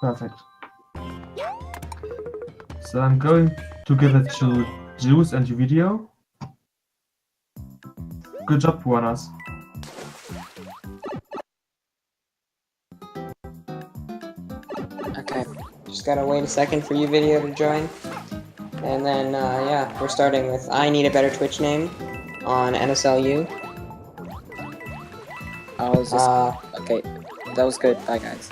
Perfect. So I'm going to give it to Juice and UVideo. Good job, Juanas. Okay, just gotta wait a second for UVideo to join. And then, yeah, we're starting with INeedABetterTwitchName on NSLU. I was just... okay, that was good. Bye, guys.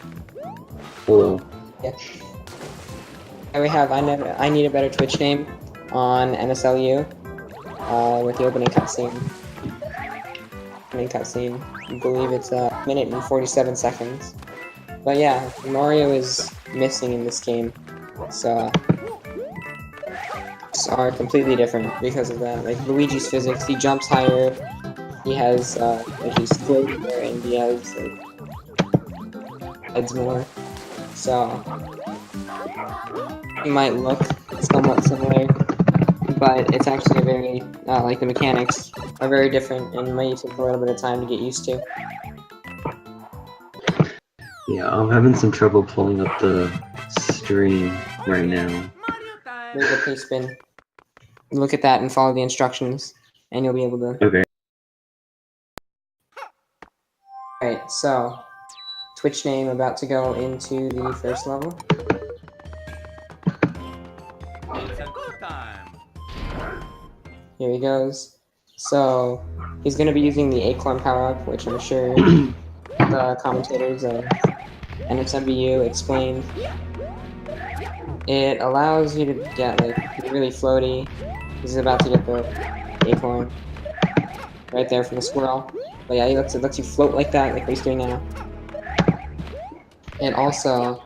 Hello. Yeah. And we have INeedABetterTwitchName on NSLU with the opening cutscene. I believe it's a minute and 47 seconds. But yeah, Mario is missing in this game, so are completely different because of that. Like Luigi's physics, he jumps higher, he has like he's floatier, and he has like heads more. So he might look somewhat similar, but it's actually very like the mechanics are very different and might take a little bit of time to get used to. Yeah, I'm having some trouble pulling up the stream right now. There's a play spin. Look at that and follow the instructions, and you'll be able to. Okay. Alright, so Twitch name about to go into the first level. It's a good time. Here he goes. So he's going to be using the Acorn power-up, which I'm sure the commentators of NSLU explained. It allows you to get like really floaty. He's about to get the acorn right there from the squirrel. But yeah, it lets you float like that, like what he's doing now. And also,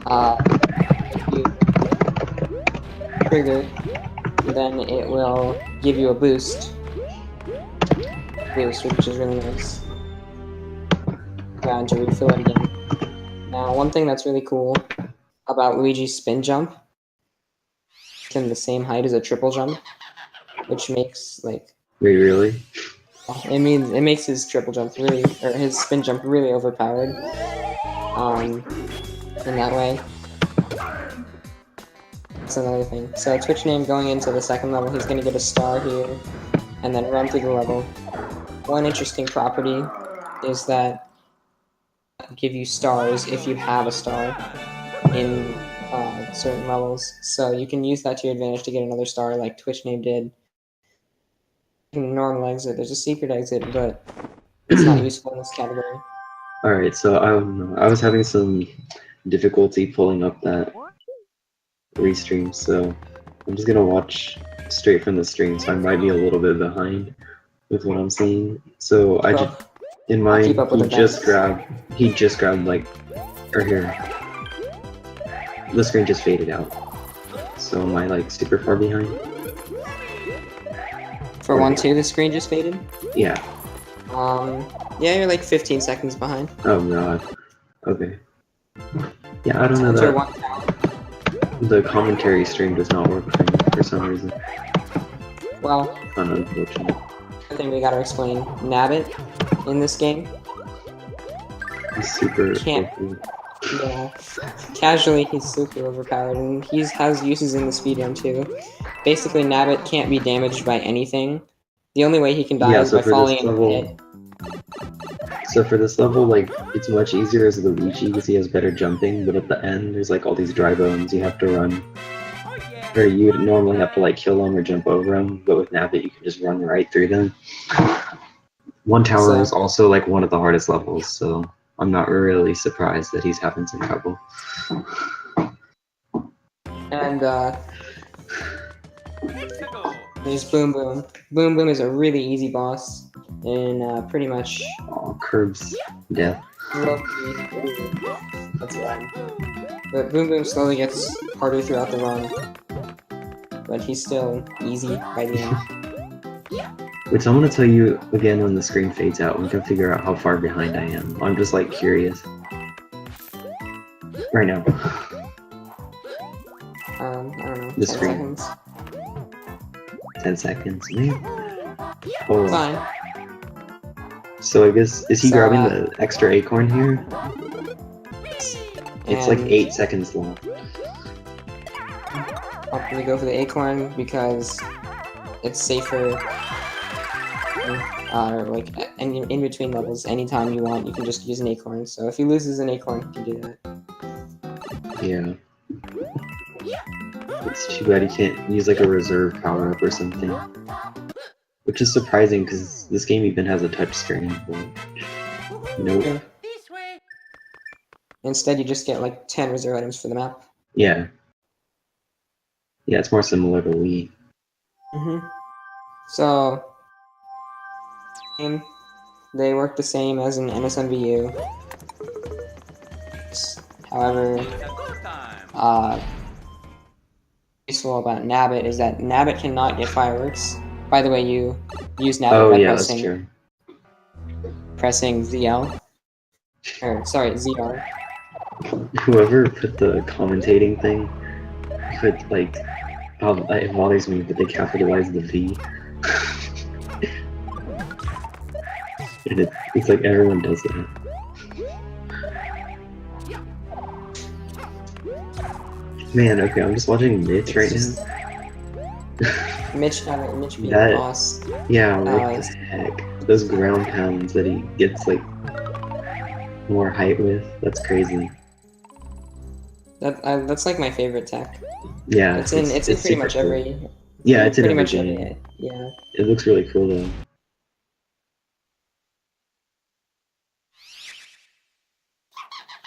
if you trigger, then it will give you a boost, which is really nice. To refill it again. Now, one thing that's really cool about Luigi's spin jump, it's in the same height as a triple jump, which makes like. Wait, really? It makes his triple jump really, or his spin jump really overpowered. In that way. That's another thing. So Twitch name going into the second level, he's gonna get a star here, and then run through the level. One interesting property is that give you stars if you have a star in certain levels, so you can use that to your advantage to get another star like Twitch name did. Normal exit, there's a secret exit, but it's not useful in this category. Alright, so I was having some difficulty pulling up that restream, so I'm just gonna watch straight from the stream, so I might be a little bit behind with what I'm seeing. So I just in mine he just grabbed like right here. The screen just faded out. So am I like super far behind? For 1-2 the screen just faded? Yeah. Yeah, you're like 15 seconds behind. Oh god. Okay. Yeah, I don't know that the commentary stream does not work for some reason. Well, unfortunate. I think we gotta explain Nabbit in this game. He's super yeah. Casually, he's super overpowered, and he has uses in the speedrun too. Basically, Nabbit can't be damaged by anything. The only way he can die is by falling in a pit. So for this level, like, it's much easier as Luigi because he has better jumping, but at the end, there's like all these dry bones you have to run. Or you would normally have to like kill them or jump over them, but with Nabbit you can just run right through them. One tower is also like one of the hardest levels, so I'm not really surprised that he's having some trouble. And there's Boom Boom. Boom Boom is a really easy boss in pretty much Curb's death. That's right. But Boom Boom slowly gets harder throughout the run, but he's still easy by the end. Wait, so I'm gonna tell you again when the screen fades out. We can figure out how far behind I am. I'm just like curious. Right now. I don't know. The 10 screen. seconds. 10 seconds, man. Oh. Fine. So I guess, is he grabbing the extra acorn here? It's like And 8 seconds long. I'll probably go for the acorn because it's safer. Like in between levels, anytime you want, you can just use an acorn. So if he loses an acorn, he can do that. Yeah. It's too bad you can't use like a reserve power up or something. Which is surprising because this game even has a touch screen. But nope. Yeah. Instead, you just get like 10 reserve items for the map. Yeah. Yeah, it's more similar to Wii. So, they work the same as an NSLU. However, It's a good time. useful about Nabbit is that Nabbit cannot get fireworks. By the way, you use Nabbit Oh by yeah, that's true. pressing ZL. Or, sorry, ZR. Whoever put the commentating thing put like, it bothers me, but they capitalized the V. And it's like everyone does that. Man, okay, I'm just watching Mitch right now. Mitch being That- boss. Yeah, what the heck? Those ground pounds that he gets like more height with, that's crazy. That's like my favorite tech. Yeah, It's in pretty super much cool. every. Yeah, it's in pretty every much game. every. Yeah. It looks really cool though.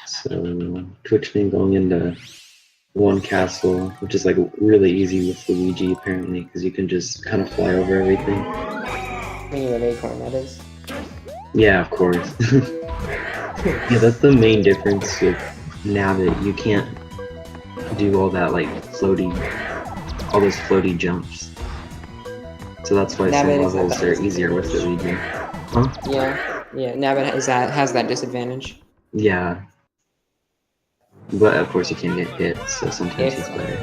So, Twitch name going into one castle, which is like really easy with Luigi apparently, because you can just kind of fly over everything. When you have acorn, that is. Yeah, of course. Yeah, that's the main difference with Nabbit. You can't do all that like all those floaty jumps. So that's why some Nabbit is levels at are that easier with Luigi. Huh? Yeah. Nabbit has that disadvantage. Yeah. But of course you can't get hit, so sometimes If- it's better.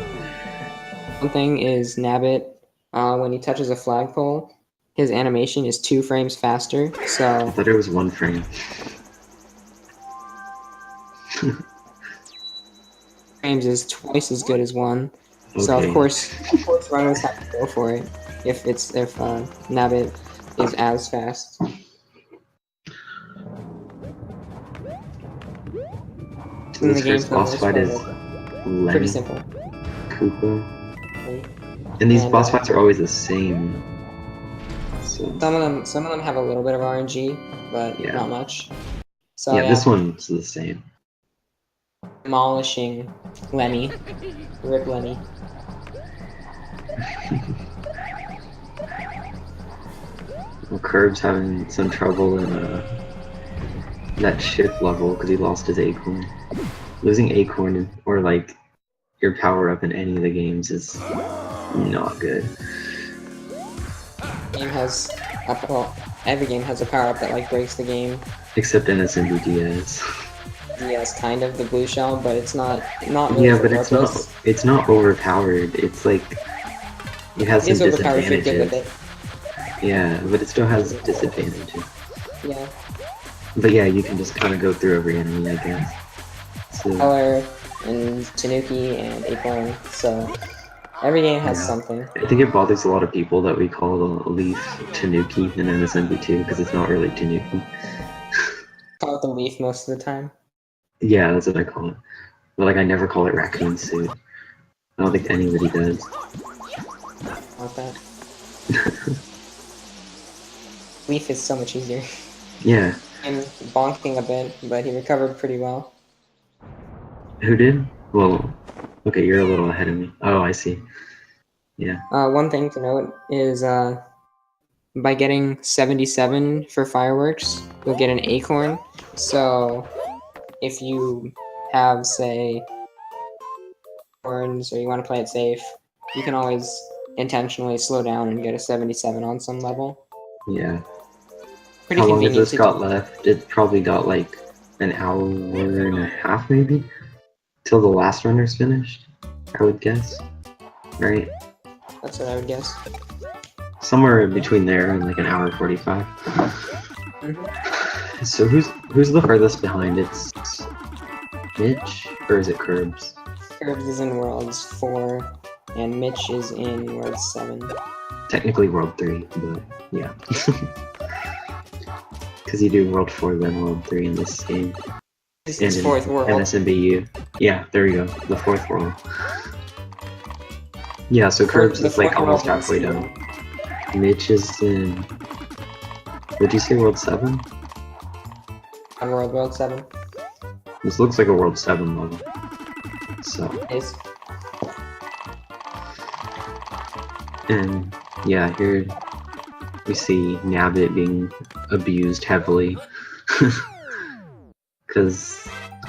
One thing is Nabbit, when he touches a flagpole, his animation is 2 frames faster. I So thought it was 1 frame. frames is twice as good as 1. So Okay. of course runners have to go for it if Nabbit is as fast. So this the game first boss fight is pretty Lemmy, simple. Koopa. And these And, boss fights are always the same. So Some of them have a little bit of RNG, but Yeah. not much. So yeah, this one's the same. demolishing Lemmy. Rip Lemmy. Well, Curb's having some trouble in that shift level because he lost his acorn. Losing acorn or like your power up in any of the games is not good. Every game has a power up that like breaks the game. Except NSLU DS. Yes, kind of the blue shell, but it's not really Yeah, for but it's not overpowered. It's like it has It some is overpowered if you're good with disadvantages. it. Yeah, but it still has disadvantages. Yeah. But yeah, you can just kind of go through every enemy, I guess. So, Color and Tanuki and Acorn, so every game has Yeah. something. I think it bothers a lot of people that we call the Leaf Tanuki in NSLU2 because it's not really Tanuki. Call it the leaf most of the time. Yeah, that's what I call it. But like, I never call it Raccoon Suit. I don't think anybody does. Not that. Leaf is so much easier. Yeah. And bonking a bit, but he recovered pretty well. Who did? Well, okay, you're a little ahead of me. Oh, I see. Yeah. One thing to note is by getting 77 for fireworks, you'll get an acorn. So if you have, say, horns or you want to play it safe, you can always intentionally slow down and get a 77 on some level. Yeah. Pretty How long has convenient this to got do. left? It probably got like an hour and a half, maybe? Till the last runner's finished, I would guess. Right? That's what I would guess. Somewhere in between there and like an hour 45. So who's the furthest behind? It's Mitch? Or is it Curbs? Curbs is in Worlds 4, and Mitch is in World 7. Technically World 3, but yeah. Because you do World 4 then World 3 in this game. This And is in 4th World. NSLU. Yeah, there we go. The 4th world. Yeah, so Curbs is like almost halfway done. Mitch is in... Would you say World 7? On World 7. This looks like a World 7 level. So... Is. And yeah, here we see Nabbit being abused heavily. Because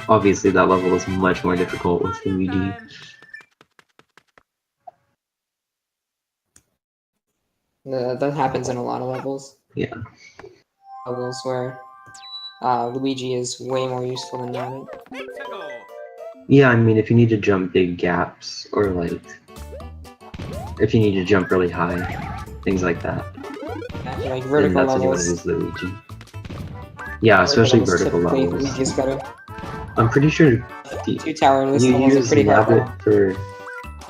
obviously that level is much more difficult with Luigi. That happens in a lot of levels. Yeah. Levels where Luigi is way more useful than Nabbit. Yeah, I mean, if you need to jump big gaps, or like, if you need to jump really high, things like that. Yeah, like Then vertical that's when you want levels. to use Luigi. Yeah, especially vertical typically levels. Luigi's better. I'm pretty sure 2 tower in this you level is a use pretty hard level. Nabbit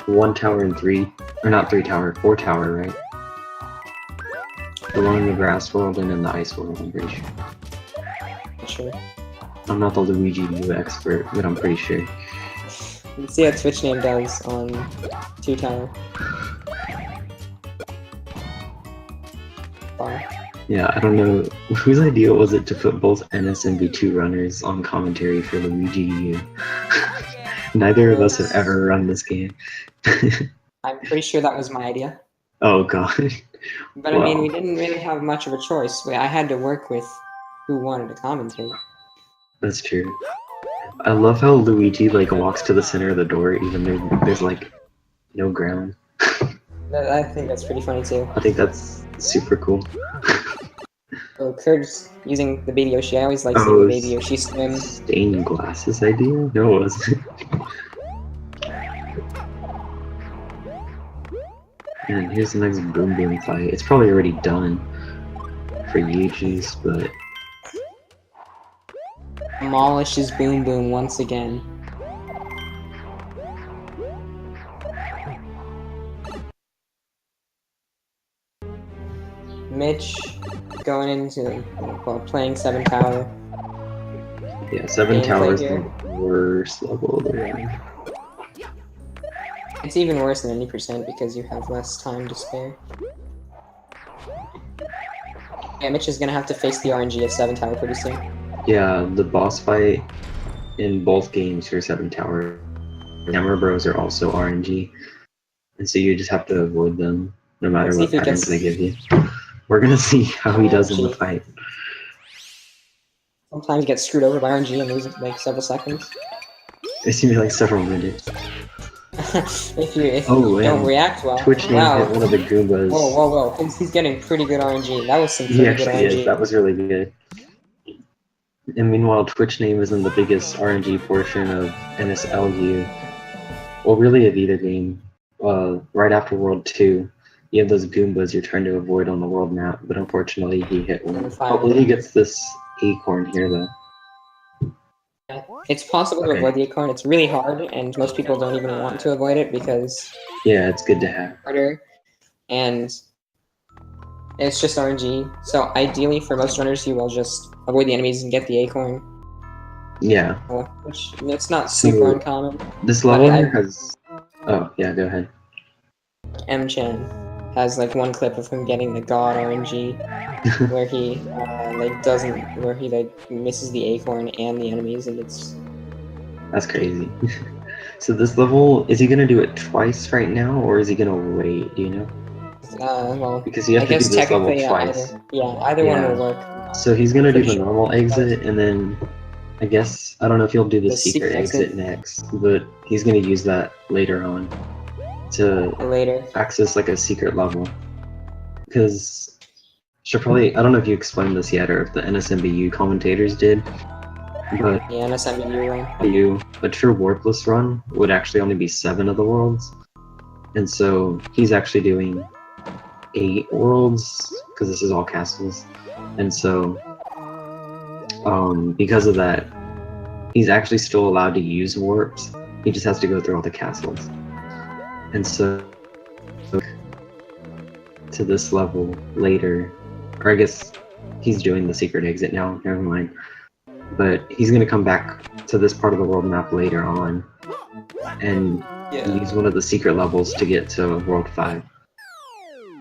for 1 tower and 3, or not 3 tower, 4 tower, right? The one in the grass world and in the ice world, I'm pretty sure. Not sure. I'm not the Luigi U expert, but I'm pretty sure. Let's see how TwitchName does on 2 tower. Wow. Yeah, I don't know whose idea was it to put both NS and V2 runners on commentary for Luigi U. Neither of us have ever run this game. I'm pretty sure that was my idea. Oh god. But Wow. I mean, we didn't really have much of a choice. I had to work with who wanted to commentate. That's true. I love how Luigi like walks to the center of the door even though there's like no ground. I think that's pretty funny too. I think that's super cool. So Kurt's using the Baby Yoshi. I always like seeing Oh, the Baby Yoshi swim. Stained glasses idea? No, it wasn't. And here's the next Boom Boom fight. It's probably already done for Yuji's, but Demolishes Boom Boom once again. Mitch going into playing 7 tower. yeah, 7 Gameplay towers here. the worst level of the game. It's even worse than any percent because you have less time to spare. Yeah, Mitch is gonna have to face the RNG of 7 tower pretty soon. Yeah, the boss fight in both games for 7 tower. Camera Bros are also RNG, and so you just have to avoid them no matter Let's see what if he patterns gets- they give you. We're gonna see how he does in the RNG. fight. Sometimes get screwed over by RNG and lose like several seconds. It's gonna be like several minutes. if you Oh, don't and react well. TwitchName Wow. hit one of the Goombas. Whoa. He's getting pretty good RNG. That was some He pretty good actually is. RNG. That was really good. And meanwhile, TwitchName is in the biggest RNG portion of NSLU. Well, really a Vita game. Right after World 2, you have those Goombas you're trying to avoid on the world map, but unfortunately he hit one. Hopefully he gets this acorn here, though. It's possible to Okay. avoid the acorn. It's really hard, and most people don't even want to avoid it because Yeah, it's good to have. it's harder, and it's just RNG. So ideally, for most runners, you will just avoid the enemies and get the acorn, Yeah. which it's not super So- uncommon. This level I- here has... Oh, yeah, go ahead. M-Chan has like one clip of him getting the god RNG, where he where he like misses the acorn and the enemies, and it's That's crazy. So this level, is he gonna do it twice right now, or is he gonna wait, do you know? well. Because you I have to do guess this level technically, twice. either one Yeah. will work. So he's gonna do Pretty the sure. normal exit, and then I guess, I don't know if he'll do the The secret secret exit exit. next, but he's gonna use that later on to Later. access like a secret level. Because, should probably, I don't know if you explained this yet, or if the NSMBU commentators did, but Yeah, NSLU run. a true Warpless run would actually only be 7 of the worlds, and so he's actually doing 8 worlds, because this is all castles, and so because of that, he's actually still allowed to use warps. He just has to go through all the castles. And so to this level later, or I guess he's doing the secret exit now, never mind. But he's gonna come back to this part of the world map later on and use one of the secret levels to get to World 5.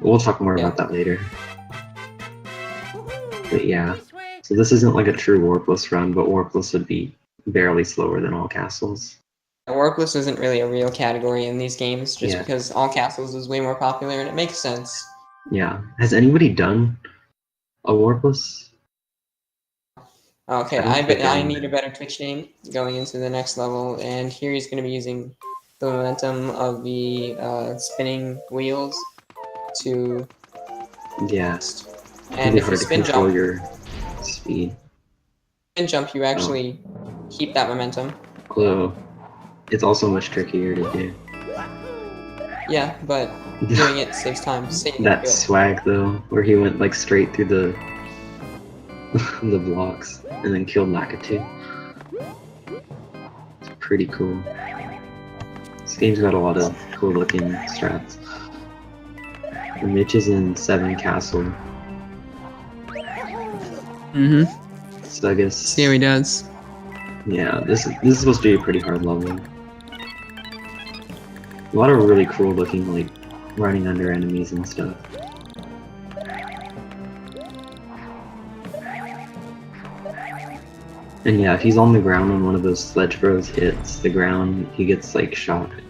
We'll talk more about that later. But yeah, so this isn't like a true Warpless run, but Warpless would be barely slower than all castles. Warpless isn't really a real category in these games, just because all castles is way more popular, and it makes sense. Yeah. Has anybody done a Warpless? Okay, I need a better Twitch name going into the next level, and here he's going to be using the momentum of the spinning wheels to... Yeah. And if you spin jump, your speed. Spin jump, you actually keep that momentum. Although, it's also much trickier to do. Yeah, but doing it saves time. That swag though, where he went like straight through the the blocks and then killed Lakitu. It's pretty cool. This game's got a lot of cool looking strats. And Mitch is in 7 Castle. So I guess. See how he does. Yeah, this is supposed to be a pretty hard level. A lot of really cool looking, like, running under enemies and stuff. And yeah, if he's on the ground when one of those sledge bros hits the ground, he gets, like, shocked.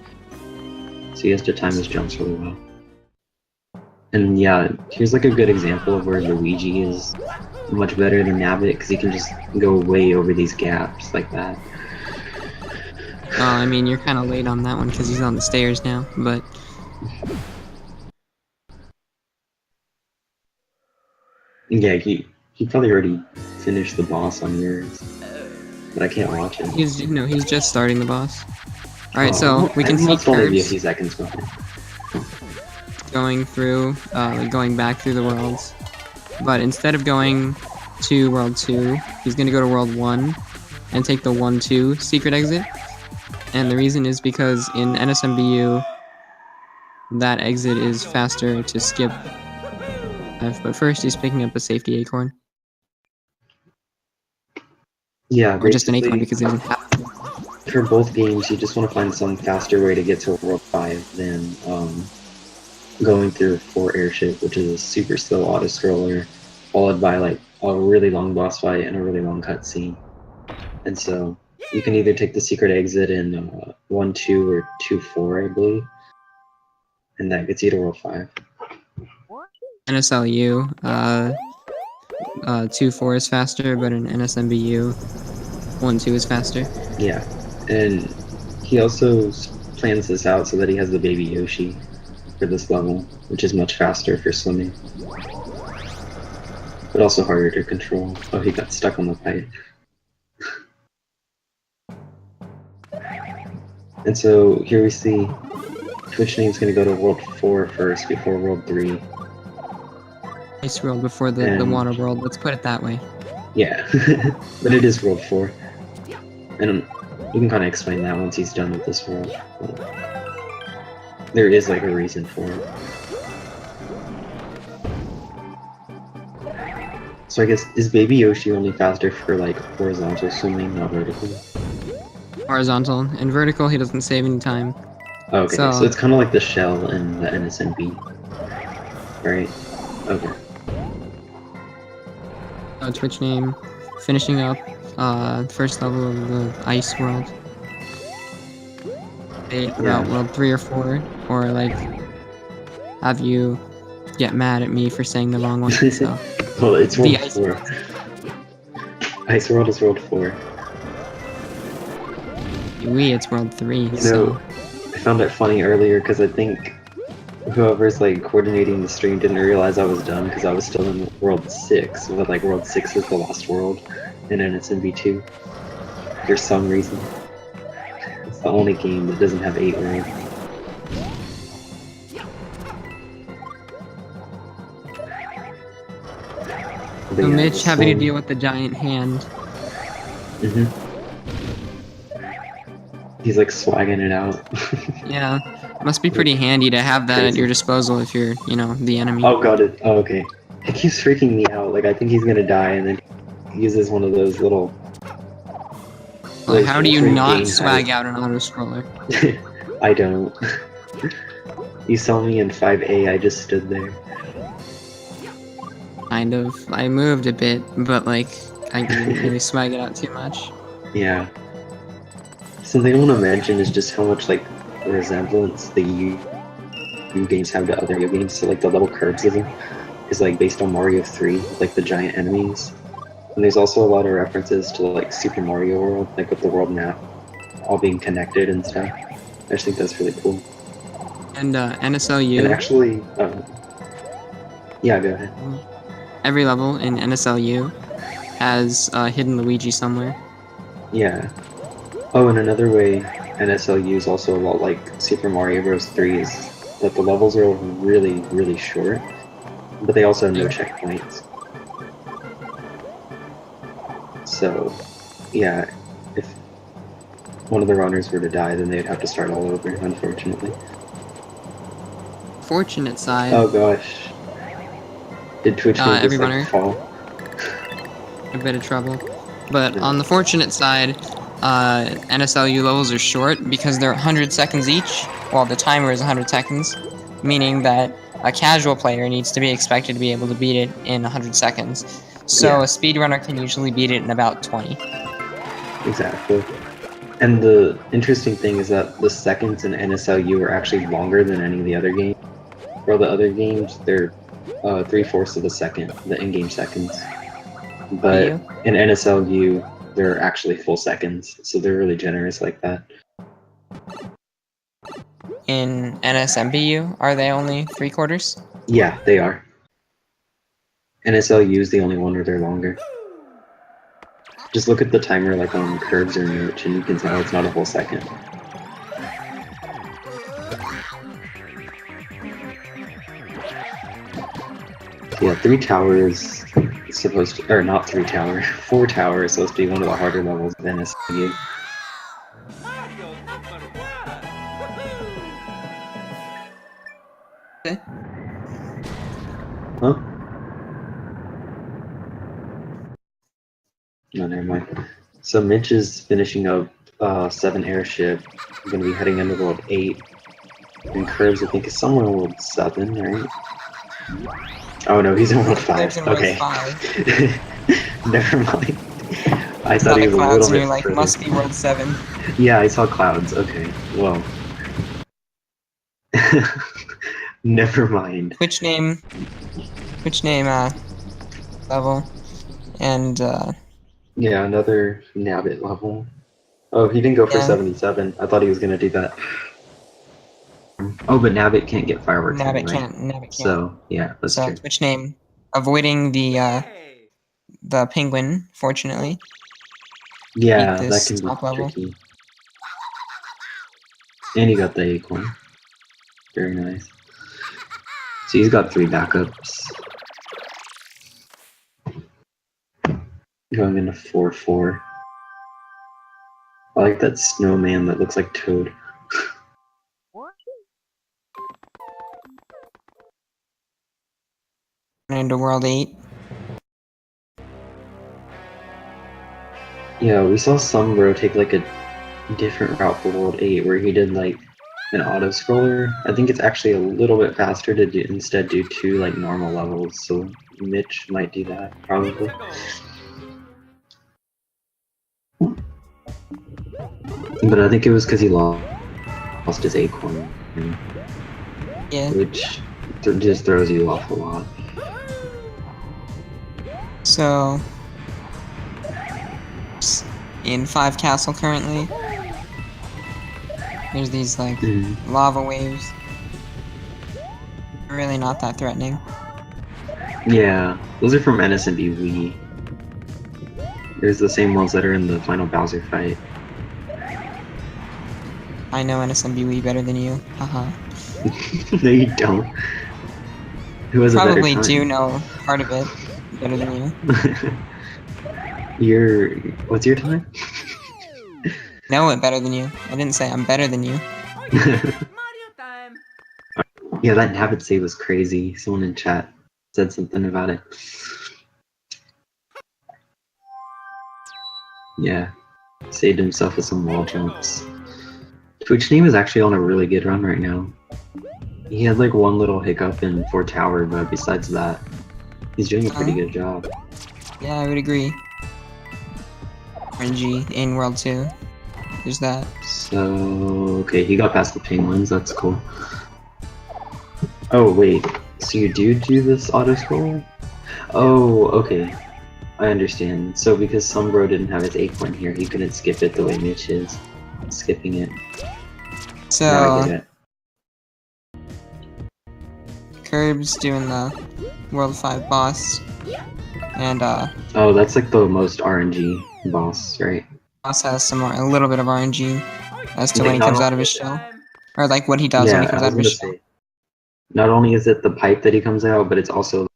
So he has to time his jumps really well. And yeah, here's like a good example of where Luigi is much better than Nabbit, because he can just go way over these gaps like that. I mean, you're kind of late on that one because he's on the stairs now, but... Yeah, he probably already finished the boss on yours, but I can't watch it. He's just starting the boss. Alright, so we can see only a few seconds behind. Going through, going back through the worlds. But instead of going to World 2, he's going to go to World 1 and take the 1-2 secret exit. And the reason is because in NSLU, that exit is faster to skip. But first, he's picking up a safety acorn. Yeah, or just an acorn because he doesn't have. For both games, you just want to find some faster way to get to World 5 than going through 4 Airship, which is a super slow auto-scroller, followed by like a really long boss fight and a really long cutscene. And so you can either take the secret exit in 1-2 or 2-4, I believe, and that gets you to World 5. NSLU, 2-4 is faster, but in NSMBU, 1-2 is faster. Yeah, and he also plans this out so that he has the baby Yoshi for this level, which is much faster for swimming, but also harder to control. Oh, he got stuck on the pipe. And so here we see TwitchName's going to go to World 4 first before World 3. Ice World before the Water World, let's put it that way. Yeah, but it is World 4. And you can kind of explain that once he's done with this world. There is like a reason for it. So I guess, is Baby Yoshi only faster for like horizontal swimming, not vertical? Horizontal. And vertical, he doesn't save any time. Okay, so it's kind of like the shell in the NSNB, right? Okay. TwitchName, finishing up first level of the Ice World. About World 3 or 4, or like have you get mad at me for saying the wrong one. So. Well, it's World 4. Ice World is World 4. It's World 3. You know, I found it funny earlier because I think whoever's like coordinating the stream didn't realize I was done because I was still in World 6, but like World 6 is the last world, and then it's in V2 for some reason. It's the only game that doesn't have 8 worlds. So Mitch having to deal with the giant hand. He's like swagging it out. Yeah, must be pretty handy to have that at your disposal if you're, you know, the enemy. Oh god, it. Oh, okay. It keeps freaking me out. Like I think he's gonna die, and then he uses one of those little. Like, how do you Wolverine not game swag out an auto-scroller? I don't. You saw me in 5A. I just stood there. Kind of. I moved a bit, but like, I didn't really swag it out too much. Yeah. Something I want to mention is just how much like resemblance the U games have to other video games. So like the level curves of them is like based on Mario 3, like the giant enemies. And there's also a lot of references to like Super Mario World, like with the world map all being connected and stuff. I just think that's really cool. And NSLU. And actually, yeah, go ahead. Every level in NSLU has a hidden Luigi somewhere. Yeah. Oh, and another way NSLU is also a lot like Super Mario Bros. 3 is that the levels are really, really short, but they also have no checkpoints. So, yeah, if one of the runners were to die, then they'd have to start all over, unfortunately. Fortunate side. Oh gosh. Did TwitchName every just runner. like fall? A bit of trouble. But on the fortunate side, NSLU levels are short because they're 100 seconds each, while the timer is 100 seconds, meaning that a casual player needs to be expected to be able to beat it in 100 seconds. So a speedrunner can usually beat it in about 20. Exactly. And the interesting thing is that the seconds in NSLU are actually longer than any of the other games. For the other games, they're 3/4 of a second, the in-game seconds. But in NSLU, they're actually full seconds, so they're really generous like that. In NSMBU, are they only 3/4? Yeah, they are. NSLU is the only one where they're longer. Just look at the timer like on curves or notch, and you can tell it's not a whole second. Yeah, 3 towers is supposed to, or not 3 tower, 4 tower is supposed to be one of the harder levels of NSLU. Okay. Huh? No, never mind. So Mitch is finishing up 7 airship. We're going to be heading into World 8. And Curves, I think, is somewhere in World 7, right? Oh no, he's in World 5. Okay. Never mind. I thought he was a little bit like, must be World 7. Yeah, I saw clouds. Okay, well. Never mind. TwitchName level, and yeah, another Nabbit level. Oh, he didn't go for 77. I thought he was gonna do that. Oh, but Nabbit can't get fireworks. Nabbit can't. So yeah, that's true. TwitchName avoiding the penguin, fortunately. Yeah, that can be tricky. And he got the acorn. Very nice. So he's got 3 backups. Going into 4-4. I like that snowman that looks like Toad. Into World 8. Yeah, we saw some bro take like a different route for World 8 where he did like an auto scroller. I think it's actually a little bit faster to instead do 2 like normal levels, so Mitch might do that probably. But I think it was because he lost his acorn, Yeah. which just throws you off a lot. So in 5 castle currently. There's these like lava waves. Really not that threatening. Yeah, those are from NSLU Wii. There's the same ones that are in the final Bowser fight. I know NSMBW better than you. Haha. No, you don't. Who has Probably a better time? do know part of it better than you. What's your time? know it better than you. I didn't say I'm better than you. Yeah, that habit save was crazy. Someone in chat said something about it. Yeah, saved himself with some wall jumps. TwitchName is actually on a really good run right now. He had like one little hiccup in 4 Tower, but besides that, he's doing a pretty good job. Yeah, I would agree. RNG in World 2. There's that. So, okay, he got past the penguins, that's cool. Oh, wait, so you do this auto-scroll? Oh, okay. I understand. So because Sombro didn't have his acorn here, he couldn't skip it the way Mitch is skipping it. So, Now I get it. Curb's doing the World 5 boss. And, Oh, that's like the most RNG boss, right? boss has a little bit of RNG as to when he Not comes out only- of his shell. Or like what he does when he Yeah, comes I out was of his gonna shell. say, not only is it the pipe that he comes out, but it's also the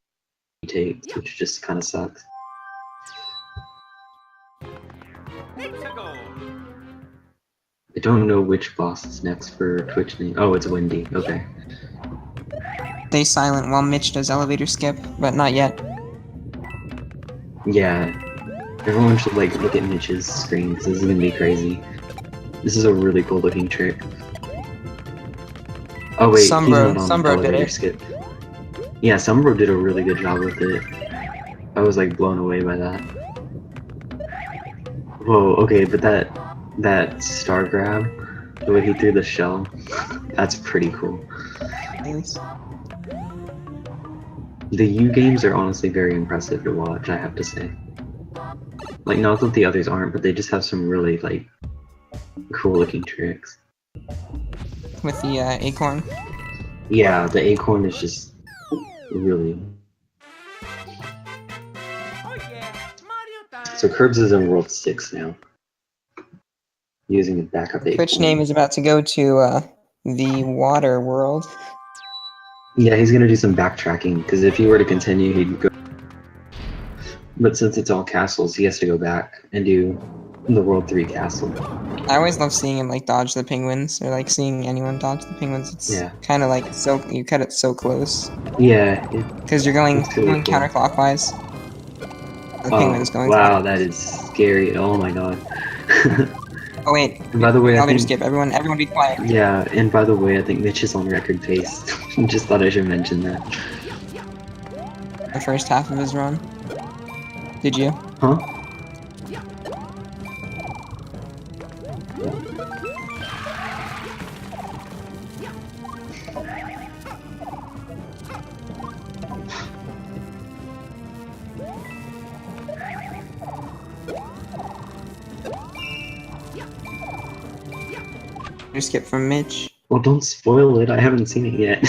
he takes, which just kind of sucks. I don't know which boss is next for TwitchName. Oh, it's Windy. Okay. Stay silent while Mitch does elevator skip, but not yet. Yeah. Everyone should like look at Mitch's screen because this is gonna be crazy. This is a really cool looking trick. Oh wait, he's not on Sombro did elevator it. skip. Yeah, Sombro did a really good job with it. I was like blown away by that. Whoa, okay, but that star grab, the way he threw the shell, that's pretty cool. Thanks. The U games are honestly very impressive to watch, I have to say. Like, not that the others aren't, but they just have some really, like, cool looking tricks. With the acorn. Yeah, the acorn is just really... So Curbs is in World 6 now. Using a backup acorn. TwitchName is about to go to the water world. Yeah, he's gonna do some backtracking, because if he were to continue, he'd go... But since it's all castles, he has to go back and do the World 3 castle. I always love seeing him like dodge the penguins, or like seeing anyone dodge the penguins. It's Yeah. kind of like you cut it so close Yeah. because you're going It's really cool. counterclockwise. The penguin's going. Wow, that is scary. Oh my god. Oh wait. And by the way, I Elevator think... skip. Everyone be quiet. Yeah, and by the way, I think Mitch is on record pace. Just thought I should mention that. The first half of his run. Did you? Huh? Skip from Mitch. Well, don't spoil it. I haven't seen it yet.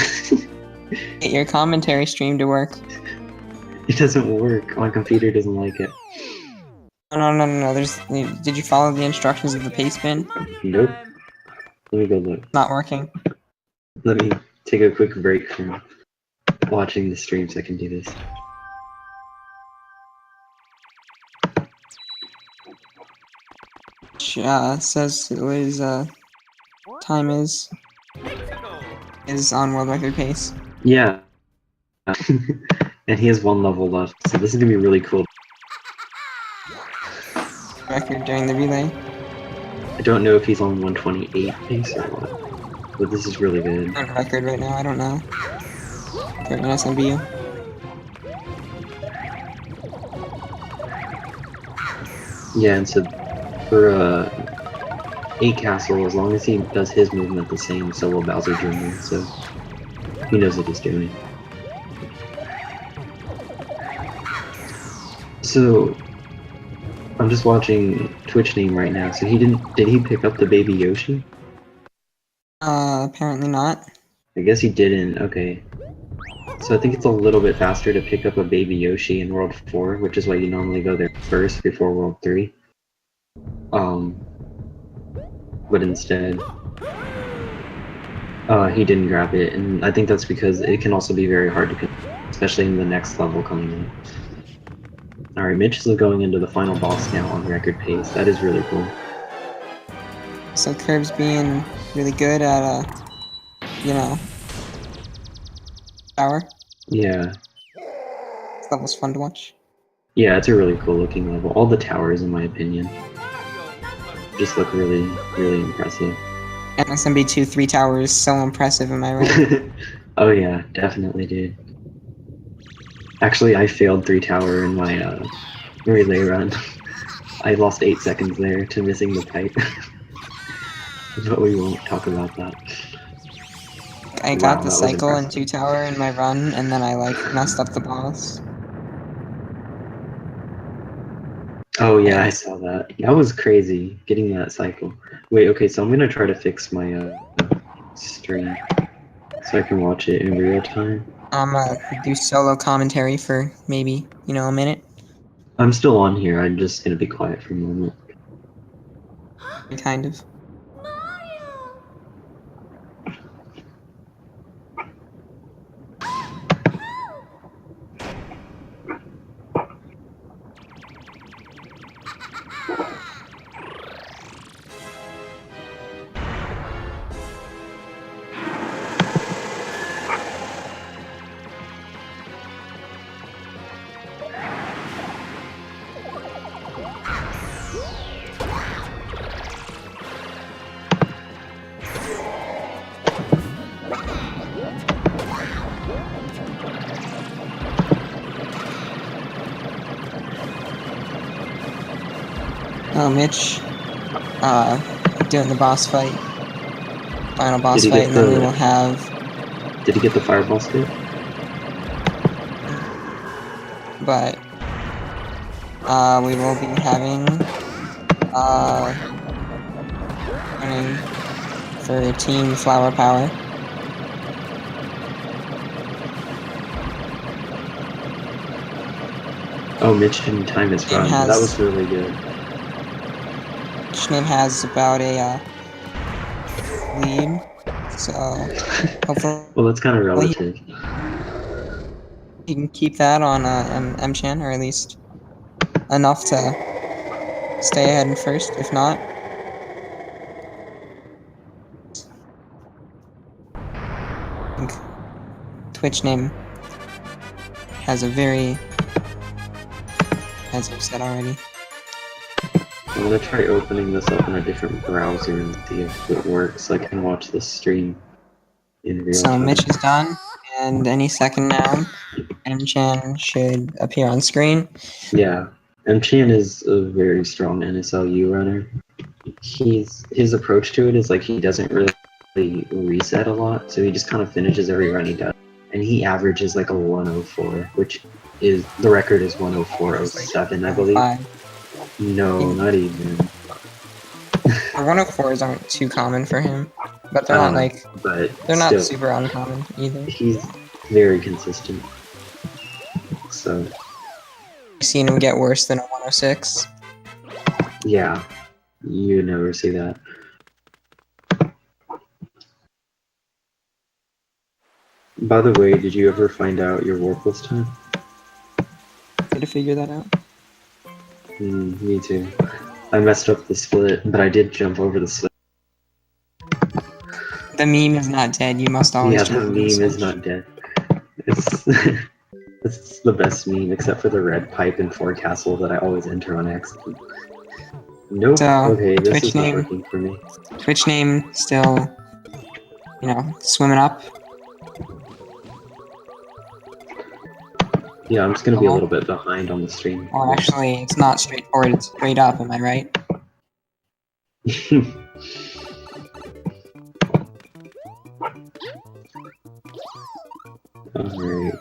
Get your commentary stream to work. It doesn't work. My computer doesn't like it. No. Did you follow the instructions of the paste bin? Nope. Let me go look. Not working. Let me take a quick break from watching the stream so I can do this. Says what his time is on world record pace. Yeah. And he has 1 level left, so this is gonna be really cool. Record during the relay. I don't know if he's on 128 pace or what, but this is really good. On record right now, I don't know. For NSLU. Yeah, and so for 8 castle, as long as he does his movement the same, so will Bowser Jr., so he knows what he's doing. So I'm just watching TwitchName right now, so did he pick up the baby Yoshi? Apparently not. I guess he didn't, okay. So I think it's a little bit faster to pick up a baby Yoshi in World 4, which is why you normally go there first before World 3. But instead, he didn't grab it, and I think that's because it can also be very hard to, especially in the next level coming in. Alright, Mitch is going into the final boss now on record pace. That is really cool. So Curb's being really good at, power. Yeah. This level's fun to watch. Yeah, it's a really cool looking level. All the towers, in my opinion, just look really, really impressive. SMB2 3 towers, so impressive, am I right? Oh yeah, definitely, dude. Actually, I failed 3 tower in my relay run. I lost 8 seconds there to missing the pipe. But we won't talk about that. I Wow, got the that was cycle and impressive. 2 tower in my run, and then I, messed up the boss. Oh yeah, I saw that. That was crazy, getting that cycle. Wait, okay, so I'm gonna try to fix my stream so I can watch it in real time. I'm gonna do solo commentary for maybe, a minute. I'm still on here, I'm just gonna be quiet for a moment. Kind of. Oh, Mitch, doing the boss fight. Final boss Did he fight, get and then we the- will have... Did he get the fireball skip? But, we will be having, running for Team Flower Power. Oh, Mitch didn't time his run. That was really good. JuiceACD has about a, lead, so hopefully Well, that's kind of relative. he can keep that on, M-Chan, or at least enough to stay ahead in first, if not. I think TwitchName has a very, as I've said already. I'm gonna try opening this up in a different browser and see if it works. I can watch the stream in real So time. Mitch is done, and any second now, M-Chan should appear on screen. Yeah, M-Chan is a very strong NSLU runner. His approach to it is like he doesn't really reset a lot, so he just kind of finishes every run he does. And he averages like a 104, which is, the record is 104.07, I believe. 5. No, not even. 104s aren't too common for him, but they're not but they're not still, super uncommon either. he's very consistent. So I've seen him get worse than a 106. yeah, you never see that. By the way, did you ever find out your Warpless time? Way to figure that out. Me too. I messed up the split, but I did jump over the split. The meme is not dead. You must always. Yeah, the meme is not dead. It's it's the best meme, except for the red pipe and forecastle that I always enter on accident. Nope. So, Okay, this Twitch is not name. working for me. TwitchName still, swimming up. Yeah, I'm just gonna be a little bit behind on the stream. Or actually, it's not straightforward. It's straight up. Am I right? Alright.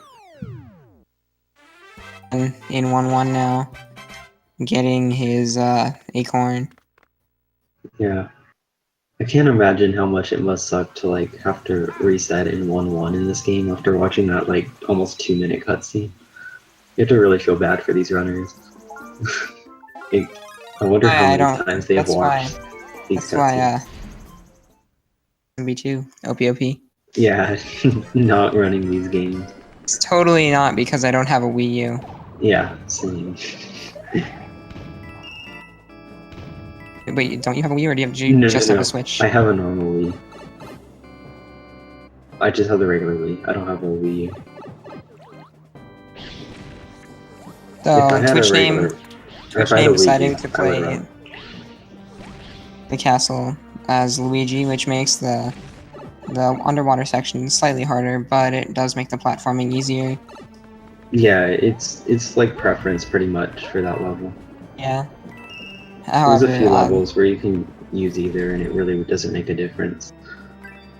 And in 1-1 now, getting his acorn. Yeah. I can't imagine how much it must suck to like have to reset in 1-1 in this game after watching that like almost 2-minute cutscene. You have to really feel bad for these runners. I wonder how many times they have watched these cutscenes. That's why, B2, OPOP. Yeah, not running these games. It's totally not because I don't have a Wii U. Yeah, same. wait, don't you have a Wii or do you just have a Switch? I have a normal Wii. I just have the regular Wii. I don't have a Wii U. So, If I had a Wii deciding U, to I would play run. the castle as Luigi, which makes the underwater section slightly harder, but it does make the platforming easier. Yeah, it's like preference pretty much for that level. Yeah. There's However, a few levels where you can use either, and it really doesn't make a difference.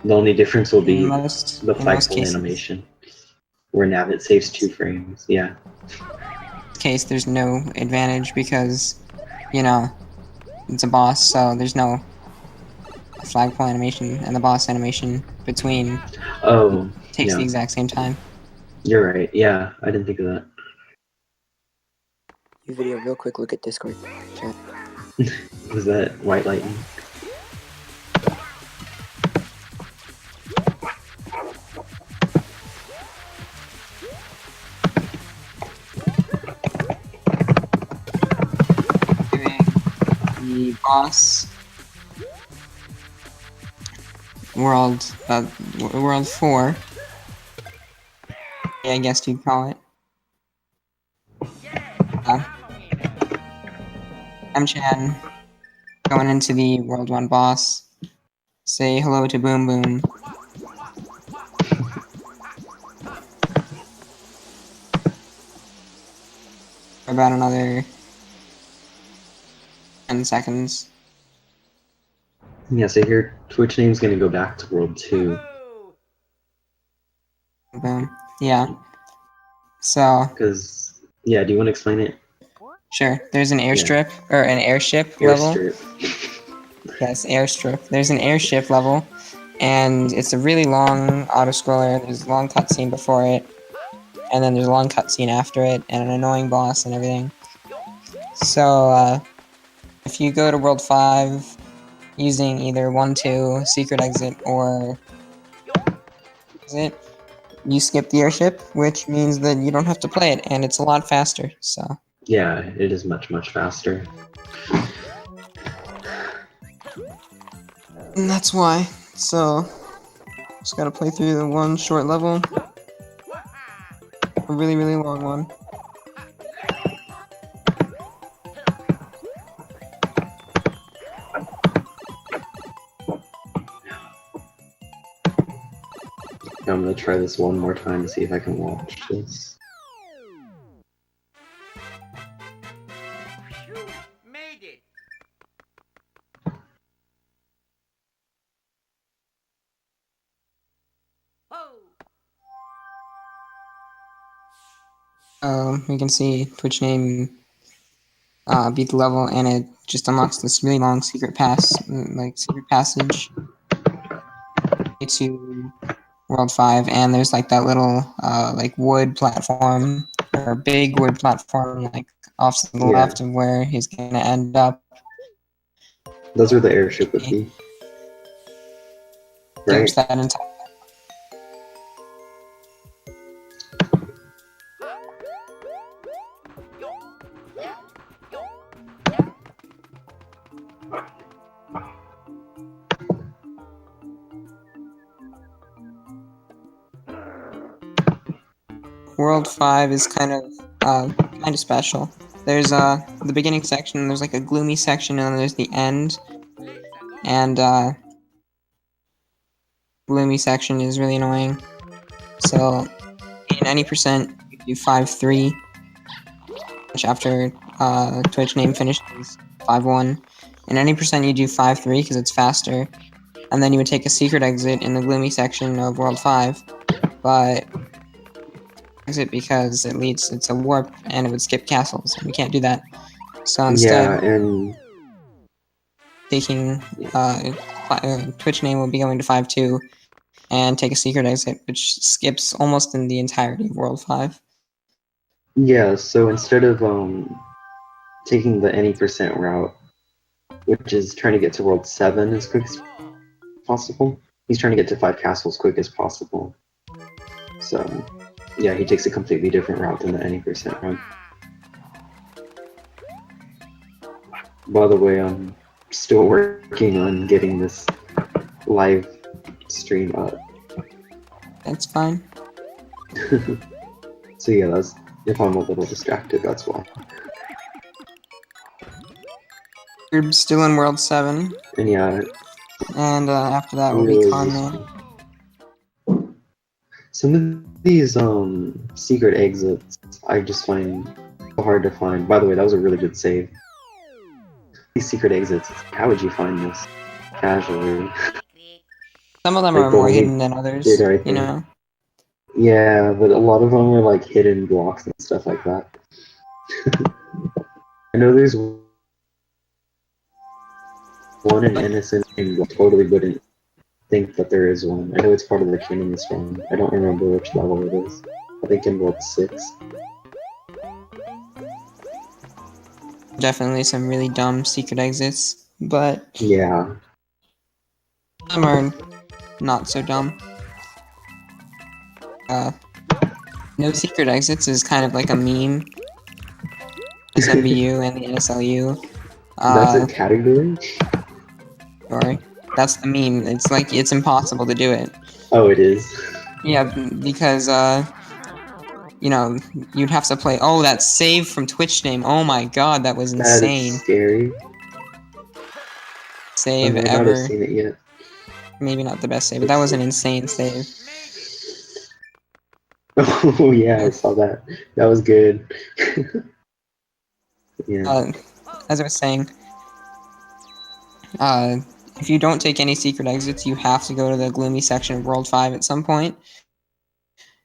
The only difference will be in most the flagpole cases, animation, where now it saves 2 frames. Yeah. case there's no advantage because, you know, it's a boss, so there's no flagpole animation and the boss animation between Oh, takes yeah. the exact same time. You're right. Yeah, I didn't think of that. Video, real quick, look at Discord chat. Was that White Lightning? The boss world 4, I guess you'd call it. I'm Chan, going into the World 1 boss. Say hello to Boom Boom. For about another 10 seconds. Yeah, so here, Twitch name's gonna go back to World 2. Boom. Yeah. So, Because, yeah, do you want to explain it? sure. There's an airstrip, or an airship level. Airstrip. Yes, airstrip. There's an airship level, and it's a really long auto-scroller. There's a long cutscene before it, and then there's a long cutscene after it, and an annoying boss and everything. So, if you go to World 5 using either 1-2, Secret Exit, or Exit, you skip the airship, which means that you don't have to play it, and it's a lot faster, so... Yeah, it is much, much faster. And that's why. So, just gotta play through the one short level. A really, really long one. I'm gonna try this one more time to see if I can watch this. You made it. Oh. You can see Twitch name beat the level, and it just unlocks this really long secret passage to World 5, and there's like that little like wood platform, or big wood platform, like off to the left of where he's gonna end up. Those are the airship would be. Right? That entire World 5 is kind of special. There's the beginning section, there's like a gloomy section, and then there's the end. And gloomy section is really annoying. So in any percent, you do 5-3, which after Twitch name finishes 5-1. In any percent, you do 5-3 because it's faster. And then you would take a secret exit in the gloomy section of World 5, but exit because it's a warp and it would skip castles, and we can't do that. So instead, yeah, and taking Twitch name will be going to 5-2 and take a secret exit, which skips almost in the entirety of World 5. yeah, so instead of taking the any percent route, which is trying to get to World 7 as quick as possible, he's trying to get to 5 castles quick as possible. So yeah, he takes a completely different route than the any percent route. By the way, still working on getting this live stream up. That's fine. So yeah, that's if I'm a little distracted, that's why. You're still in World 7, And yeah, and after that will be really Conman. some of these secret exits I just find hard to find. By the way, that was a really good save. These secret exits, how would you find this casually? Some of them Like are the more way hidden than others, did right you there. know? Yeah, but a lot of them are like hidden blocks and stuff like that. I know there's one in Innocent and I totally wouldn't think that there is one. I know it's part of the Canyon's one. I don't remember which level it is. I think in World 6. Definitely some really dumb secret exits, but Yeah. some are not so dumb. No secret exits is kind of like a meme. SMBU and the NSLU. That's a category? Sorry. That's the meme. It's like, it's impossible to do it. Oh, it is. Yeah, because, you know, you'd have to play. Oh, that save from TwitchName. Oh my god, that was That insane. is scary. I Save might not have ever. seen it yet. Maybe not the best save, but that was an insane save. Oh yeah, I saw that. That was good. Yeah. As I was saying, if you don't take any secret exits, you have to go to the gloomy section of World 5 at some point.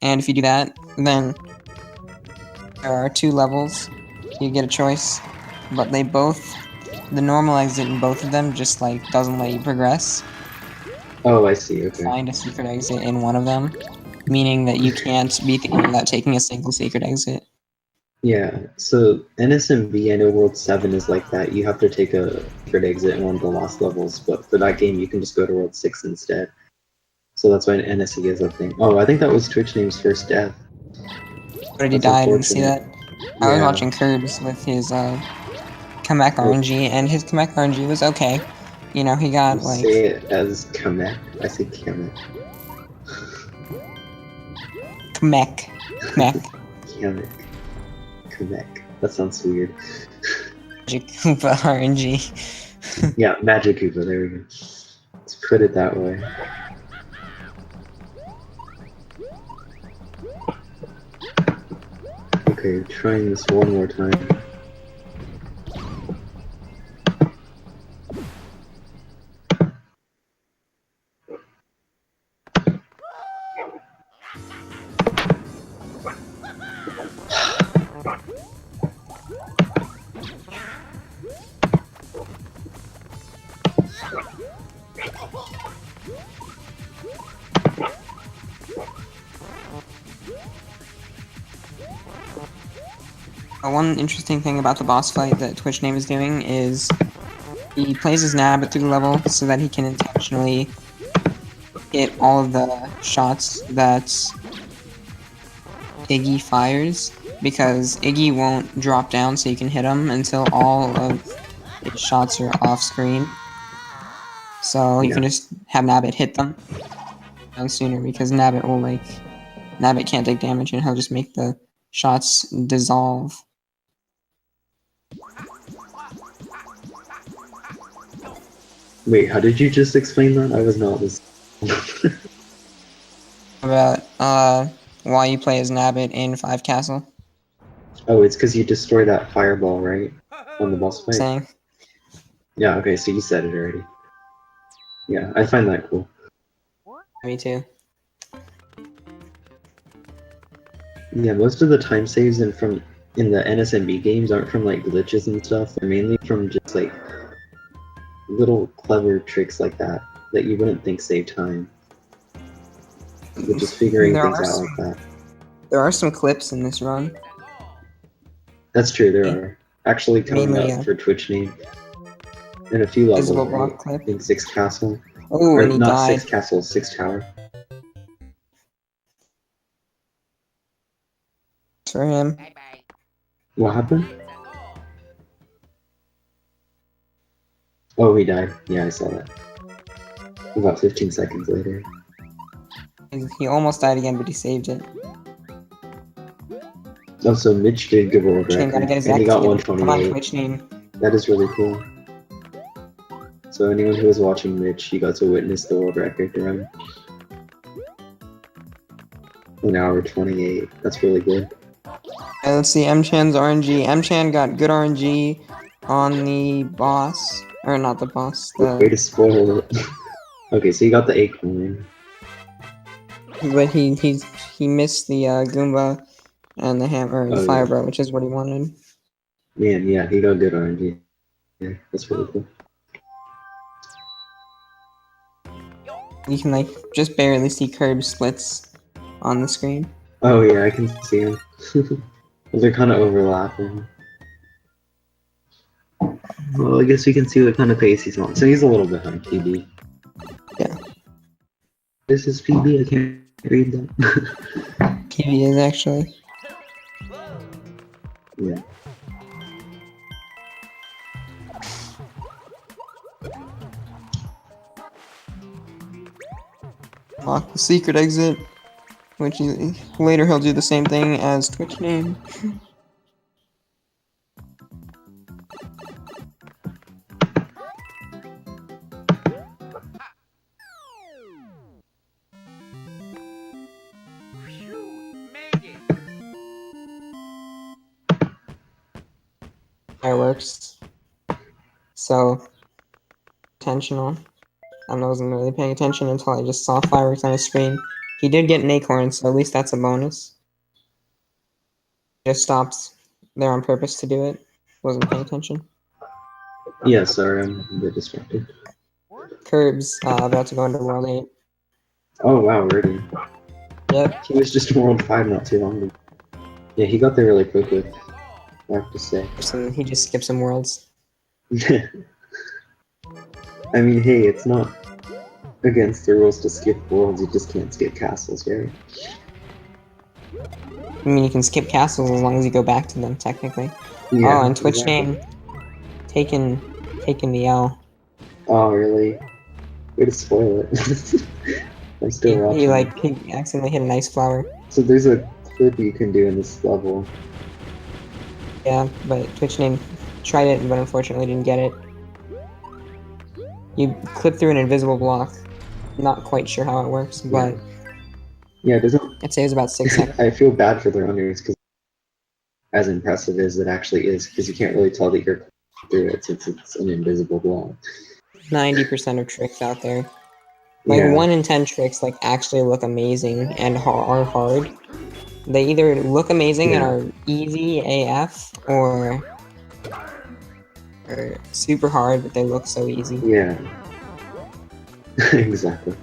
And if you do that, then there are 2 levels. You get a choice, but they both, the normal exit in both of them just like doesn't let you progress. Oh, I see. Okay. Find a secret exit in one of them, meaning that you can't beat the game without taking a single secret exit. Yeah. So NSMB, I know World 7 is like that. You have to take a third exit in one of the last levels, but for that game, you can just go to World 6 instead. So that's why an NSE is a thing. Oh, I think that was TwitchName's first death. Already That's died, didn't see unfortunate. that. I was Yeah. watching Curbs with his Kamek RNG, and his Kamek RNG was okay. You know, he You got like say it as Kamek. I say Kamek. Kamek. Kamek. Kamek. That sounds weird. Magic Koopa RNG. Yeah, Magic Koopa, there we go. Let's put it that way. Okay, trying this one more time. One interesting thing about the boss fight that TwitchName is doing is he plays his Nabbit through the level so that he can intentionally hit all of the shots that Iggy fires, because Iggy won't drop down so you can hit him until all of his shots are off screen. So you can just have Nabbit hit them down sooner, because Nabbit will Nabbit can't take damage and he'll just make the shots dissolve. Wait, how did you just explain that? I was not listening. About why you play as Nabbit in 5 Castle. Oh, it's because you destroy that fireball, right? On the boss fight? Saying. Yeah, okay, so you said it already. Yeah, I find that cool. Me too. Yeah, most of the time saves in the NSMB games aren't from like glitches and stuff. They're mainly from just like little clever tricks like that you wouldn't think save time. But just figuring things out like that. There are some clips in this run. That's true, there are. Actually coming Mainly, up for TwitchName. In a few levels, Visible right? block clip. I think 6 Castle. Oh, Or and he not died. 6 Castle, 6 Tower. For him. Bye-bye. What happened? Oh, he died. Yeah, I saw that. About 15 seconds later. He almost died again, but he saved it. Oh, so Mitch did good world TwitchName gotta record, get his and he act got together. Come on, 128. TwitchName. That is really cool. So anyone who was watching Mitch, you got to witness the world record run. 1 hour 28. That's really good. Okay, let's see, M-Chan's RNG. M-Chan got good RNG on the boss. Or not the boss, Way the... to spoil it. Okay, so you got the acorn. But he missed the Goomba and the hammer, the Oh fire yeah. bro, which is what he wanted. Man, yeah, he got good RNG. Yeah, that's really cool. You can like just barely see curb splits on the screen. Oh yeah, I can see him. They're kind of overlapping. Well, I guess we can see what kind of pace he's on. So he's a little behind PB. Yeah. This is PB, I can't read that. He is actually. Yeah. Lock the secret exit, which later he'll do the same thing as TwitchName. Phew, made it. Fireworks. So intentional. I wasn't really paying attention until I just saw fireworks on his screen. He did get an acorn, so at least that's a bonus. Just stopped there on purpose to do it. Wasn't paying attention. Yeah, sorry, I'm a bit distracted. Curbs about to go into World 8. Oh wow, already. Yep. He was just in World 5 not too long ago. Yeah, he got there really quickly, I have to say. So he just skipped some worlds. I mean, hey, it's not against the rules to skip worlds, you just can't skip castles, right? I mean, you can skip castles as long as you go back to them, technically. Yeah, Oh, and Twitch exactly. name taking the L. Oh, really? Way to spoil it. I'm still watching. He accidentally hit a nice flower. So there's a clip you can do in this level. Yeah, but Twitch name tried it, but unfortunately didn't get it. You clip through an invisible block. Not quite sure how it works, but Yeah, it doesn't. I'd say it was about 6 seconds. I feel bad for the runners because as impressive as it actually is, because you can't really tell that you're through it since it's an invisible block. 90% of tricks out there. Like, Yeah. 1 in 10 tricks, like, actually look amazing and are hard. They either look amazing and are easy AF, or super hard, but they look so easy. Yeah. Exactly.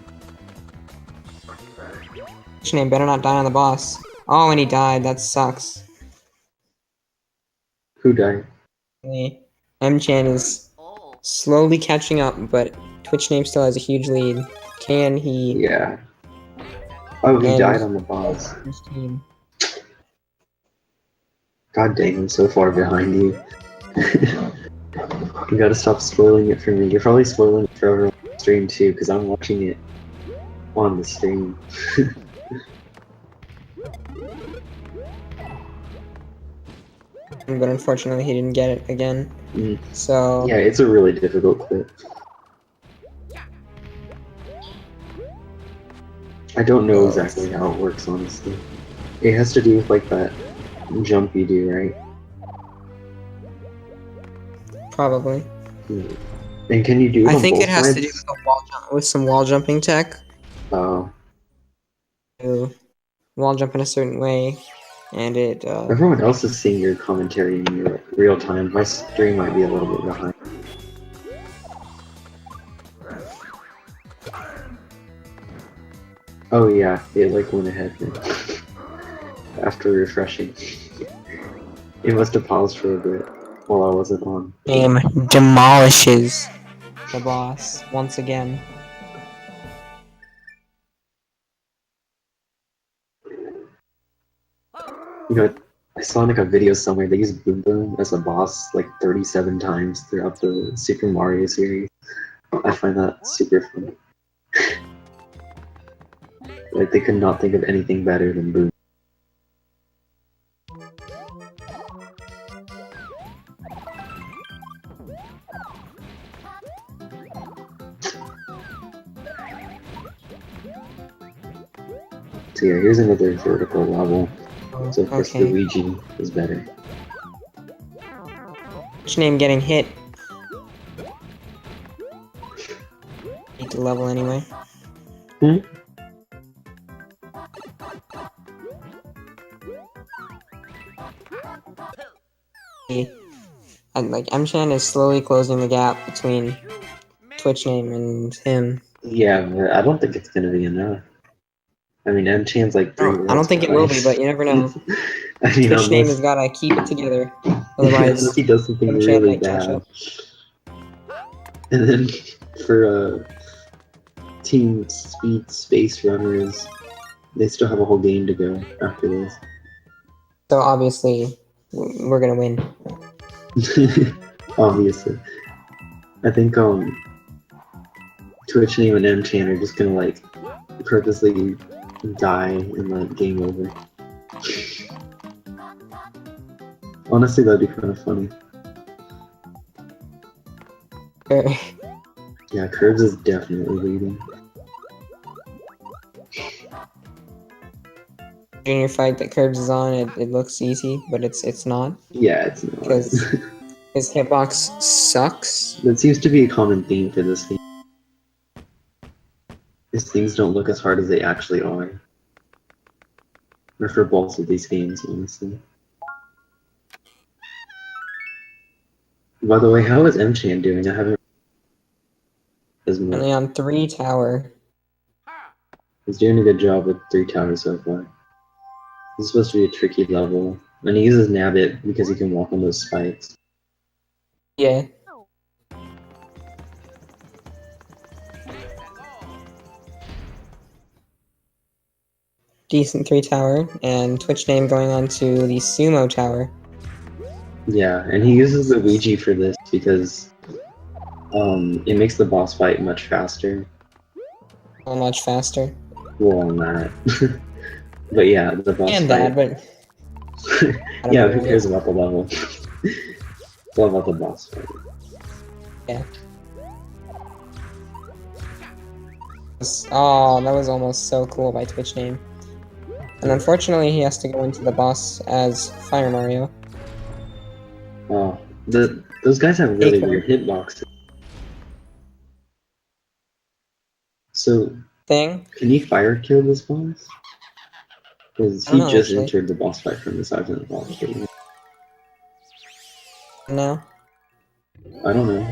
Twitch name better not die on the boss. Oh, and he died. That sucks. Who died? M-Chan is Oh, slowly catching up, but Twitch name still has a huge lead. Can he Yeah. Oh, he end died on the boss. his team? God dang, I'm so far behind you. You gotta stop spoiling it for me. You're probably spoiling it for everyone on the stream too, because I'm watching it on the stream. But unfortunately, he didn't get it again. Mm. So Yeah, it's a really difficult clip. I don't know exactly how it works, honestly. It has to do with like that jump you do, right? probably. And can you do it I on think both it has to do sides? with some wall jumping tech. Oh. To wall jump in a certain way, and it. Everyone else is seeing your commentary in real time. My stream might be a little bit behind. Oh yeah, it like went ahead after refreshing. It must have paused for a bit while I wasn't on. Game demolishes the boss once again. You know, I saw like a video somewhere they used Boom Boom as a boss like 37 times throughout the Super Mario series. I find that super funny. Like they could not think of anything better than Boom. So yeah, here's another vertical level. So of course Okay. Luigi is better. Which name getting hit? Need the level anyway. Hmm? And like M-Chan is slowly closing the gap between TwitchName and him. Yeah, but I don't think it's gonna be enough. I mean, M-Chan's like 3 I don't think it will be, twice. but you never know. I mean, TwitchName has unless, gotta keep it together, unless otherwise he does something M-Chan really might catch bad. up. And then for Team Speed Space Runners, they still have a whole game to go after this. So obviously, we're gonna win. Obviously. I think TwitchName and M-Chan are just gonna like purposely die and like game over. Honestly, that'd be kind of funny. Yeah, Curbs is definitely leading. Junior fight that Curbs is on, it looks easy, but it's not. Yeah, it's not. Because his hitbox sucks. That seems to be a common theme for this game. These things don't look as hard as they actually are. Or for both of these games, honestly. By the way, how is M-Chan doing? I haven't... Only on 3 tower. He's doing a good job with 3 towers so far. This is supposed to be a tricky level. And he uses Nabbit because he can walk on those spikes. Yeah. Decent 3 tower, and TwitchName going on to the Sumo tower. Yeah, and he uses Luigi for this because it makes the boss fight much faster. How much faster. Well, not. But yeah, the boss And fight. that, but I don't Yeah, know. who cares about the level? It's all about the boss fight. Yeah. Oh, that was almost so cool by TwitchName. And unfortunately, he has to go into the boss as Fire Mario. Oh, those guys have really weird hitboxes. So, Thing? can he fire kill this boss? Because I he don't know, just actually. entered the boss fight from the side of the boss. No. I don't know.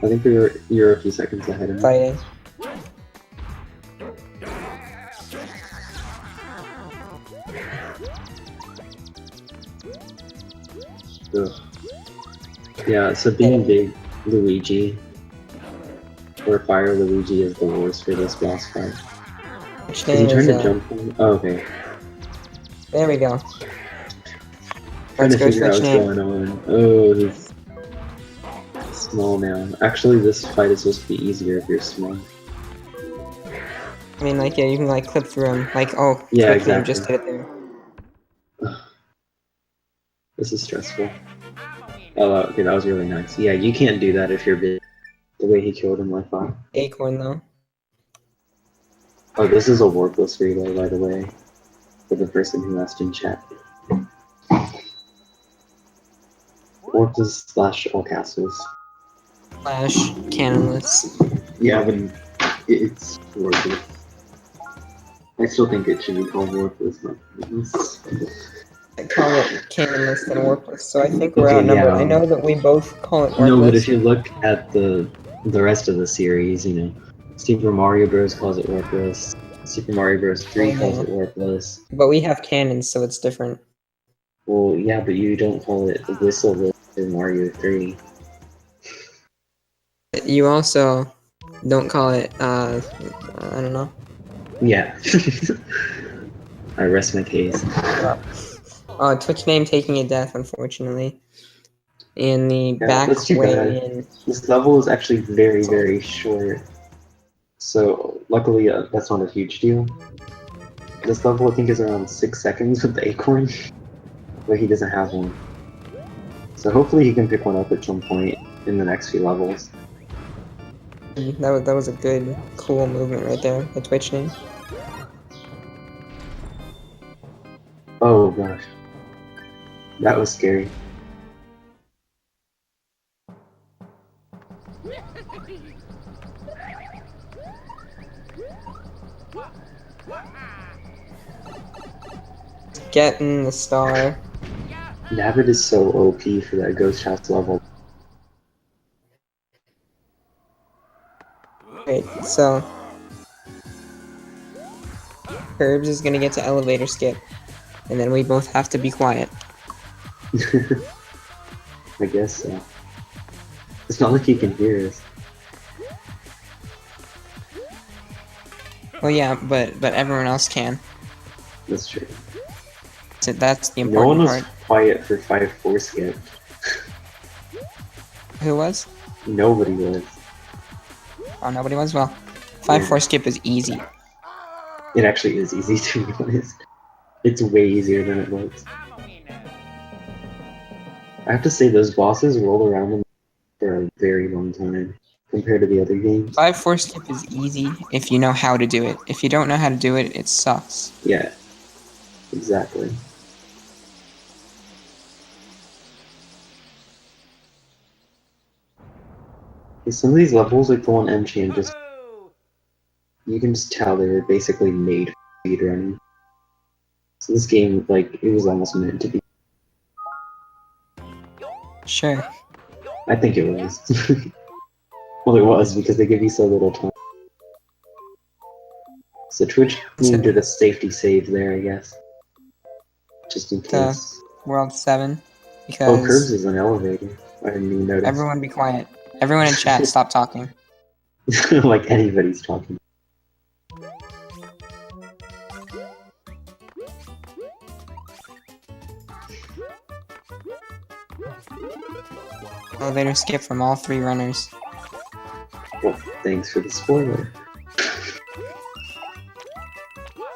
I think you're a few seconds ahead of me. Fighting. Ugh. Yeah, so being big Luigi or Fire Luigi is the worst for this boss fight. Is he TwitchName trying is, to jump on? Oh, okay. there we go. Trying Let's to go figure out what's TwitchName. going on. Oh, he's small now. Actually, this fight is supposed to be easier if you're small. I mean, like, yeah, you can, like, clip through him. Like, oh, Yeah, TwitchName exactly. just did it there. This is stressful. Oh, okay, that was really nice. Yeah, you can't do that if you're big. The way he killed him like that. Acorn, though. Oh, this is a Warpless relay, by the way. For the person who asked in chat. Warpless / all castles. Flash, cannonless. Yeah, but it's Warpless. I still think it should be called Warpless, not Warpless. I call it cannonless and warpless, so I think we're Okay, outnumbered. yeah. I know that we both call it warpless. No, but if you look at the rest of the series, you know, Super Mario Bros. Calls it Warpless. Super Mario Bros. 3 calls it Warpless. But we have cannons, so it's different. Well, yeah, but you don't call it Whistle in Mario 3. You also don't call it, I don't know. Yeah. I rest my case. Twitch name taking a death, unfortunately. In the Yeah, back that's too way bad. in. This level is actually very, very short. So luckily, that's not a huge deal. This level, I think, is around 6 seconds with the acorn, but he doesn't have one. So hopefully he can pick one up at some point in the next few levels. That was a good, cool movement right there. The Twitch name. Oh gosh. That was scary. Getting the star. Nabbit is so OP for that ghost house level. Wait, so Curbs is gonna get to elevator skip, and then we both have to be quiet. I guess so. It's not like he can hear us. Well, yeah, but everyone else can. That's true. So that's the No one important was part. quiet for 5-4 skip. Who was? Nobody was. Oh, nobody was. Well, 5-4 Yeah. skip is easy. It actually is easy to be honest. It's way easier than it looks. I'm a winner. I have to say those bosses roll around them for a very long time compared to the other games. 5-4 skip is easy if you know how to do it. If you don't know how to do it, it sucks. Yeah, exactly. Some of these levels, like the one Enchant, just Woohoo! you can just tell they were basically made for speedrunning. So this game, like, it was almost meant to be. Sure. I think it was. Well, it was because they give you so little time. So Twitch did a safety save there, I guess. Just in case. World 7. Oh, Curbs Because is an elevator. I didn't even notice. everyone be quiet. Everyone in chat, stop talking. Like anybody's talking. Elevator skip from all 3 runners. Well, thanks for the spoiler.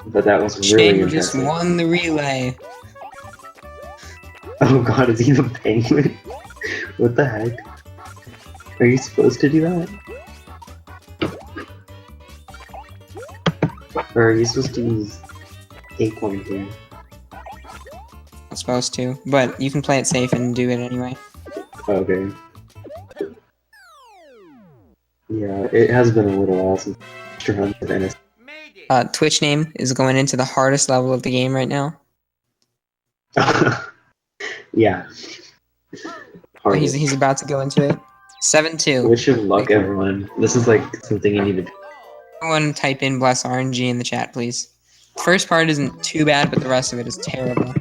But that was really Shane just impressive. won the relay. Oh god, is he the penguin? What the heck? Are you supposed to do that? Or are you supposed to use acorn here? Not supposed to, but you can play it safe and do it anyway. Okay. Yeah, it has been a little while since I run with NS. Made it. Twitch name is going into the hardest level of the game right now. Yeah. Oh, Hardest. he's about to go into it. 7-2. Wish of luck, everyone. This is like something you need to do. Everyone type in bless RNG in the chat, please. First part isn't too bad, but the rest of it is terrible.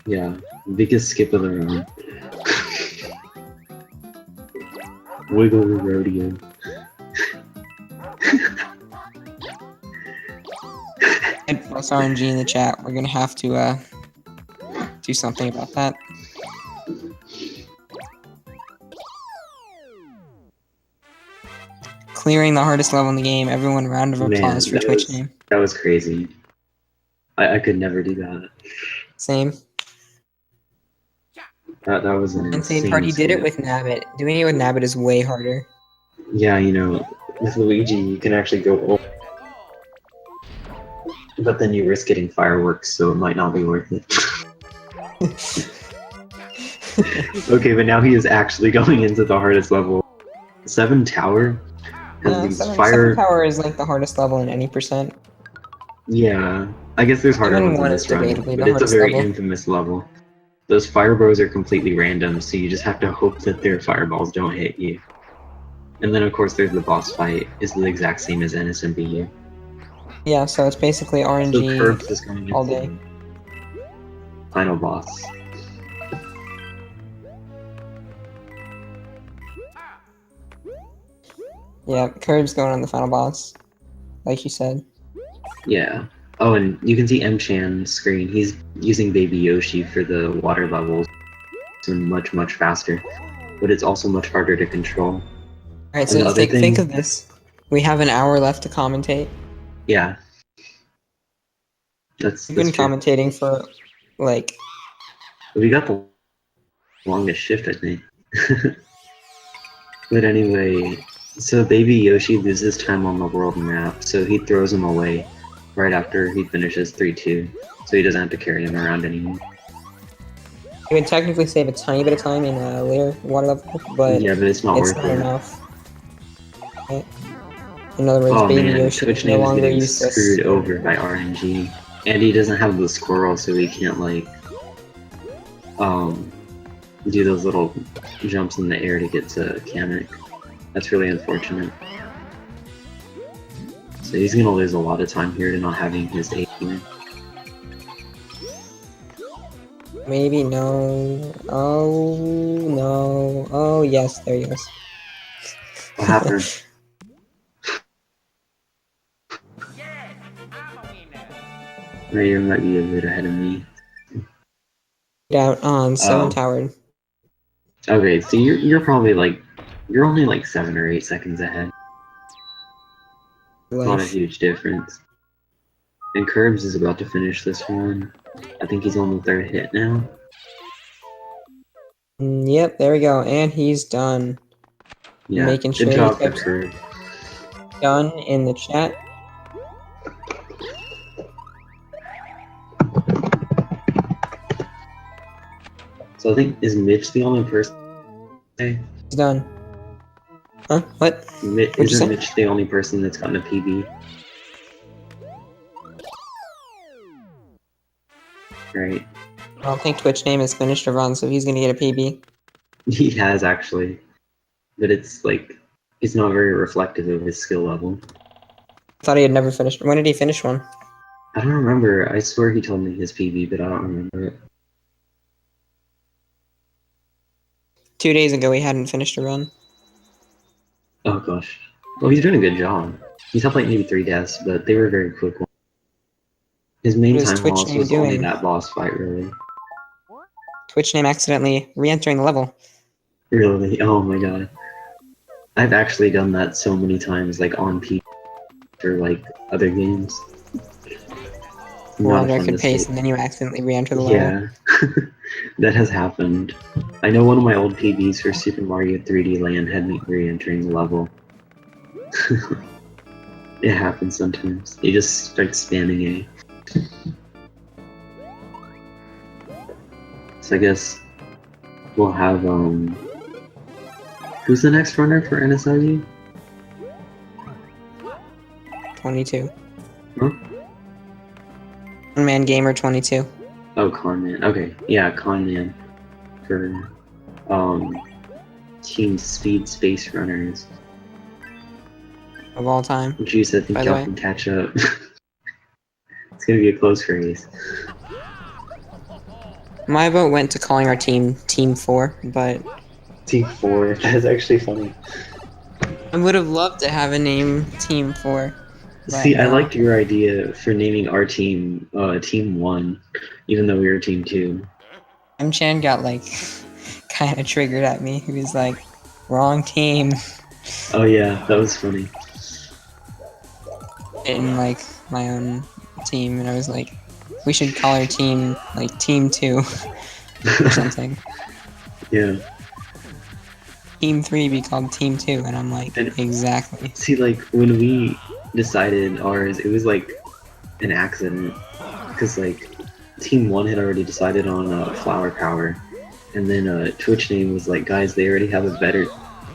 Yeah, biggest skip of the round. Wiggle rodeo. Type bless RNG in the chat. We're gonna have to do something about that. Clearing the hardest level in the game. Everyone, round of applause for Twitch name. That was crazy. I could never do that. Same. That was an Insane insane Party did it skip. with Nabbit. Doing it with Nabbit is way harder. Yeah, you know, with Luigi, you can actually go over, but then you risk getting fireworks, so it might not be worth it. Okay, but now he is actually going into the hardest level. 7 Tower has Yeah, these 7 fire. Power is like the hardest level in any percent. Yeah, I guess there's harder Even ones in one this is run, debatably but the it's a hardest very level. infamous level. Those fire bows are completely random, so you just have to hope that their fireballs don't hit you. And then, of course, there's the boss fight. It's the exact same as NSLU. Yeah, so it's basically So RNG Curbs is going all into day. the final boss. Yeah, Curb's going on the final boss, like you said. Yeah, Oh, and you can see M-Chan's screen. He's using Baby Yoshi for the water levels. So much, much faster. But it's also much harder to control. Alright, And the so other think thing- of this. We have an hour left to commentate. Yeah. That's We've been true. commentating for, like, We got the longest shift, I think. But anyway, so Baby Yoshi loses time on the world map, so he throws him away right after he finishes 3-2, so he doesn't have to carry him around anymore. you would technically save a tiny bit of time in a later water level, but Yeah, but it's not it's worth not it. enough. Right? In other words, Oh Baby man, Yoshi is no TwitchName is longer getting useless. screwed over by RNG. And he doesn't have the squirrel, so he can't, like, do those little jumps in the air to get to Kamek. That's really unfortunate. So he's gonna lose a lot of time here to not having his A team. Maybe no. Oh no. Oh yes, there he goes. What happened? Yes, I'm a winner. Rayer might be a bit ahead of me. Out on 7 Oh. towered. Okay, so you're probably like you're only like 7 or 8 seconds ahead. Not a Life. huge difference. And Curbs is about to finish this one. I think he's on the 3rd hit now. Yep, there we go, and he's done. Yeah, Making good sure he job for types Curbs. done in the chat. So I think, is Mitch the only person? Hey, He's done. Huh? What? Mi- you isn't say? Mitch the only person that's gotten a PB? Right. I don't think TwitchName has finished a run, so he's gonna get a PB. He has actually. But it's like, it's not very reflective of his skill level. I thought he had never finished. When did he finish one? I don't remember. I swear he told me his PB, but I don't remember it. 2 days ago, he hadn't finished a run. Oh gosh. Well, he's doing a good job. He's had like maybe 3 deaths, but they were very quick ones. His main What is time loss TwitchName was only doing? that boss fight, really. TwitchName accidentally re-entering the level. Really? Oh my god. I've actually done that so many times, like on PC for like other games. We're Not on a fun record pace, mistake. and then you accidentally re-enter the level. Yeah, that has happened. I know one of my old PBs for Super Mario 3D Land had me re-entering the level. It happens sometimes. You just start spamming A. So I guess we'll have who's the next runner for NSLU? 22. Huh? One Man Gamer 22. Oh, Conman. Okay, yeah, Conman for Team Speed Space Runners. Of all time. Juice, I think By the y'all way. can catch up. It's gonna be a close race. My vote went to calling our team Team 4, but Team 4, that is actually funny. I would have loved to have a name Team 4. But See, I no. liked your idea for naming our team Team 1, even though we were Team 2. M-Chan got like kind of triggered at me. He was like, wrong team. Oh yeah, that was funny. In like my own team, and I was like, we should call our team like Team 2 or something. Yeah. Team 3 be called Team 2, and I'm like, And- exactly. See, like, when we decided ours, it was like an accident. Because, like, Team 1 had already decided on Flower Power. And then TwitchName was like, guys, they already have a better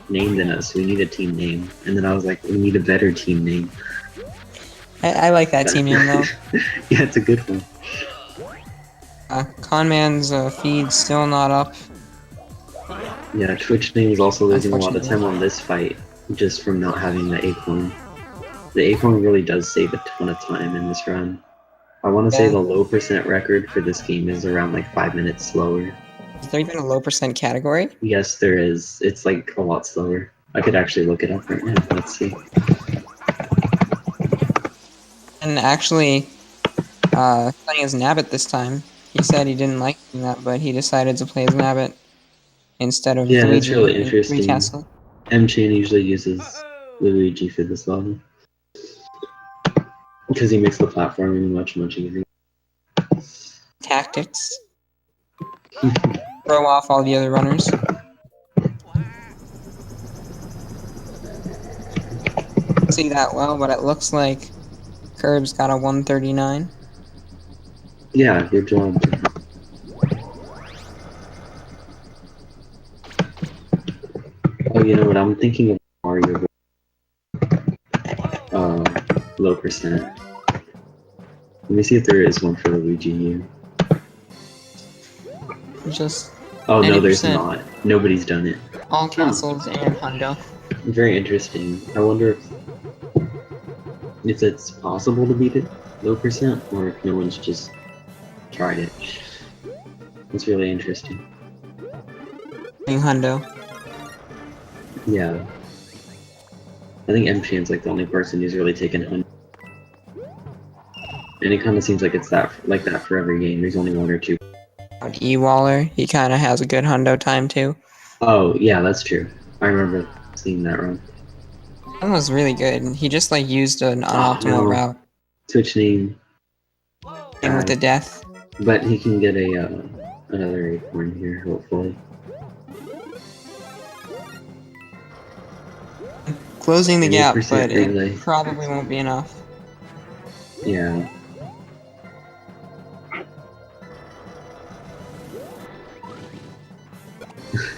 name than us. We need a team name. And then I was like, we need a better team name. I like that team name though. Yeah, it's a good one. Conman's feed's still not up. Yeah, TwitchName is also losing a lot of Unfortunately. time on this fight, just from not having the acorn. The acorn really does save a ton of time in this run. I want to say Yeah. the low percent record for this game is around like 5 minutes slower. Is there even a low percent category? Yes, there is. It's like a lot slower. I could actually look it up right now. Let's see. And actually, playing as Nabbit this time. He said he didn't like doing that, but he decided to play as Nabbit instead of Yeah, that's Luigi really in interesting. Recastle. M-Chan usually uses Luigi for this level. Because he makes the platforming much easier. Tactics. Throw off all the other runners. See that well, but it looks like Curb's got a 139. Yeah, good job. Oh, you know what? I'm thinking of Mario. Low percent. Let me see if there is one for Luigi U. Just Oh no, there's 90%. not. Nobody's done it. All castles and Hundo. Very interesting. I wonder if it's possible to beat it low percent, or if no one's just tried it. It's really interesting. Hundo. Yeah. I think M-Chan's like the only person who's really taken Hundo. And it kind of seems like it's like that for every game. There's only one or two. E-Waller, he kind of has a good Hundo time too. Oh, yeah, that's true. I remember seeing that run. That was really good. He just like used an unoptimal no. route. Twitch name. And with the death. But he can get a another acorn here, hopefully. Closing the And gap, 8% but relay. it probably won't be enough. Yeah.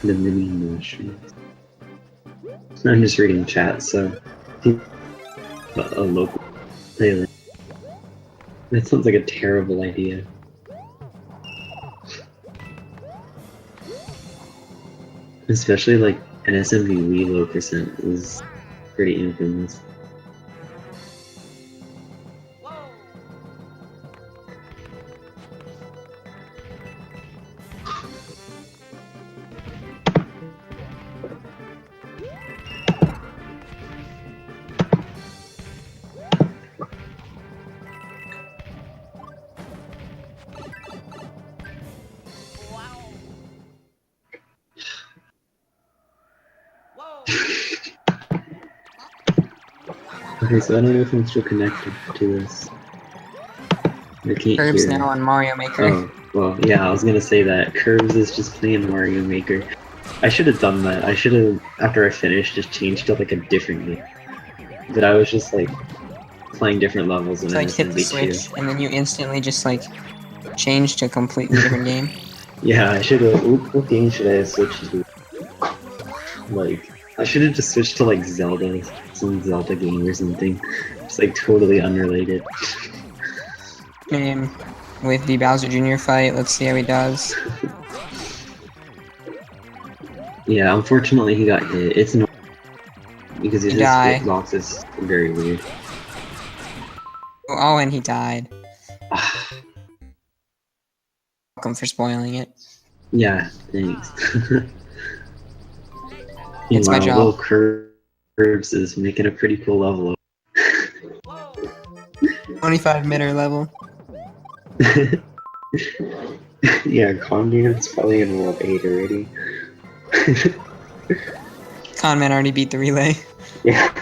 The mini mushrooms. I'm just reading chat, so a local playlist. That sounds like a terrible idea. Especially like NSLU low percent is pretty infamous. Okay, so I don't know if I'm still connected to this. I can't Curb's hear. now on Mario Maker. Oh, well, yeah, I was gonna say that. Curbs is just playing Mario Maker. I should have done that. I should have, after I finished, just changed to like a different game. But I was just like playing different levels in It's like hit the NSLU. switch, and then you instantly just like change to a completely different game. Yeah, I should have. What game should I have switched to? Like, I should have just switched to like Zelda, some Zelda game or something. Just like totally unrelated. Game with the Bowser Jr. fight. Let's see how he does. Yeah, unfortunately he got hit. It's no because his died. hitbox is very weird. Oh, and he died. Welcome for spoiling it. Yeah, thanks. It's my job. Little Curbs is making a pretty cool level. 25 mitter level. Yeah, Conman's probably in World 8 already. Conman already beat the relay. Yeah.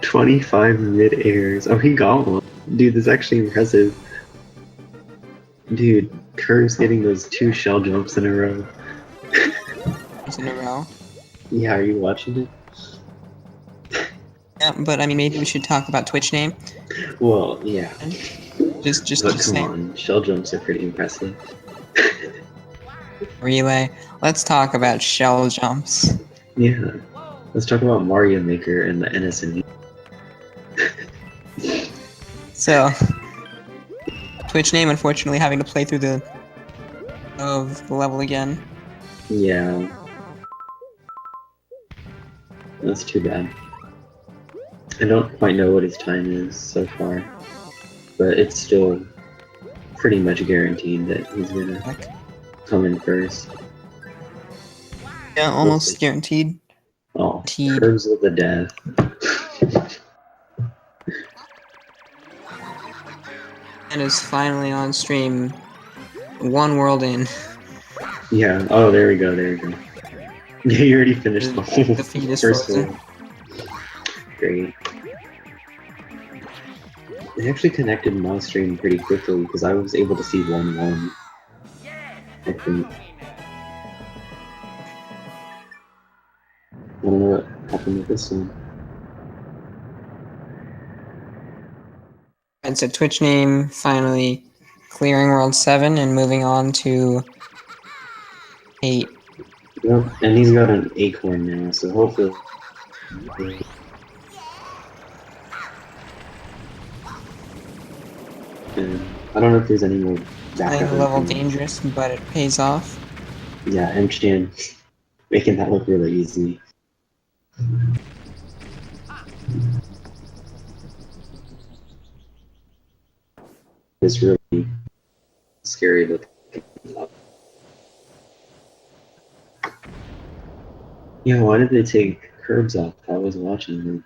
25 mid-airs. Oh, he got one. Dude, that's actually impressive. Dude, Curve's getting those 2 shell jumps in a row. In a row. Yeah, are you watching it? Yeah, but I mean, maybe we should talk about Twitch name. Well, yeah. Just But come say on, shell jumps are pretty impressive. relay. Let's talk about shell jumps. Yeah. Let's talk about Mario Maker and the NSLU. So, Twitch name, unfortunately, having to play through the level again. Yeah. That's too bad. I don't quite know what his time is so far, but it's still pretty much guaranteed that he's gonna come in first. Yeah, almost guaranteed. Oh, Teed. Curves with the death. And is finally on stream. One world in. Yeah. Oh, there we go. There we go. Yeah, you already finished the whole The feed is first frozen. one. Great. It actually connected my stream pretty quickly because I was able to see 1-1. I think. I don't know what happened with this one. And so Twitch name finally clearing World 7 and moving on to 8. Yep, and he's got an acorn now, so hopefully. And I don't know if there's any more backup. Playing level information. dangerous, but it pays off. Yeah, M-Chan making that look really easy. It's really scary looking. Yeah, why did they take curbs off? I was watching them.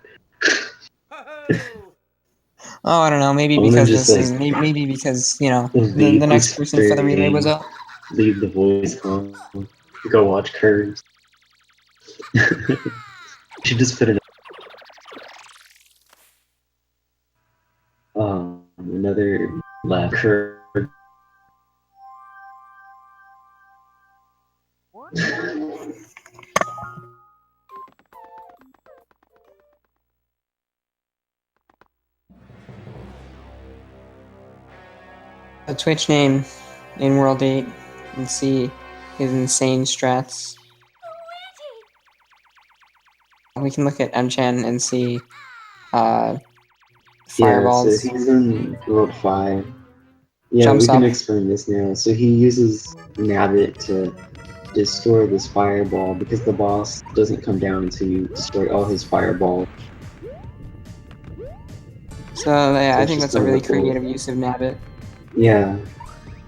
Oh, I don't know. Maybe I wanna because just, this is like, maybe because the leave next this person for the relay was stream, up. leave the voice on, go watch curbs. You should just put it. Another left curve. A Twitch name in World 8 and see his insane strats. We can look at M-Chan and see fireballs. Yeah, so he's in World 5. Yeah, Jumps we can up. explain this now. So he uses Nabbit to destroy this fireball because the boss doesn't come down until you destroy all his fireballs. So yeah, So I it's think just that's a really kinda cool. creative use of Nabbit. Yeah.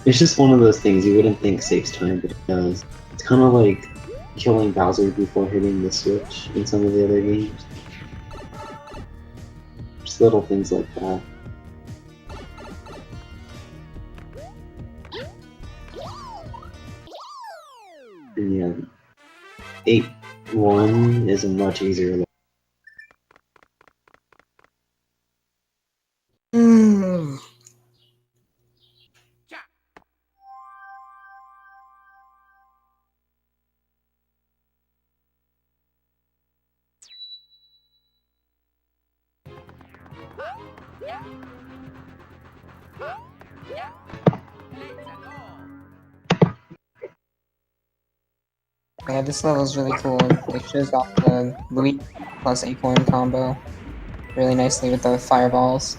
It's just one of those things you wouldn't think saves time, but it does. It's kind of like killing Bowser before hitting the switch in some of the other games. Just little things like that. And yeah, 8-1 is a much easier level. Yeah, this level is really cool. It shows off the Luigi plus Acorn combo really nicely with the fireballs.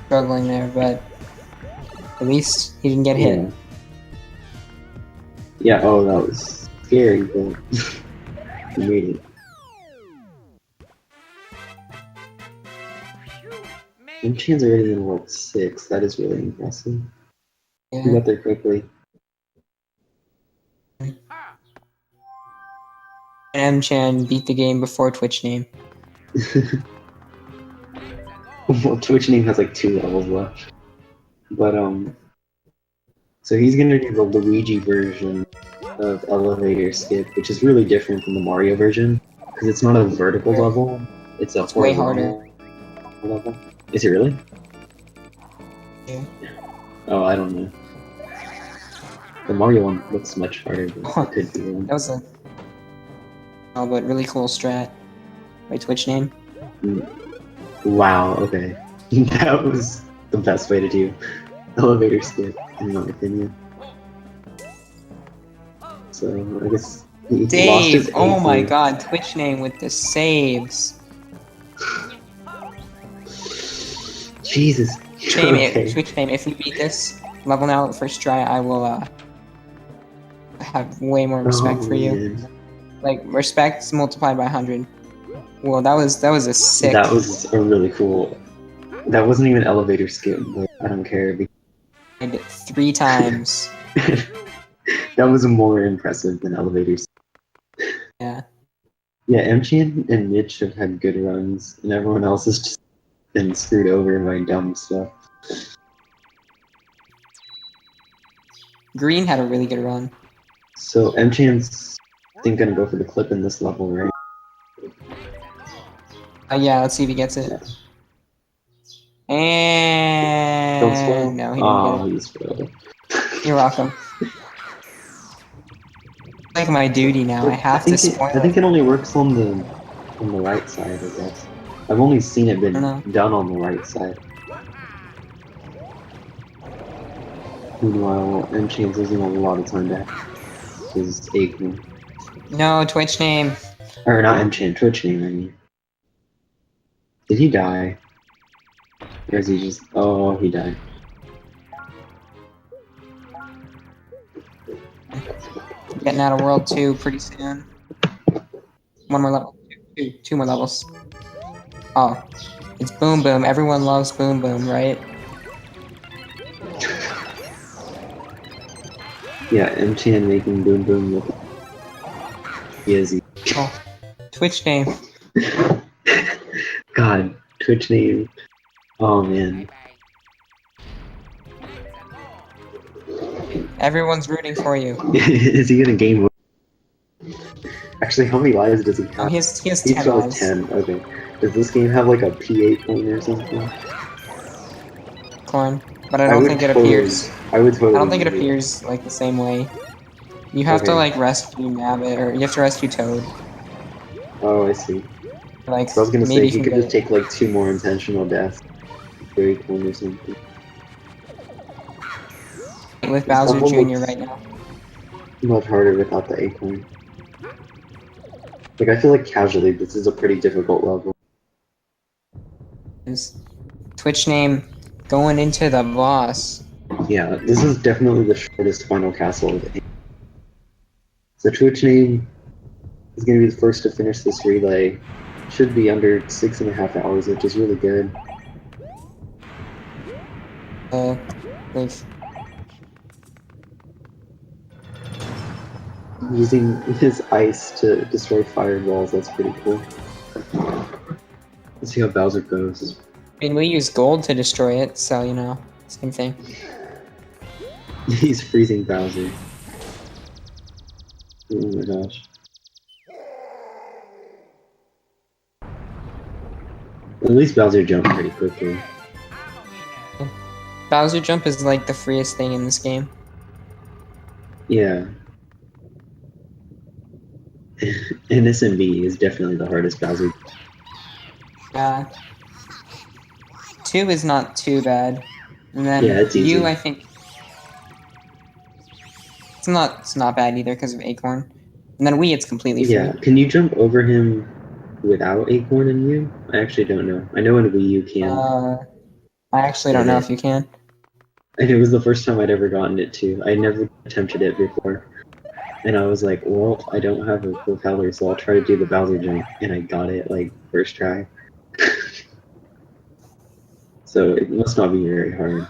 Struggling there, but at least he didn't get hit. Yeah, oh, that was scary, but he made it. M-Chan's already in World 6, that is really impressive. He Yeah. got there quickly. M-Chan beat the game before Twitch name. Well, Twitch name has like 2 levels left. But, so he's gonna do the Luigi version of Elevator Skip, which is really different from the Mario version, because it's not a vertical level, it's a way horizontal level. Is it really? Yeah. Oh, I don't know. The Mario one looks much harder, but it could be wrong. That was a but really cool strat by Twitch name. Wow, okay. That was the best way to do Elevator Skip, in my opinion. So, I guess he lost his Dave! Oh my acorn. god, Twitch name with the saves. Jesus. Shame Okay. Twitch name, if you beat this level now first try, I will have way more respect for you. Man. Like, respect multiplied by 100. Well, that was a sick. That was a really cool. That wasn't even Elevator Skip, but I don't care. 3 times. That was more impressive than elevators. Yeah. Yeah, Mchan and Mitch have had good runs, and everyone else has just been screwed over by dumb stuff. Green had a really good run. So Mchan's, I think, gonna go for the clip in this level, right? Yeah, let's see if he gets it. Yeah. Don't spoil. And no, he didn't get it. He spoiled. You're welcome. Like my duty now. I have to spoil I think it only works on the right side, I guess. I've only seen it been know. done on the right side. Meanwhile, Mchan's losing a lot of time to his Acorn. No, Twitch name. Or not Mchan, TwitchName, I mean. Did he die? Or is he just... Oh, he died. Getting out of World 2 pretty soon. One more level. Two more levels. Oh. It's Boom Boom. Everyone loves Boom Boom, right? Yeah, Mchan making Boom Boom look easy. Oh. Twitch name. God, TwitchName. Oh man. Everyone's rooting for you. Is he gonna game? Actually, how many lives does he have? Oh, he has He 10 still has lives. 10. Okay. Does this game have like a P8 point or something? Corn. But I don't think it appears. I would totally. I don't think it do appears like the same way. You have to Okay. like rescue Nabbit, or you have to rescue Toad. Oh, I see. Like So I was gonna say maybe he you could can just get it. take like 2 more intentional deaths. Very cool or something. With This Bowser level Jr. looks right now. much harder without the acorn. Like I feel like casually this is a pretty difficult level. Is Twitch name going into the boss. Yeah, this is definitely the shortest final castle of the game. So TwitchName is gonna be the first to finish this relay. Should be under 6.5 hours, which is really good. Like Using his ice to destroy fireballs, that's pretty cool. Let's see how Bowser goes. I mean, we use gold to destroy it, so you know, same thing. He's freezing Bowser. Oh my gosh. At least Bowser jumped pretty quickly. Bowser jump is like the freest thing in this game. Yeah. NSMB is definitely the hardest Bowser. 2 is not too bad, and then Yeah, it's easy. U, I think it's not bad either because of Acorn, and then Wii it's completely free. Yeah, can you jump over him without Acorn and U? I actually don't know. I know in Wii you can. I actually don't know if you can. And it was the first time I'd ever gotten it too. I never attempted it before. And I was like, well, I don't have a propeller, so I'll try to do the Bowser jump. And I got it, like, first try. So it must not be very hard.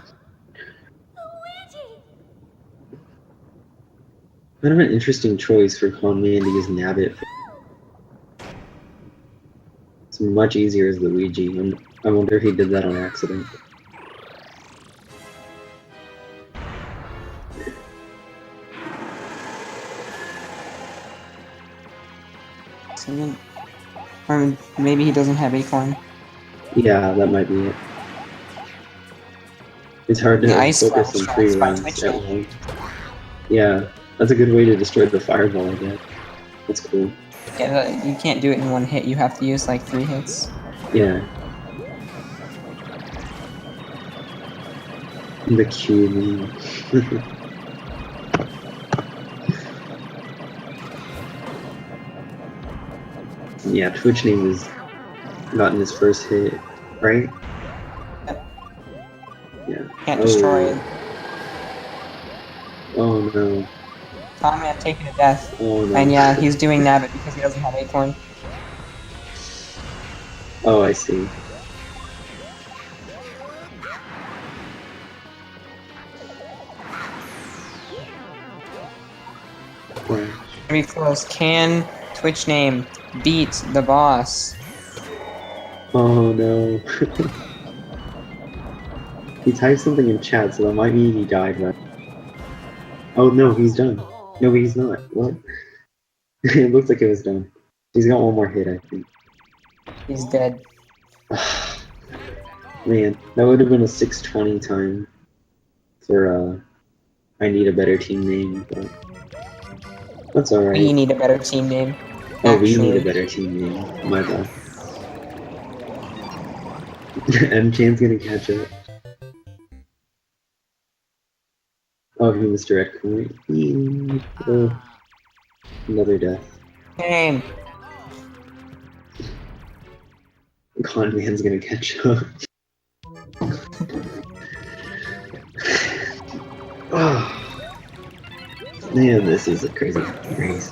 Kind of an interesting choice for Conman to use Nabbit. It's much easier as Luigi, and I wonder if he did that on accident. Or maybe he doesn't have Acorn. Yeah, that might be it. It's hard to The ice focus on flash 3 strikes by runs Twitch at name. once. Yeah, that's a good way to destroy the fireball, I guess. That's cool. Yeah, you can't do it in one hit. You have to use like 3 hits. Yeah. The Q meme. Yeah, TwitchName has gotten his first hit, right? Yep. Yeah. Can't destroy it. Oh no. Tommy taken to death. Oh no. And yeah, he's doing Nabbit because he doesn't have Acorn. Oh, I see. Be close. Can TwitchName beat the boss? Oh no. He typed something in chat, so that might mean he died, right? Oh no, he's done. No, he's not. What? It looks like it was done. He's got one more hit, I think. He's dead. Man, that would have been a 620 time for I need a better team name, but that's alright. We need a better team name. Oh, we need a actually. better team name. My bad. M-Chan's gonna catch up. Oh, he missed direct point. Oh, another death. Name. Con Man's gonna catch up. Oh. Man, this is a crazy race.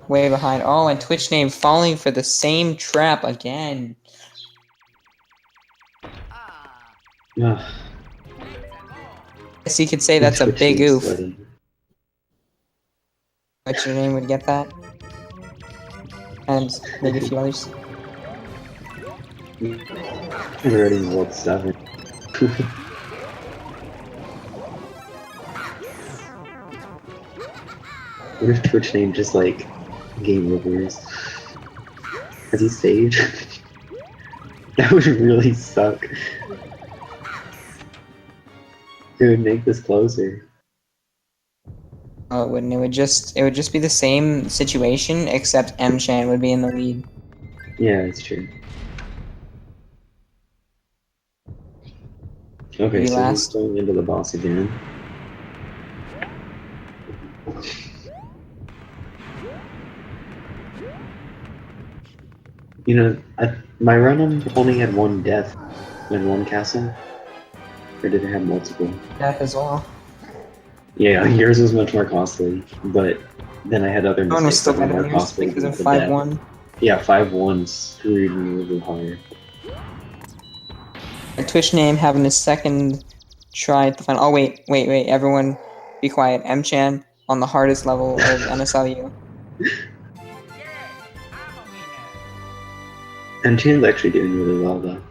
Way behind. Oh, and TwitchName falling for the same trap again. Ugh. Guess you could say that's a Twitch big name's oof. sweating. TwitchName would get that. And maybe a few others. I'm already in World 7. What if Twitch name just like game overs? Has he saved? That would really suck. It would make this closer. Oh, it wouldn't. It would just be the same situation, except M-Chan would be in the lead. Yeah, it's true. Okay, Maybe so last. he's going into the boss again. You know, my run only had one death in one castle. Or did it have multiple? Death as well. Yeah, yours was much more costly, but then I had other One was mistakes still that were better more than yours costly because of than the death. 5-1. Yeah, 5-1 screwed me really hard. And TwitchName having his second try at the final. Oh, wait. Everyone be quiet. M-Chan on the hardest level of NSLU. And Chan's actually doing really well, though.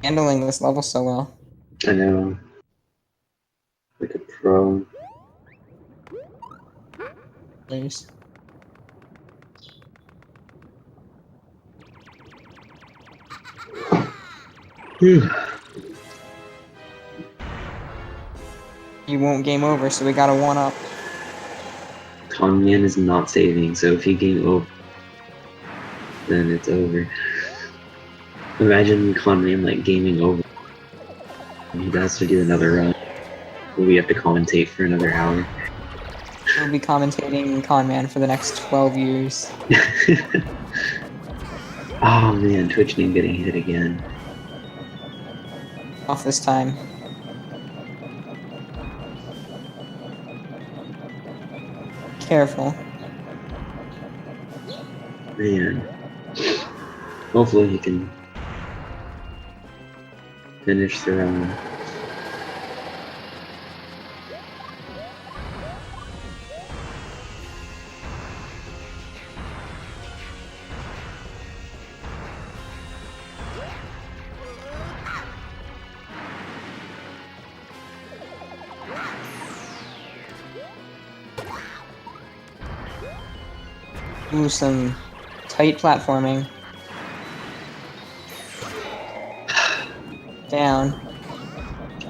Handling this level so well. I know. Like a pro. Please. He won't game over, so we got a 1-up. Conman is not saving, so if he game over, then it's over. Imagine Conman like gaming over. He has to do another run. We have to commentate for another hour. We'll be commentating Conman for the next 12 years. Oh man, Twitch name getting hit again. Off this time. Careful. Man. Hopefully he can finish the round. Ooh, some tight platforming. Down.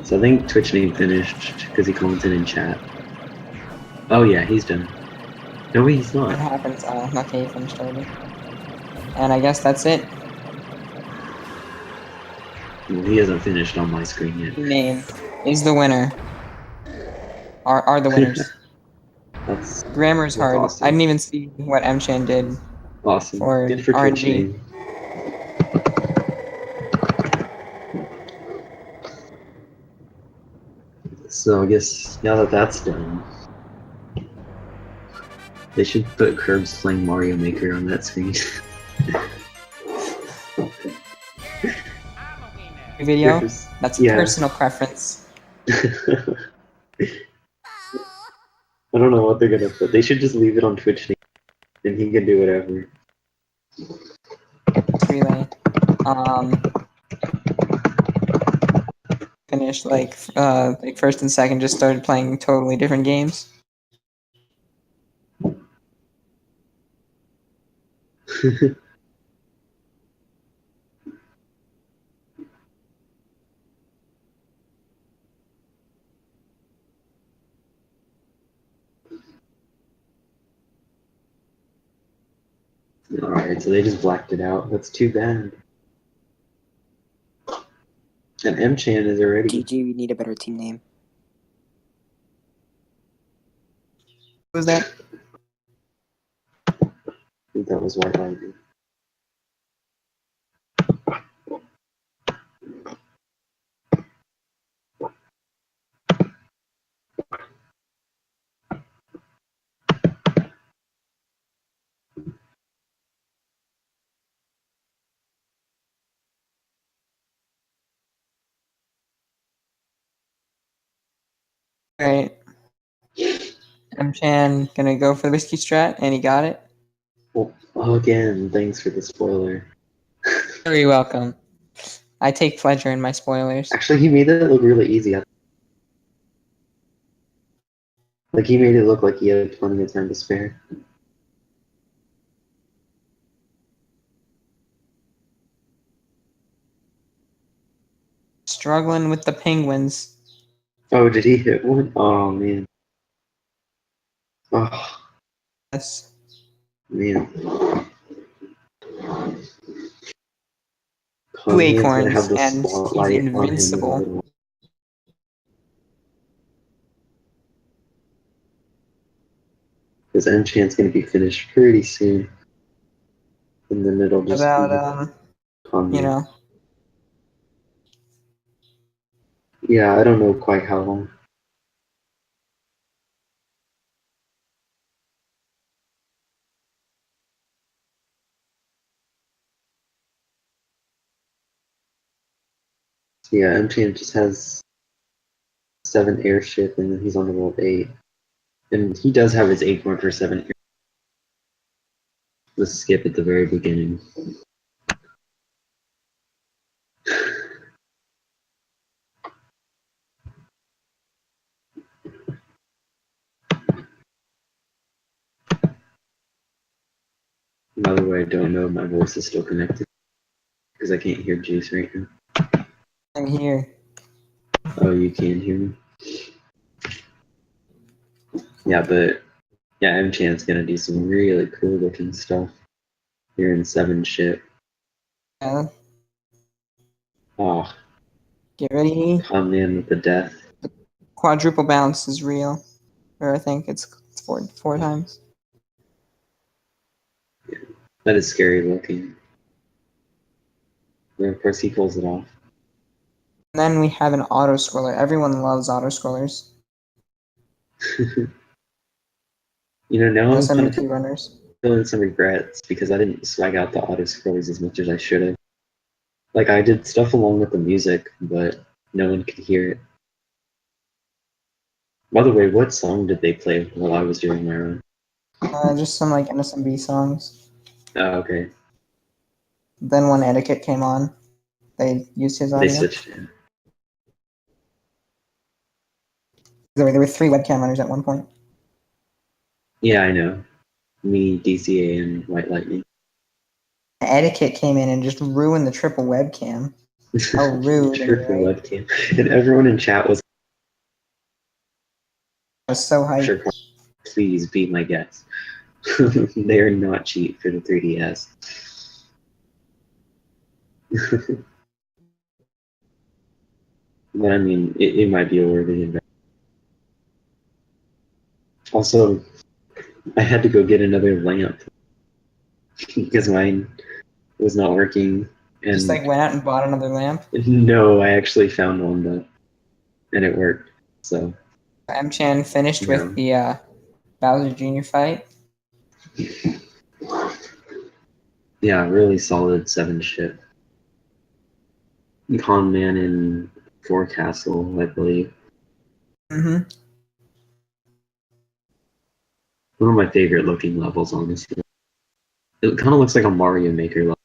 So I think Twitch name finished because he commented in chat. Oh yeah, he's done. No wait, he's What not. happens? Okay, he finished already. And I guess that's it. Well, he hasn't finished on my screen yet. Name is the winner. Are the winners. That's Grammar's hard. awesome. I didn't even see what M-Chan did. Awesome. For Good for Twitch RNG. name. So I guess now that that's done, they should put Curbs playing Mario Maker on that screen. Video? Curbs. That's Yeah. personal preference. I don't know what they're gonna put. They should just leave it on Twitch and he can do whatever. Relay. Finished like first and second, just started playing totally different games. Alright, so they just blacked it out. That's too bad. And M-Chan is already. GG, we need a better team name. What was that? I think that was White Lightning. Alright. M-Chan gonna go for the risky strat, and he got it. Well, again, thanks for the spoiler. Very welcome. I take pleasure in my spoilers. Actually, he made it look really easy. Like, he made it look like he had plenty of time to spare. Struggling with the penguins. Oh, did he hit one? Oh, man. Oh, Yes. man. Two Conman's gonna have acorns, the and he's spotlight on him. invincible. Because Enchant's gonna be finished pretty soon. And then it'll just About, be Conman. you know, Yeah, I don't know quite how long. So yeah, Enchant just has 7 airship and then he's on the world 8. And he does have his acorn for 7 air. Let's skip at the very beginning. By the way, I don't know if my voice is still connected because I can't hear Juice right now. I'm here. Oh, you can hear me? Yeah, but yeah, M-Chan's gonna do some really cool looking stuff here in 7 ship. Yeah. Oh, Get ready. come in with the death. Quadruple bounce is real. Or I think it's four times. That is scary looking. And of course he pulls it off. And then we have an auto scroller. Everyone loves auto scrollers. You know, now I'm kind of SMT runners. feeling some regrets because I didn't swag out the auto scrollers as much as I should have. Like, I did stuff along with the music, but no one could hear it. By the way, what song did they play while I was doing my run? Just some like NSMB songs. Oh, okay. Then when Etiquette came on, they used his audio. They switched it. There were 3 webcam runners at one point. Yeah, I know. Me, DCA, and White Lightning. Etiquette came in and just ruined the triple webcam. How rude. Triple Right? webcam. And everyone in chat was I was so hyped. sure, please be my guest. They are not cheap for the 3DS. But I mean, it might be a worthy investment. Also, I had to go get another lamp because mine was not working. And Just like went out and bought another lamp. no, I actually found one though, and it worked. So M-Chan finished with the Bowser Jr. fight. yeah, really solid 7 ship. Con Man in 4 castle, I believe. Mm-hmm. One of my favorite looking levels, honestly. It kind of looks like a Mario Maker level.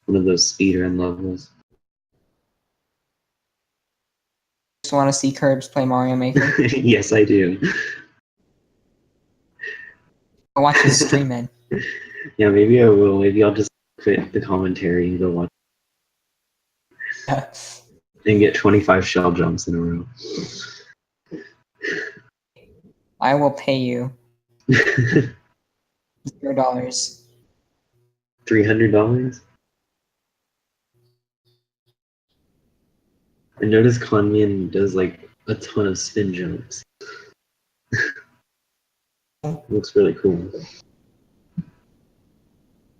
One of those speedrun levels. Just want to see Curbs play Mario Maker. Yes, I do. I'll watch his stream, man. Yeah, maybe I will. Maybe I'll just quit the commentary and go watch and get 25 shell jumps in a row. I will pay you $0. $300? I noticed Conman does like a ton of spin jumps. Looks really cool.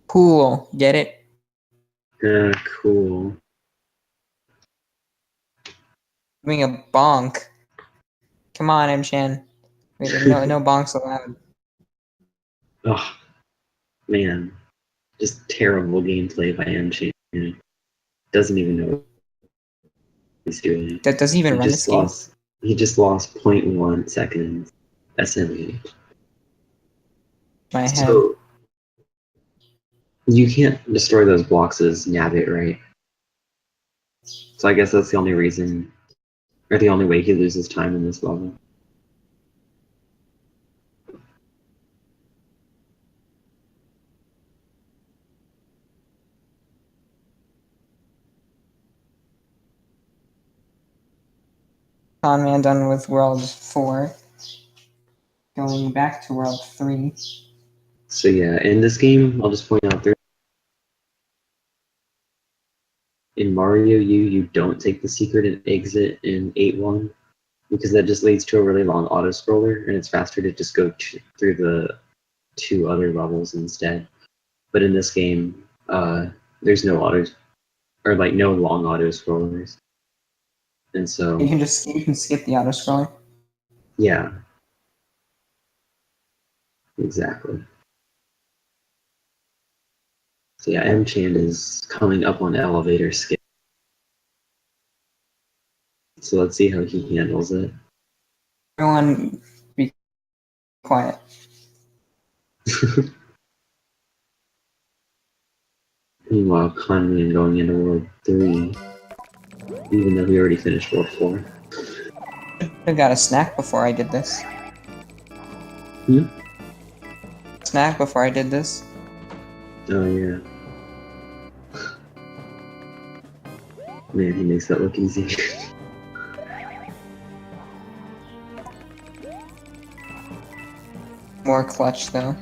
Cool. Get it? Yeah, cool. Doing a bonk. Come on, M-Chan. No bonks allowed. Oh, man. Just terrible gameplay by M-Chan. Doesn't even know what he's doing. That doesn't even run this game. He just lost 0.1 seconds. SMH. My head. So, you can't destroy those blocks as Nabbit, right? So I guess that's the only reason, or the only way he loses time in this level. Conman done with World 4. Going back to World 3. So yeah, in this game, I'll just point out in Mario U, you don't take the secret and exit in 8-1, because that just leads to a really long auto-scroller, and it's faster to just go through the 2 other levels instead. But in this game, there's no no long auto-scrollers. And so... You can skip the auto-scroller. Yeah. Exactly. So yeah, M-Chan is coming up on elevator skip. So let's see how he handles it. Everyone be quiet. Meanwhile, Conman going into World 3, even though we already finished World 4. I got a snack before I did this. Hmm? Snack before I did this. Oh yeah. Man, he makes that look easy. More clutch though.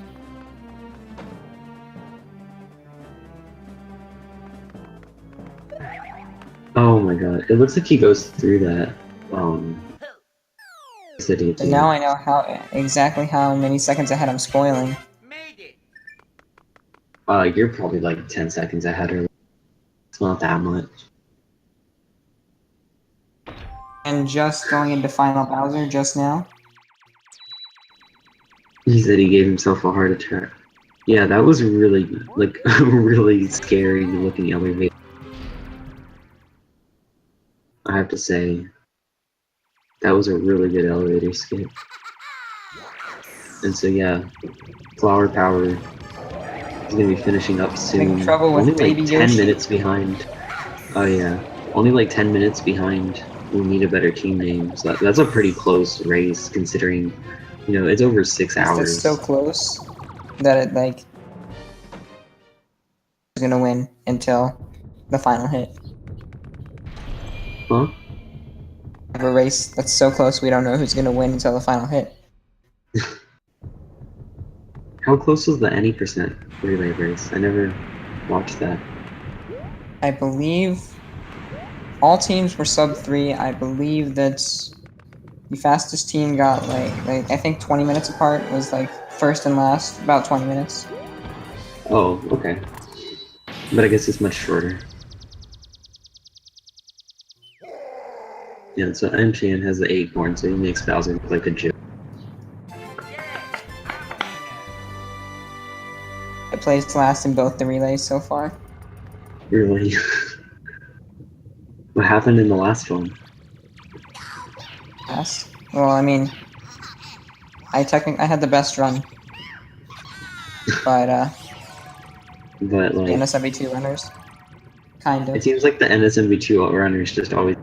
Oh my god, it looks like he goes through that, city So too. now I know exactly how many seconds ahead I'm spoiling. Made it. You're probably like 10 seconds ahead, or it's not that much. And just going into Final Bowser just now. He said he gave himself a heart attack. Yeah, that was really, like, a really scary looking elevator. I have to say, that was a really good elevator skip. And so yeah, Flower Power is gonna be finishing up soon. Having trouble with Only Baby like 10 Yoshi. minutes behind. Oh yeah, only like 10 minutes behind. We need a better team name. So that's a pretty close race, considering, you know, it's over 6 hours. It's so close that it like is gonna win until the final hit. Huh? Of a race that's so close we don't know who's gonna win until the final hit. How close was the any percent relay race? I never watched that. I believe all teams were sub 3. I believe that the fastest team got like I think 20 minutes apart was like first and last, about 20 minutes. Oh, okay. But I guess it's much shorter. Yeah, so M-Chan has the acorn, so he makes Bowser look like a joke. I placed last in both the relays so far. Really? What happened in the last one? fast. Well, I mean, I had the best run, but But the like, NSLU runners, kind it of. seems like the NSMV2 runners just always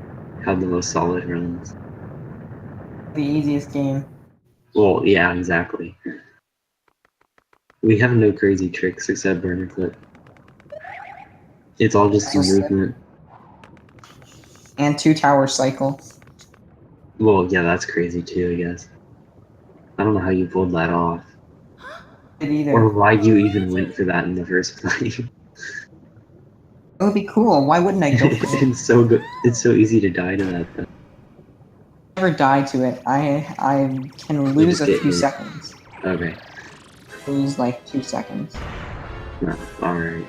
have the most solid runs. The easiest game. Well, yeah, exactly. We have no crazy tricks except burner clip. It's all just So sick. movement. And 2-tower cycle. Well, yeah, that's crazy too, I guess. I don't know how you pulled that off. It either. Or why you even went for that in the first place. It would be cool. Why wouldn't I go for it? It's so good. It's so easy to die to that though. Never die to it. I can You lose just a get few hit. seconds. Okay. Lose like 2 seconds. No, alright.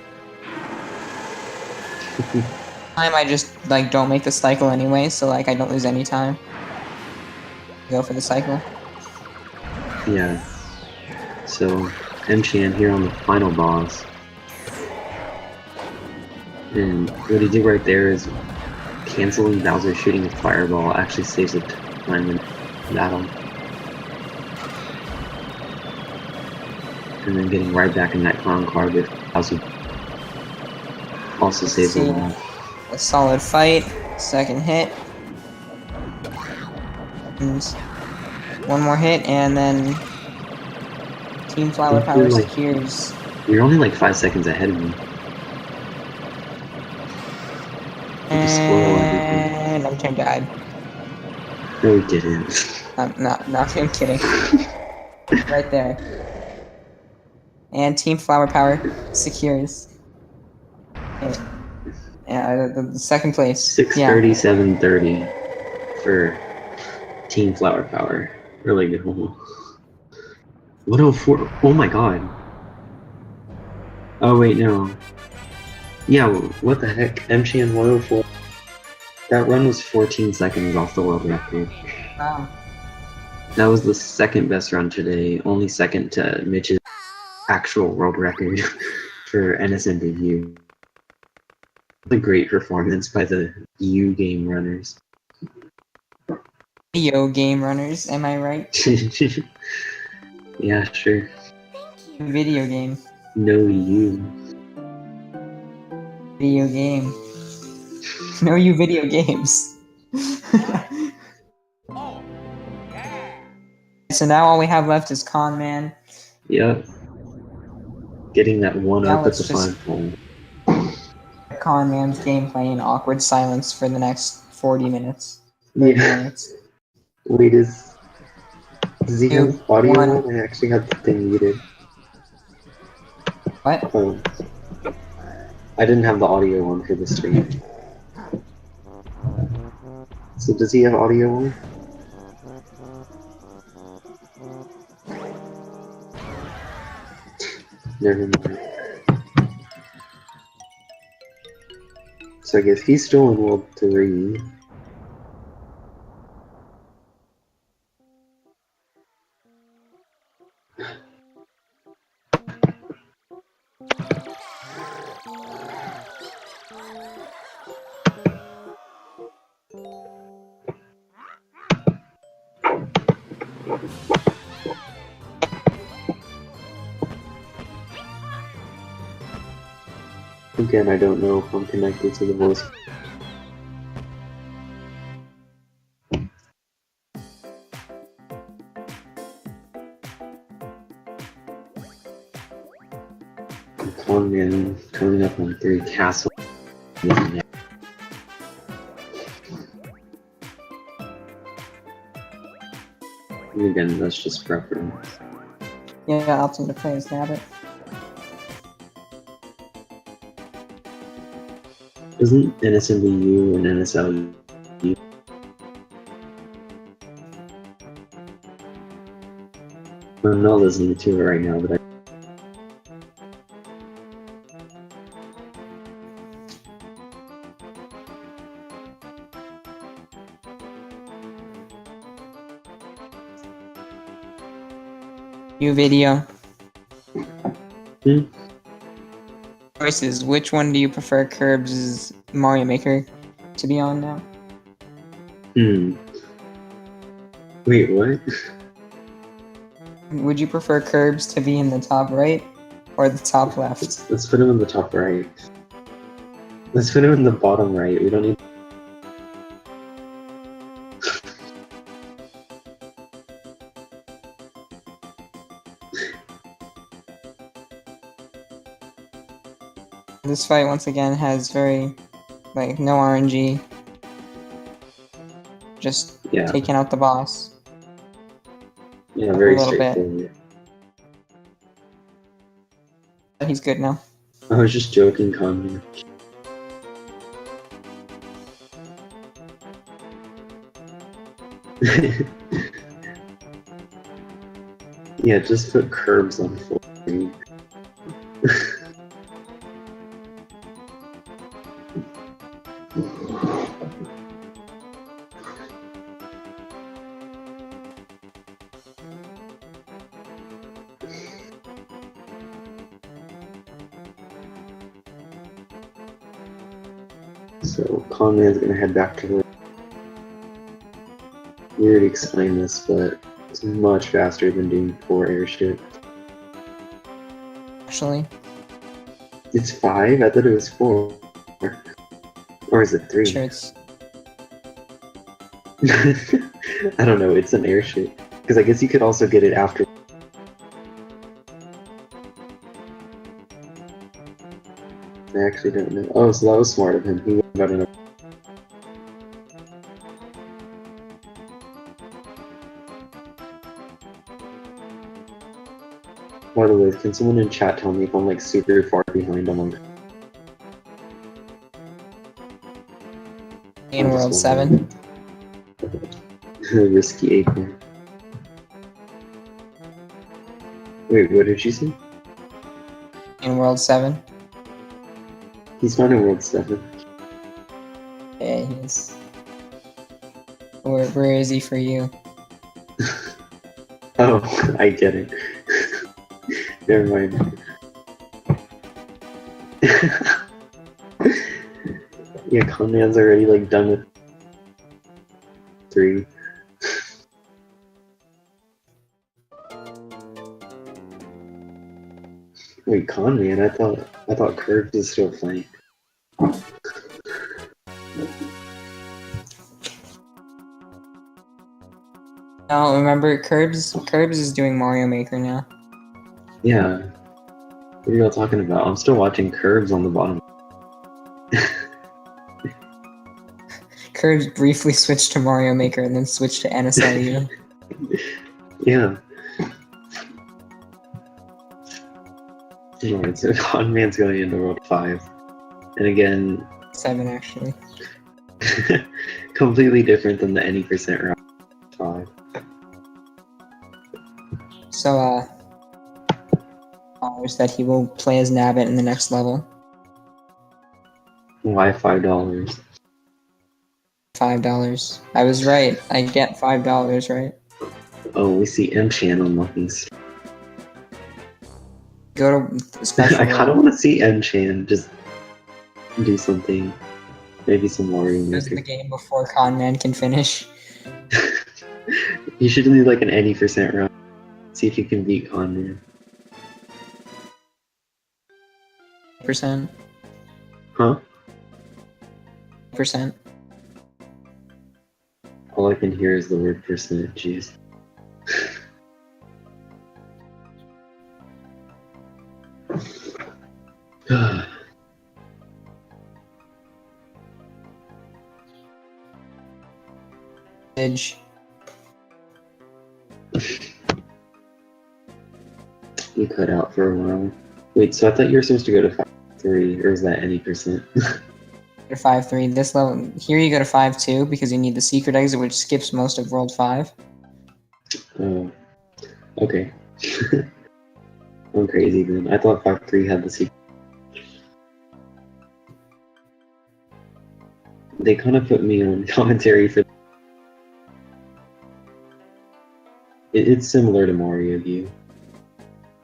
Time I just like don't make the cycle anyway, so like I don't lose any time. Go for the cycle. Yeah. So, Enchan here on the final boss. And what he did right there is canceling Bowser shooting a fireball actually saves a time in battle. And then getting right back in that clown car with Bowser also saves a lot. A solid fight. Second hit. And one more hit, and then Team Flower Power secures. You're only like 5 seconds ahead of me. And I'm turned died. No, he didn't. I'm I'm kidding. Right there. And Team Flower Power secures. Okay. Yeah, the second place. 6:37:30 for Team Flower Power. Really good one. 104. Oh my god. Oh wait, no. Yeah, what the heck? Enchan 104. That run was 14 seconds off the world record. Wow. That was the second best run today, only second to Mitch's actual world record for NSLU. A great performance by the U game runners. Video game runners, am I right? Yeah, sure. Video game. No you. Video game. No, you video games. Oh, yeah. So now all we have left is Con Man. Yep. Getting that one Now up at let's the just- 5 hole. Con Man's gameplay in awkward silence for the next 40 minutes. 30 Yeah. minutes. Wait, does he have 2, audio 1. on? I actually had the thing muted. What? Oh. I didn't have the audio on for the stream. So does he have audio on? Never mind. So I guess he's still in World 3. Again, I don't know if I'm connected to the voice. Con Man coming up on 3 Castle. Again, that's just preference. Yeah, option to play as Nabbit. Isn't NSLU and NSLU? I'm not listening to it right now, but video. Hmm? Choices. Which one do you prefer Curbs' Mario Maker to be on now? Wait, what? Would you prefer curbs to be in the top right or the top left? Let's put him in the top right. Let's put him in the bottom right. We don't need. This fight once again has very, like, no RNG. Just Yeah, taking out the boss. yeah, very a little bit. straightforward. He's good now. I was just joking, Conman. Yeah, just put curbs on full screen. So, Conman's gonna head back to work. We already explained this, but it's much faster than doing 4 airship. Actually, It's 5? I thought it was 4. Or is it 3? sure it's I don't know, it's an airship. Because I guess you could also get it after. I actually don't know. Oh, so that was smart of him. He went about another. By the way, can someone in chat tell me if I'm like super far behind on like in World 7. risky acorn? Wait, what did you say? In World 7. He's not in World 7. Yeah, he's. Where is he for you? Oh, I get it. Never mind. Yeah, Conman's already like done with 3. Wait, Conman? I thought Curve was still playing. No, remember, Curbs is doing Mario Maker now. Yeah. What are y'all talking about? I'm still watching Curves on the bottom. Curbs briefly switched to Mario Maker and then switched to NSLU. Yeah. Alright, so Conman's going into World 5. And again, 7, actually. completely different than the any percent round 5. So, is that he will play as Nabbit in the next level. Why $5? $5. I was right. I get $5, right? Oh, we see M-Chan unlocking. Go to special. I kind of want to see M-Chan just do something. Maybe some Mario Goes the Maker. game before Conman can finish. You should do like an any percent round. See if you can beat Conman. Percent. Huh? Percent. All I can hear is the word percent. Jeez. Edge. You cut out for a while. Wait, so I thought you were supposed to go to 5-3, or is that any percent? To 5-3. This level here you go to 5-2 because you need the secret exit, which skips most of World 5. Oh, okay. I'm crazy then. I thought 5-3 had the secret. They kind of put me on commentary for. It's similar to Mario U.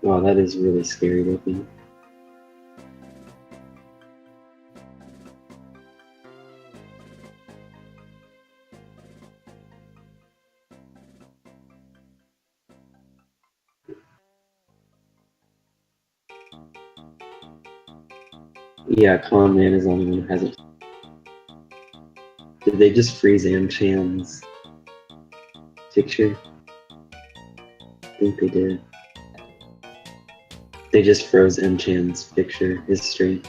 Wow, that is really scary looking. Yeah, Con Man is the only one who hasn't. Did they just freeze Amchan's picture? I think they did. They just froze Amchan's picture, his stream.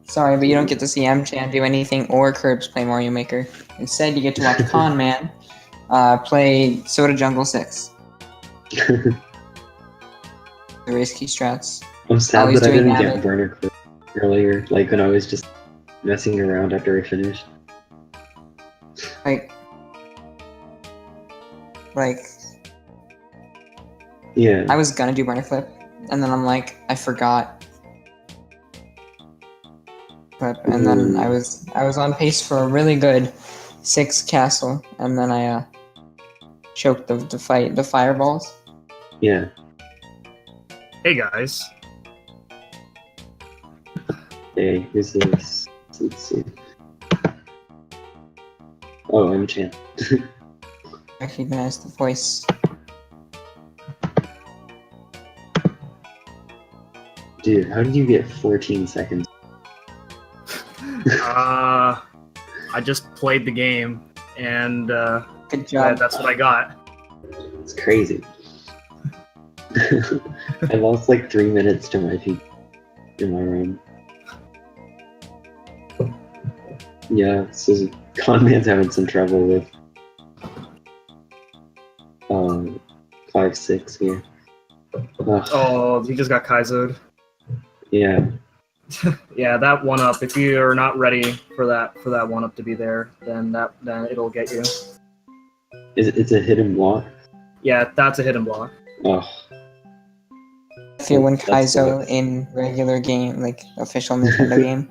Sorry, but you don't get to see M-Chan do anything or Curbs play Mario Maker. Instead, you get to watch Con Man play Soda Jungle 6. The race key strats. I'm sad he's that I doing didn't that. get burner clip earlier, like when I was just messing around after I finished. Like, Yeah. I was gonna do burner clip, and then I'm like, I forgot. And then I was on pace for a really good 6 castle, and then I choked the fireballs. Yeah. Hey guys. Hey, who's this? Let's see. Oh, Amchan. Recognize the voice. Dude, how did you get 14 seconds? I just played the game, and Good job. that's what I got. It's crazy. I lost like 3 minutes to my feet in my run. Yeah, so Conman's having some trouble with 5-6 here. Ugh, Oh, he just got Kaizo'd. yeah. Yeah, that 1-up. If you are not ready for that 1-up to be there, then it'll get you. It's a hidden block. Yeah, that's a hidden block. Oh, If you win That's Kaizo sucks. in regular game, like official Nintendo game.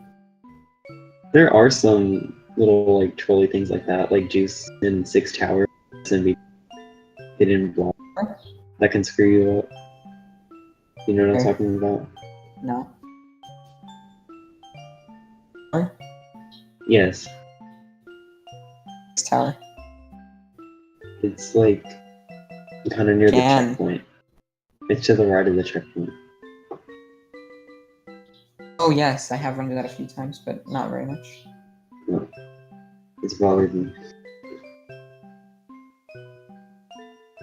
there are some little like trolly things like that, like Juice in 6 Towers and be hidden block that can screw you up. You know what I'm Okay. talking about? No. Yes. Tower. It's like kind of near the Can. checkpoint. It's to the right of the checkpoint. Oh yes, I have run into that a few times, but not very much. No. It's probably.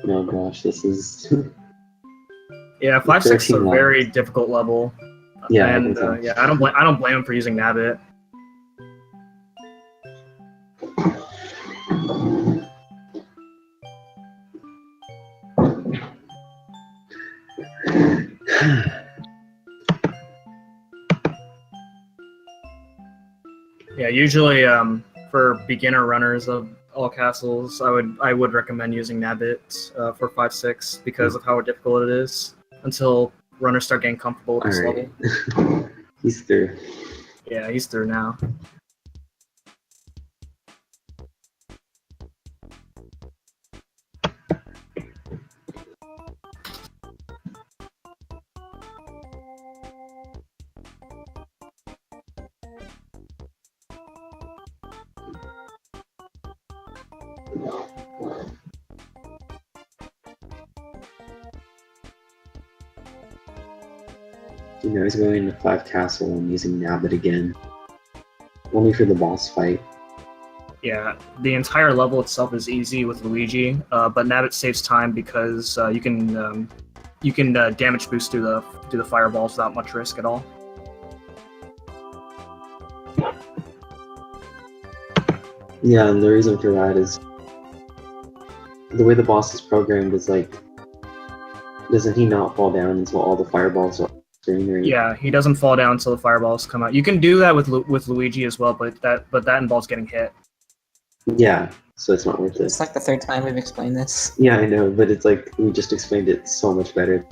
Oh gosh, this is. Yeah, 5-6 is a 13 very difficult level. Yeah, I and can tell. yeah, I don't blame him for using Nabbit. Yeah, usually for beginner runners of all castles, I would recommend using Nabbit for 5-6 because of how difficult it is until runners start getting comfortable with this Alright. level. He's through. Yeah, he's through now. You know, he's going to 5 Castle and using Nabbit again. Only for the boss fight. Yeah, the entire level itself is easy with Luigi, but Nabbit saves time because you can damage boost through the fireballs without much risk at all. Yeah, and the reason for that is the way the boss is programmed is like, doesn't he not fall down until all the fireballs are screen? Right? Yeah, he doesn't fall down until the fireballs come out. You can do that with Luigi as well, but that involves getting hit. Yeah, so it's not worth it. It's like the 3rd time we've explained this. Yeah, I know, but it's like we just explained it so much better.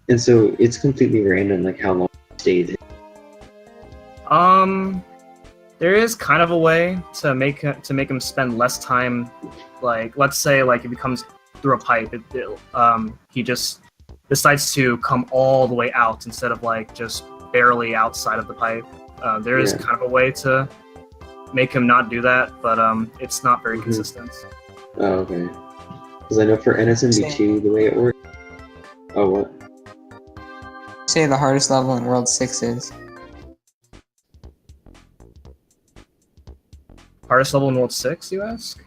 And so it's completely random, like how long it stays. There is kind of a way to make him spend less time. Like, let's say, like if he comes through a pipe, he just decides to come all the way out instead of like just barely outside of the pipe. There is Yeah. kind of a way to make him not do that, but it's not very Mhm. consistent. Oh, okay. Because I know for NSMB2, the way it works. Oh, what? Say the hardest level in World 6 is. Hardest level in World 6, you ask?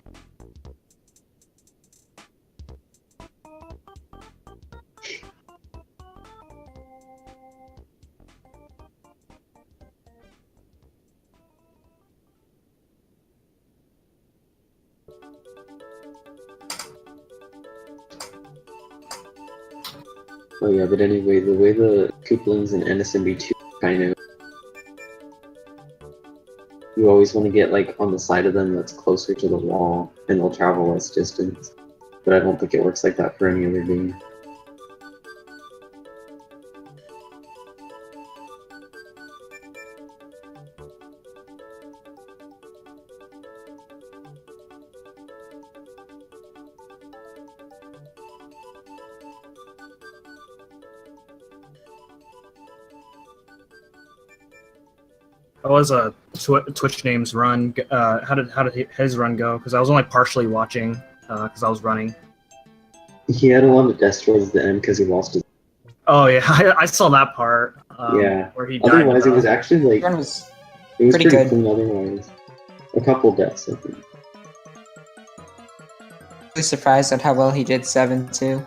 Oh yeah, but anyway, the way the Koopalings in NSMB2 kind of, you always want to get like on the side of them that's closer to the wall, and they'll travel less distance. But I don't think it works like that for any other game. How was Twitch name's run? How did his run go? Because I was only partially watching because I was running. He had a lot of deaths towards the end because he lost his. Oh yeah, I saw that part. Yeah. Where he died. Otherwise, it was actually Run like was it was pretty pretty good. clean. Otherwise, a couple deaths, I think. really surprised at how well he did 7 too.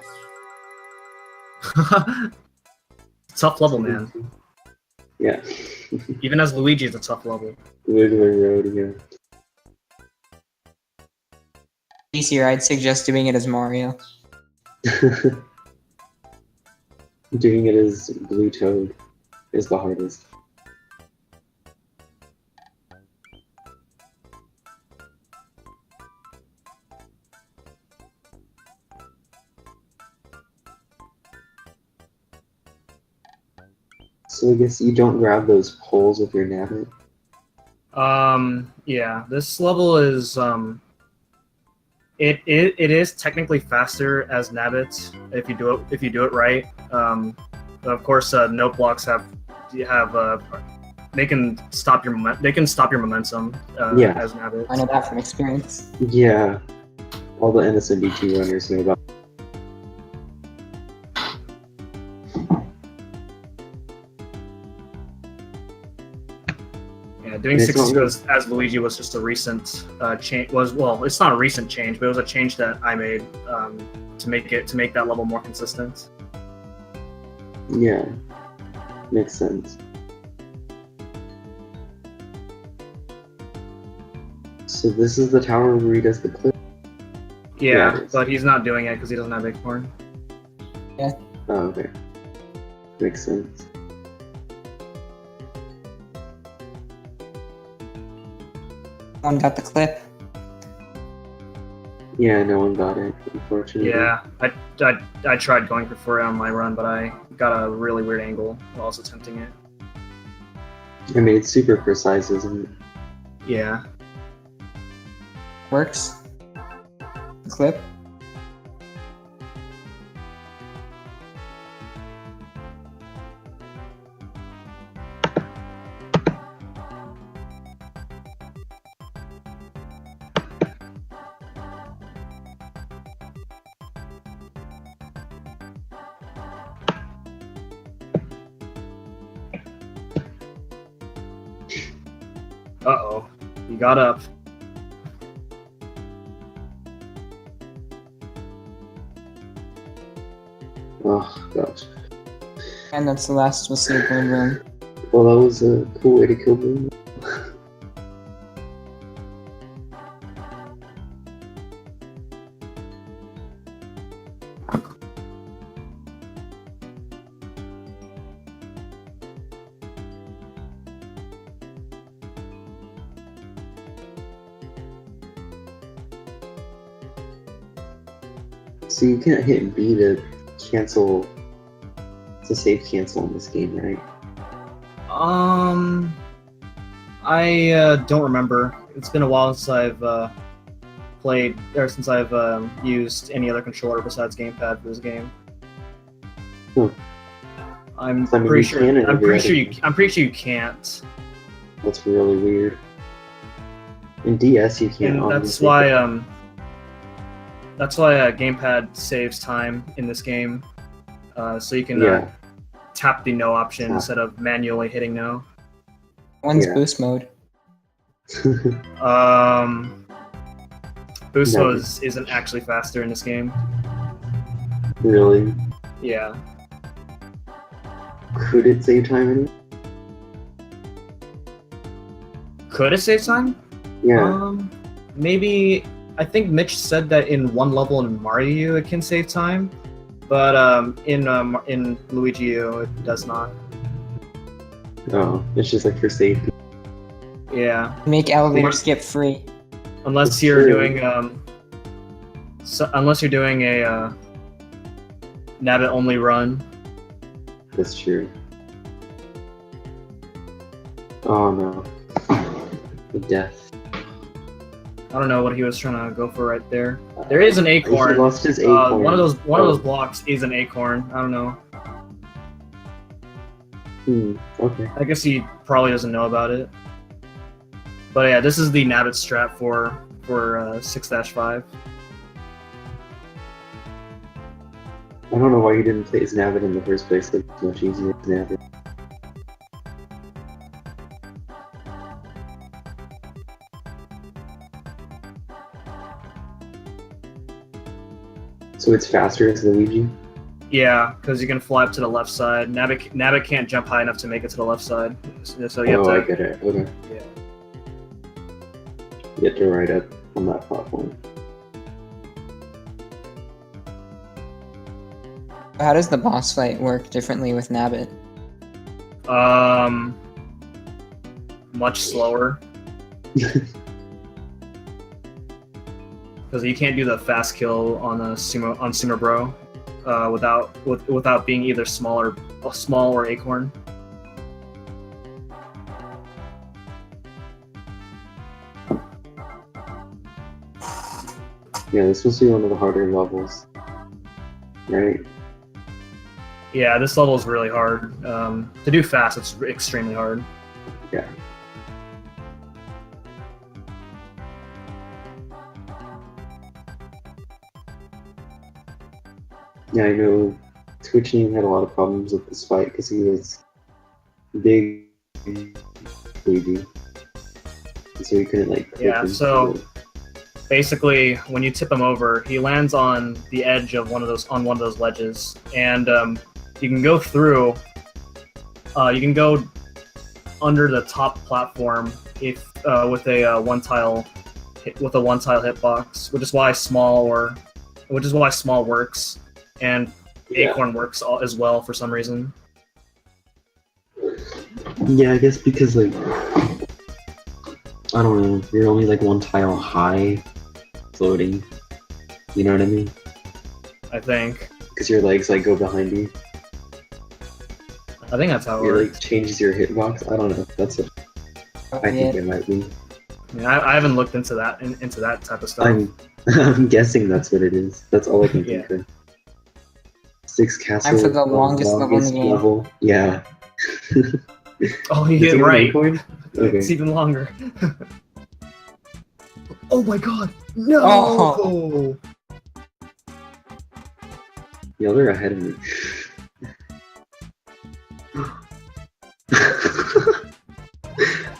Tough level, man. Yeah. Even as Luigi, it's a tough level. Wiggler Road, yeah. Easier, I'd suggest doing it as Mario. Doing it as Blue Toad is the hardest. So I guess you don't grab those poles with your nabbit. Yeah, this level is it is technically faster as Nabbit if you do it right. Of course, note blocks they can stop your momentum Yeah. as Nabbit. I know that from experience. Yeah. All the NSMB2 runners know about. Yeah, doing And it's 60 not- as Luigi was just a recent change. It's not a recent change, but it was a change that I made to make that level more consistent. Yeah. Makes sense. So this is the tower where he does the clip. Yeah, Yeah. but he's not doing it because he doesn't have Acorn. Oh, okay. Makes sense. One got the clip. Yeah, no one got it, unfortunately. Yeah, I tried going for it on my run, but I got a really weird angle while I was attempting it. I mean, it's super precise, isn't it? Yeah. Works. Clip. Uh-oh. You got up. Oh, gosh. And that's the last we'll see of Boom Boom. Well, that was a cool way to kill Boom. So you can't hit B to cancel, to save cancel in this game, right? I don't remember. It's been a while since I've played, or since I've used any other controller besides gamepad for this game. Hmm. I'm So, I mean, pretty you sure. can in I'm every pretty other sure you. game. I'm pretty sure you can't. That's really weird. In DS, you can't. And that's why gamepad saves time in this game, so you can Yeah. tap the no option Tap. instead of manually hitting no. When's Yeah. boost mode? Boost Never. mode isn't actually faster in this game. Really? Yeah. Could it save time in it? Could it save time? Yeah. Maybe. I think Mitch said that in one level in Mario U it can save time, but in Luigi U it does not. Oh, it's just like for safety. Yeah. Make elevator skip free. Unless That's you're true. doing unless you're doing a Nabbit only run. That's true. Oh no. The death. I don't know what he was trying to go for right there. There is an He acorn. lost his acorn. One of those blocks is an acorn. I don't know. Okay. I guess he probably doesn't know about it. But yeah, this is the Nabbit strat for 6-5. I don't know why you didn't play as Nabbit in the first place. It's much easier as Nabbit. So it's faster as Luigi? Yeah, because you can fly up to the left side. Nabbit can't jump high enough to make it to the left side. So you have I to. get it. Okay. Yeah. You have to ride up on that platform. How does the boss fight work differently with Nabbit? Much slower. Because you can't do the fast kill on Sumo Bro without being either small or acorn. Yeah, this must be one of the harder levels. Right? Yeah, this level is really hard. To do fast, it's extremely hard. Yeah. Yeah, I know TwitchName had a lot of problems with this fight because he was big Luigi. So he couldn't like clip Yeah, into so it. basically when you tip him over, he lands on the edge of one of those ledges, and you can go through. You can go under the top platform if with a one tile hitbox, which is why small works, and Yeah. acorn works as well for some reason. Yeah, I guess because like I don't know, you're only like one tile high floating. You know what I mean? I think. Because your legs like go behind you. I think that's how it It works. like changes your hitbox. I don't know. That's what I think it might be. I mean, I haven't looked into that type of stuff. I'm guessing that's what it is. That's all I can think of. 6 castle. Time for the longest level in the game. level. Yeah. Oh, you Is get it it an right. acorn? Okay. It's even longer. Oh my god! No! Oh. Yeah, they're ahead of me.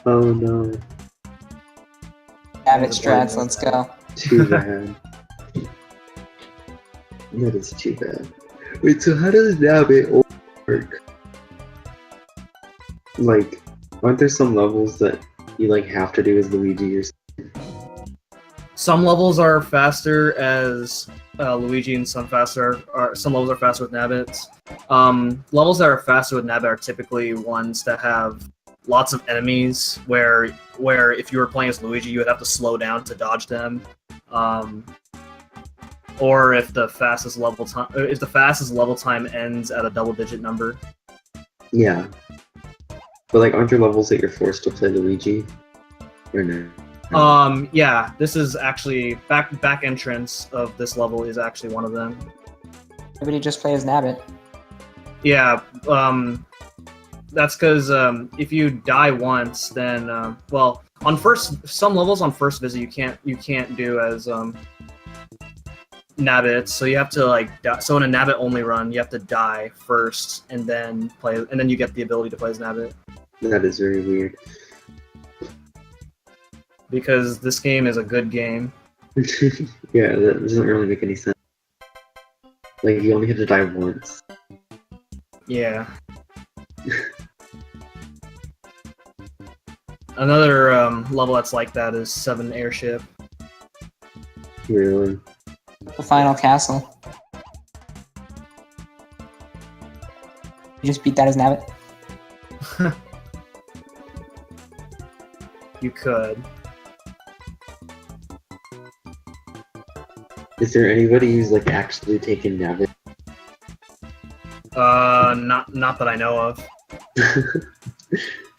Oh no. Nabbit strats, let's go. Too bad. That is too bad. Wait, so how does Nabbit work? Like, aren't there some levels that you like have to do as Luigi or something? Some levels are faster as Luigi, and some levels are faster with Nabbits. Levels that are faster with Nabbit are typically ones that have lots of enemies, where if you were playing as Luigi, you would have to slow down to dodge them. Or if the fastest level time ends at a double-digit number. Yeah. But like, aren't there levels that you're forced to play Luigi? Or no? Yeah, this is actually back entrance of this level is actually one of them. Everybody just play as Nabbit. Yeah, that's because if you die once, then well, some levels on first visit you can't do as Nabbit, so you have to like so in a Nabbit only run you have to die first and then you get the ability to play as Nabbit. That is very weird. Because this game is a good game. Yeah, that doesn't really make any sense. Like, you only have to die once. Yeah. Another level that's like that is 7 Airship. Really? The final castle. You just beat that as Nabbit? You could. Is there anybody who's like actually taken Nabbit? Not that I know of.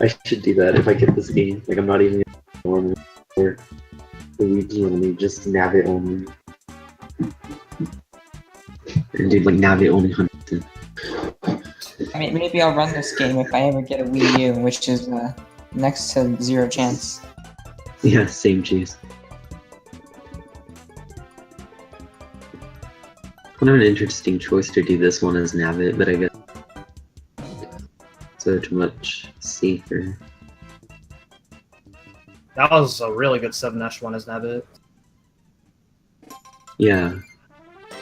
I should do that if I get this game. Like, I'm not even normal or Luigi only, just Nabbit only. And do like Nabbit only 100%. I mean, maybe I'll run this game if I ever get a Wii U, which is next to 0 chance. Yeah, same cheese. Kind of an interesting choice to do this one as Nabbit, but I guess so much safer. That was a really good 7-Esh one as Nabbit. Yeah,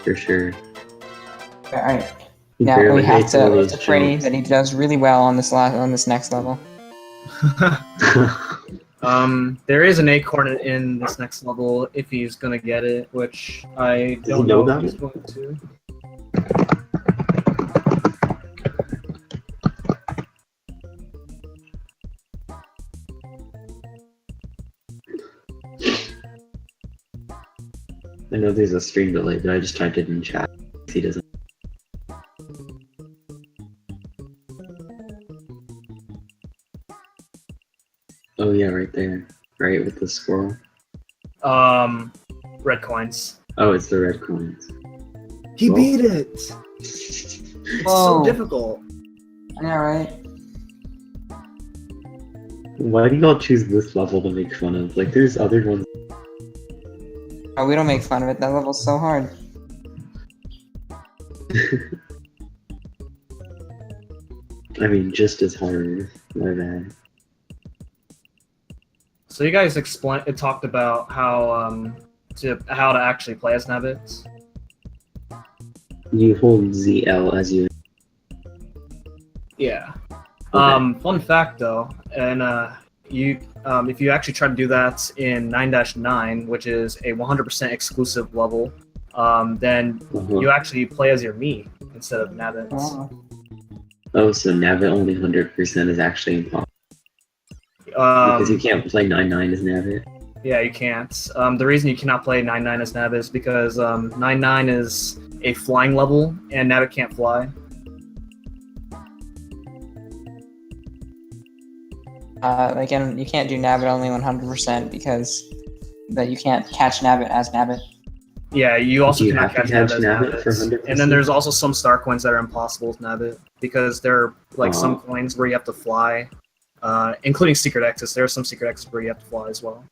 for sure. Alright. He Now we barely have makes all to those pray jumps. that he does really well on this next level. There is an acorn in this next level if he's gonna get it, which I Does he don't know know if about he's it? going to. I know there's a stream delay, but I just typed it in chat. He doesn't. Oh yeah, right there. Right, with the squirrel. Red coins. Oh, it's the red coins. He Well. beat it! It's so Whoa. difficult. I know, right? Why do y'all choose this level to make fun of? Like, there's other ones. Oh, we don't make fun of it. That level's so hard. I mean, just as hard. My bad. So you guys talked about how to actually play as Nabbit. You hold ZL as you. Yeah. Okay. Fun fact though, and if you actually try to do that in 9-9, which is a 100% exclusive level, then you actually play as your me instead of Nabbit. Wow. Oh, so Nabbit only 100% is actually impossible. Because you can't play 9-9 as Nabbit. Yeah, you can't. The reason you cannot play 9-9 as Nabbit is because 9-9 is a flying level, and Nabbit can't fly. Again, you can't do Nabbit only 100% because you can't catch Nabbit as Nabbit. Yeah, you also Do you cannot have to catch catch Nabbit Nabbit as for Nabbit. 100%? And then there's also some star coins that are impossible with Nabbit because there are like some Oh. coins where you have to fly, including secret exits. There are some secret exits where you have to fly as well.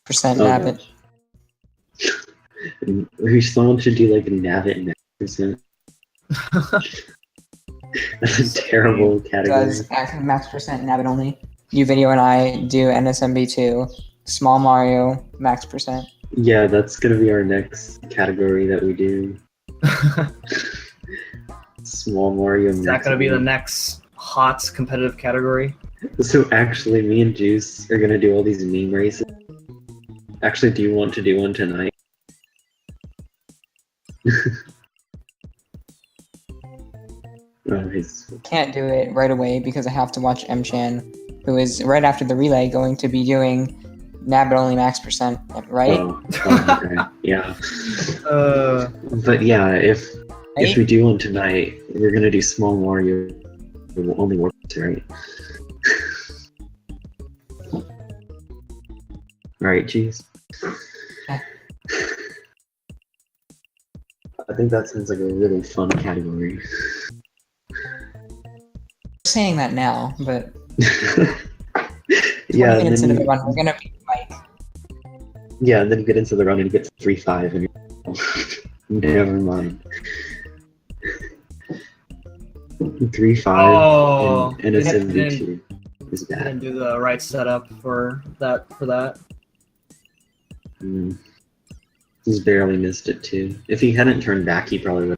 Percent Oh, Nabbit. Someone should do like a Nabbit 9%. That's a terrible category. Does max percent Nabbit only. UVideo and I do NSMB2. Small Mario, max percent. Yeah, that's gonna be our next category that we do. Small Mario. Is that going to be the next hot competitive category? So actually, me and Juice are gonna do all these meme races. Actually, do you want to do one tonight? Oh, Can't do it right away because I have to watch M-Chan, who is right after the relay going to be doing Nabbit only max percent, right? Oh, okay. Yeah. But yeah, if Right? we do one tonight, we're gonna do Small Mario. It will only work, right? Alright, geez. I think that sounds like a really fun category. Saying that now, but Yeah, and minutes then into the you, run, we're gonna beat Mike. yeah, and then you get into the run and you get 3-5 and you're never mind. 3-5 Oh, and didn't, NSLU is didn't bad. do the right setup for that. Mm. He's barely missed it too. If he hadn't turned back, he probably would.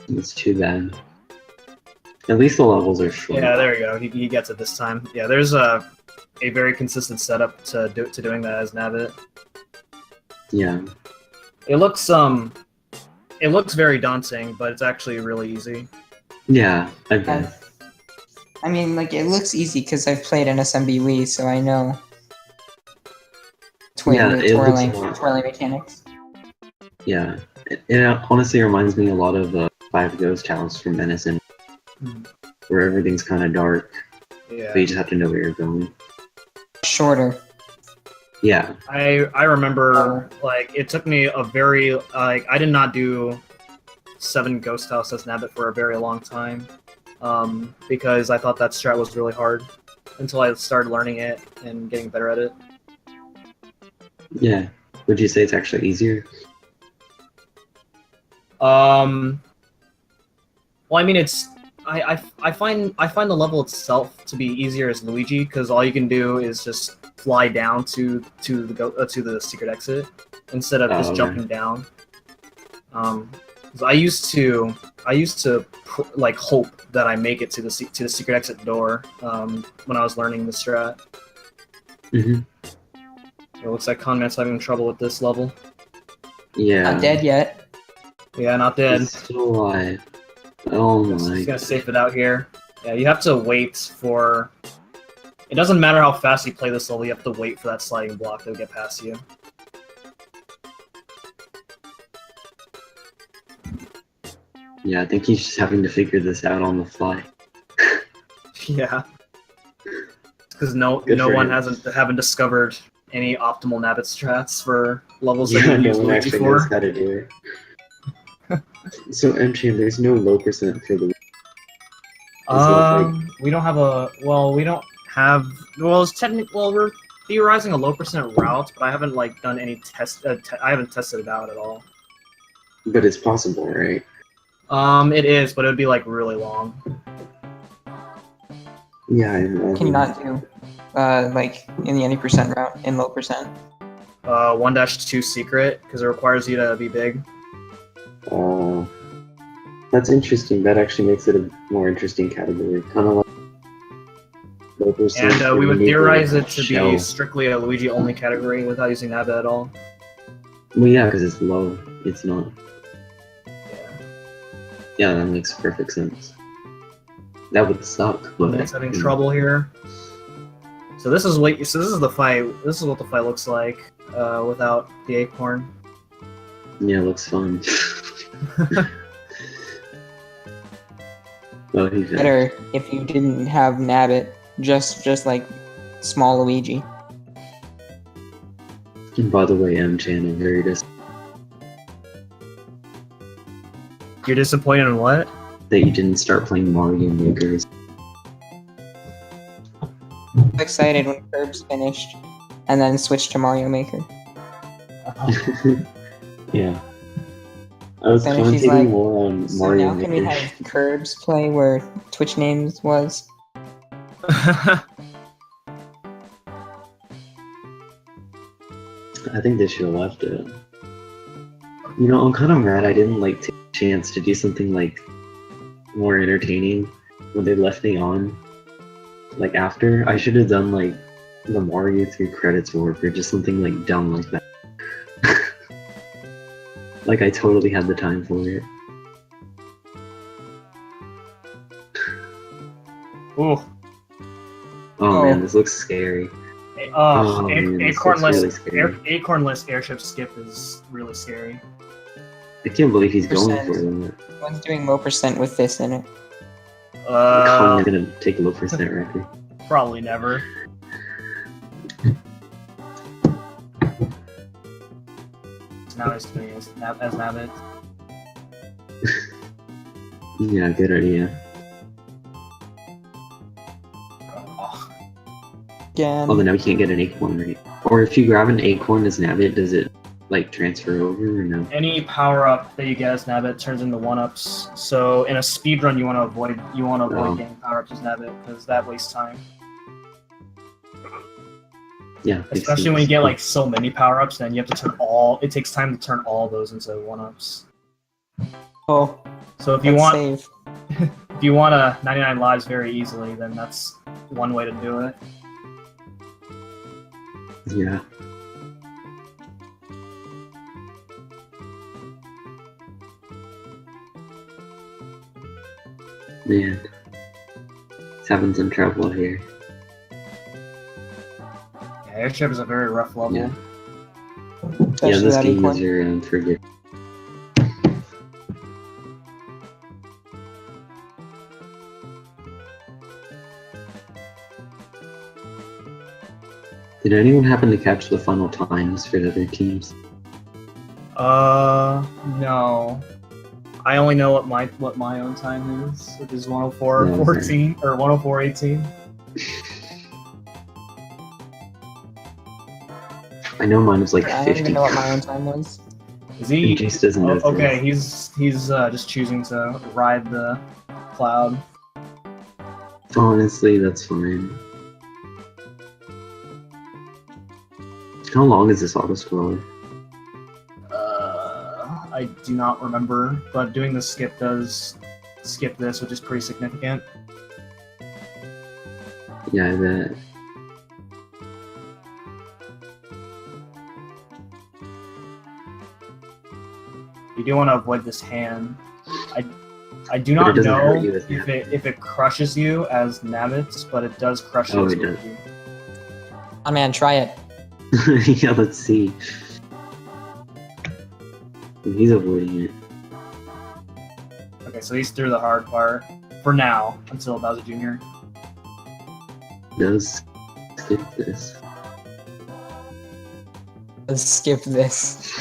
It's too bad. At least the levels are short. Yeah, there you go. He gets it this time. Yeah, there's a very consistent setup to doing that as Nabbit. Yeah. It looks very daunting, but it's actually really easy. Yeah, I bet. I mean, like, it looks easy because I've played NSMB Wii, so I know Yeah, it looks a twirling lot. mechanics. Yeah. It honestly reminds me a lot of 5 Ghost House from NSN, where everything's kind of dark, Yeah. but you just have to know where you're going. Shorter. Yeah. I remember, like, it took me a very, like, I did not do 7 Ghost House as Nabbit for a very long time, because I thought that strat was really hard until I started learning it and getting better at it. Yeah. Would you say it's actually easier? Well, I mean, it's I find the level itself to be easier as Luigi because all you can do is just fly down to the secret exit instead of just jumping down. 'Cause I used to like hope that I make it to the secret exit door when I was learning the strat. Mm-hmm. It looks like Conman's having trouble with this level. Yeah. Not dead yet. Yeah, not dead. He's still alive. Oh my. He's gonna safe it out here. Yeah, you have to wait for. It doesn't matter how fast you play this level. You have to wait for that sliding block to get past you. Yeah, I think he's just having to figure this out on the fly. Yeah, because no Good for one him. haven't discovered any optimal Nabbit strats for levels that Yeah, you no use one Luigi actually knows for. how to do it. So MCham, there's no low percent for the. We don't have a. Well, we don't have. Well, it's technically. Well, we're theorizing a low percent route, but I haven't like done any test. I haven't tested it out at all. But it's possible, right? It is, but it would be like really long. Yeah, I imagine. Can you not do, like, in the any percent route, in low percent? 1-2 secret, because it requires you to be big. Oh, that's interesting. That actually makes it a more interesting category. Kind of like low percent. And we would need the theorize it to shell. be strictly a Luigi only category without using Nabbit at all. Well, yeah, because it's low. It's not. Yeah, that makes perfect sense. That would suck, but It's having trouble here. So this is what. So this is the fight. This is what the fight looks like without the acorn. Yeah, it looks fun. Well, he's Better if you didn't have Nabbit, just like small Luigi. And by the way, M-Chan, I'm very You're disappointed in what? that you didn't start playing Mario Makers. I'm excited when Curb's finished, and then switch to Mario Maker. Yeah. I was Then she's commentating like, more on So Mario now can we Maker. have Curbs play where Twitch names was? I think they should have left it. You know, I'm kind of mad I didn't like take a chance to do something like more entertaining when they left me on. Like after, I should have done like the Mario 3 credits work or just something like dumb like that. Like I totally had the time for it. Ooh. Oh man, this looks scary. Oh, man, this looks really scary. Acornless airship skip is really scary. I can't believe he's going for Percent. it. One's doing low percent with this in it. I'm gonna take a low percent record. Probably never. Now he's doing it as Nabbit. Yeah, good idea. Oh, Again. Although now we can't get an acorn, right? Or if you grab an acorn as Nabbit, does it like transfer over or no? any power up that you get as Nabbit turns into 1-ups. So in a speed run, you want to avoid Oh. getting power ups as Nabbit because that wastes time. Yeah. makes Especially when you sense. get like so many power ups, then you have to turn all. It takes time to turn all those into 1-ups. Oh, So if you let's want, save. if you want a 99 lives very easily, then that's one way to do it. Yeah. Man. He's having some trouble here. Yeah, Airship is a very rough level. Yeah. Especially Yeah, this that game acorn. is your unforgiving. Did anyone happen to catch the final times for the other teams? No. I only know what my own time is, which is 104.14 or 104.18. I know mine was like I don't 50. even know what my own time was. Is he? And Juice doesn't know. Okay, he's just choosing to ride the cloud. Honestly, that's fine. How long is this auto-scroller? I do not remember, but doing the skip does skip this, which is pretty significant. Yeah, I bet. You do want to avoid this hand. I do But not it doesn't know hurt you as if it crushes you as Nabbits, but it does crush you Oh, as it does. Luigi. Oh man, try it. Yeah, let's see. He's avoiding it. Okay, so he's through the hard part for now until Bowser Jr. Does skip this. Let's skip this.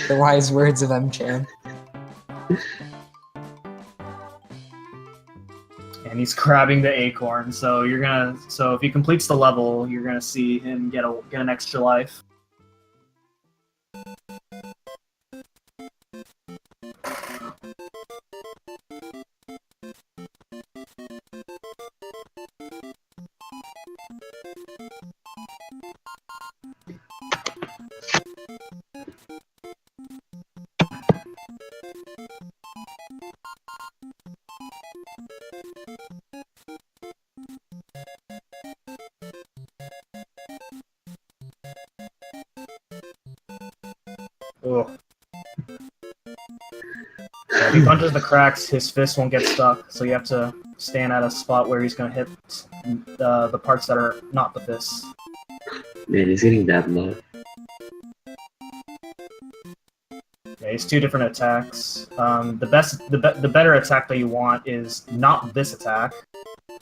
The wise words of M-Chan. And he's grabbing the acorn, so if he completes the level, you're gonna see him get an extra life. Ugh. Yeah, if he punches the cracks, his fist won't get stuck, so you have to stand at a spot where he's gonna hit the parts that are not the fists. Man, he's getting bad luck. Yeah, he's two different attacks. The better attack that you want is not this attack,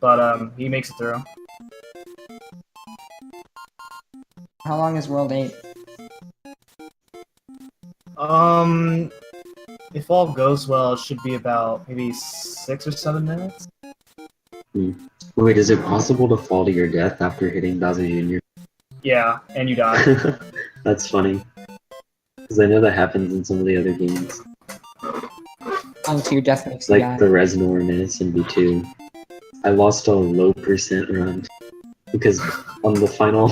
but he makes it through. How long is World 8? If all goes well, it should be about maybe 6 or 7 minutes. Wait, is it possible to fall to your death after hitting Bowser Jr.? Yeah, and you die. That's funny. Because I know that happens in some of the other games. On 2 death makes you Like die. the Reznor in SMB2. I lost a low percent run. Because on the final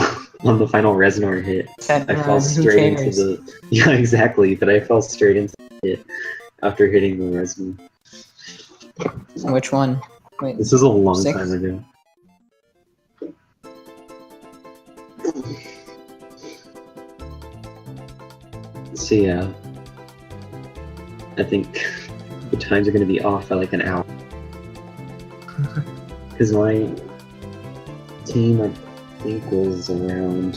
Reznor hit, Said, I fell who straight into cares? the... Yeah, exactly, but I fell straight into the hit after hitting the Reznor. Which one? Wait, This was a long 6? time ago. So yeah, I think the times are going to be off by like an hour. Because my team, I think, was around,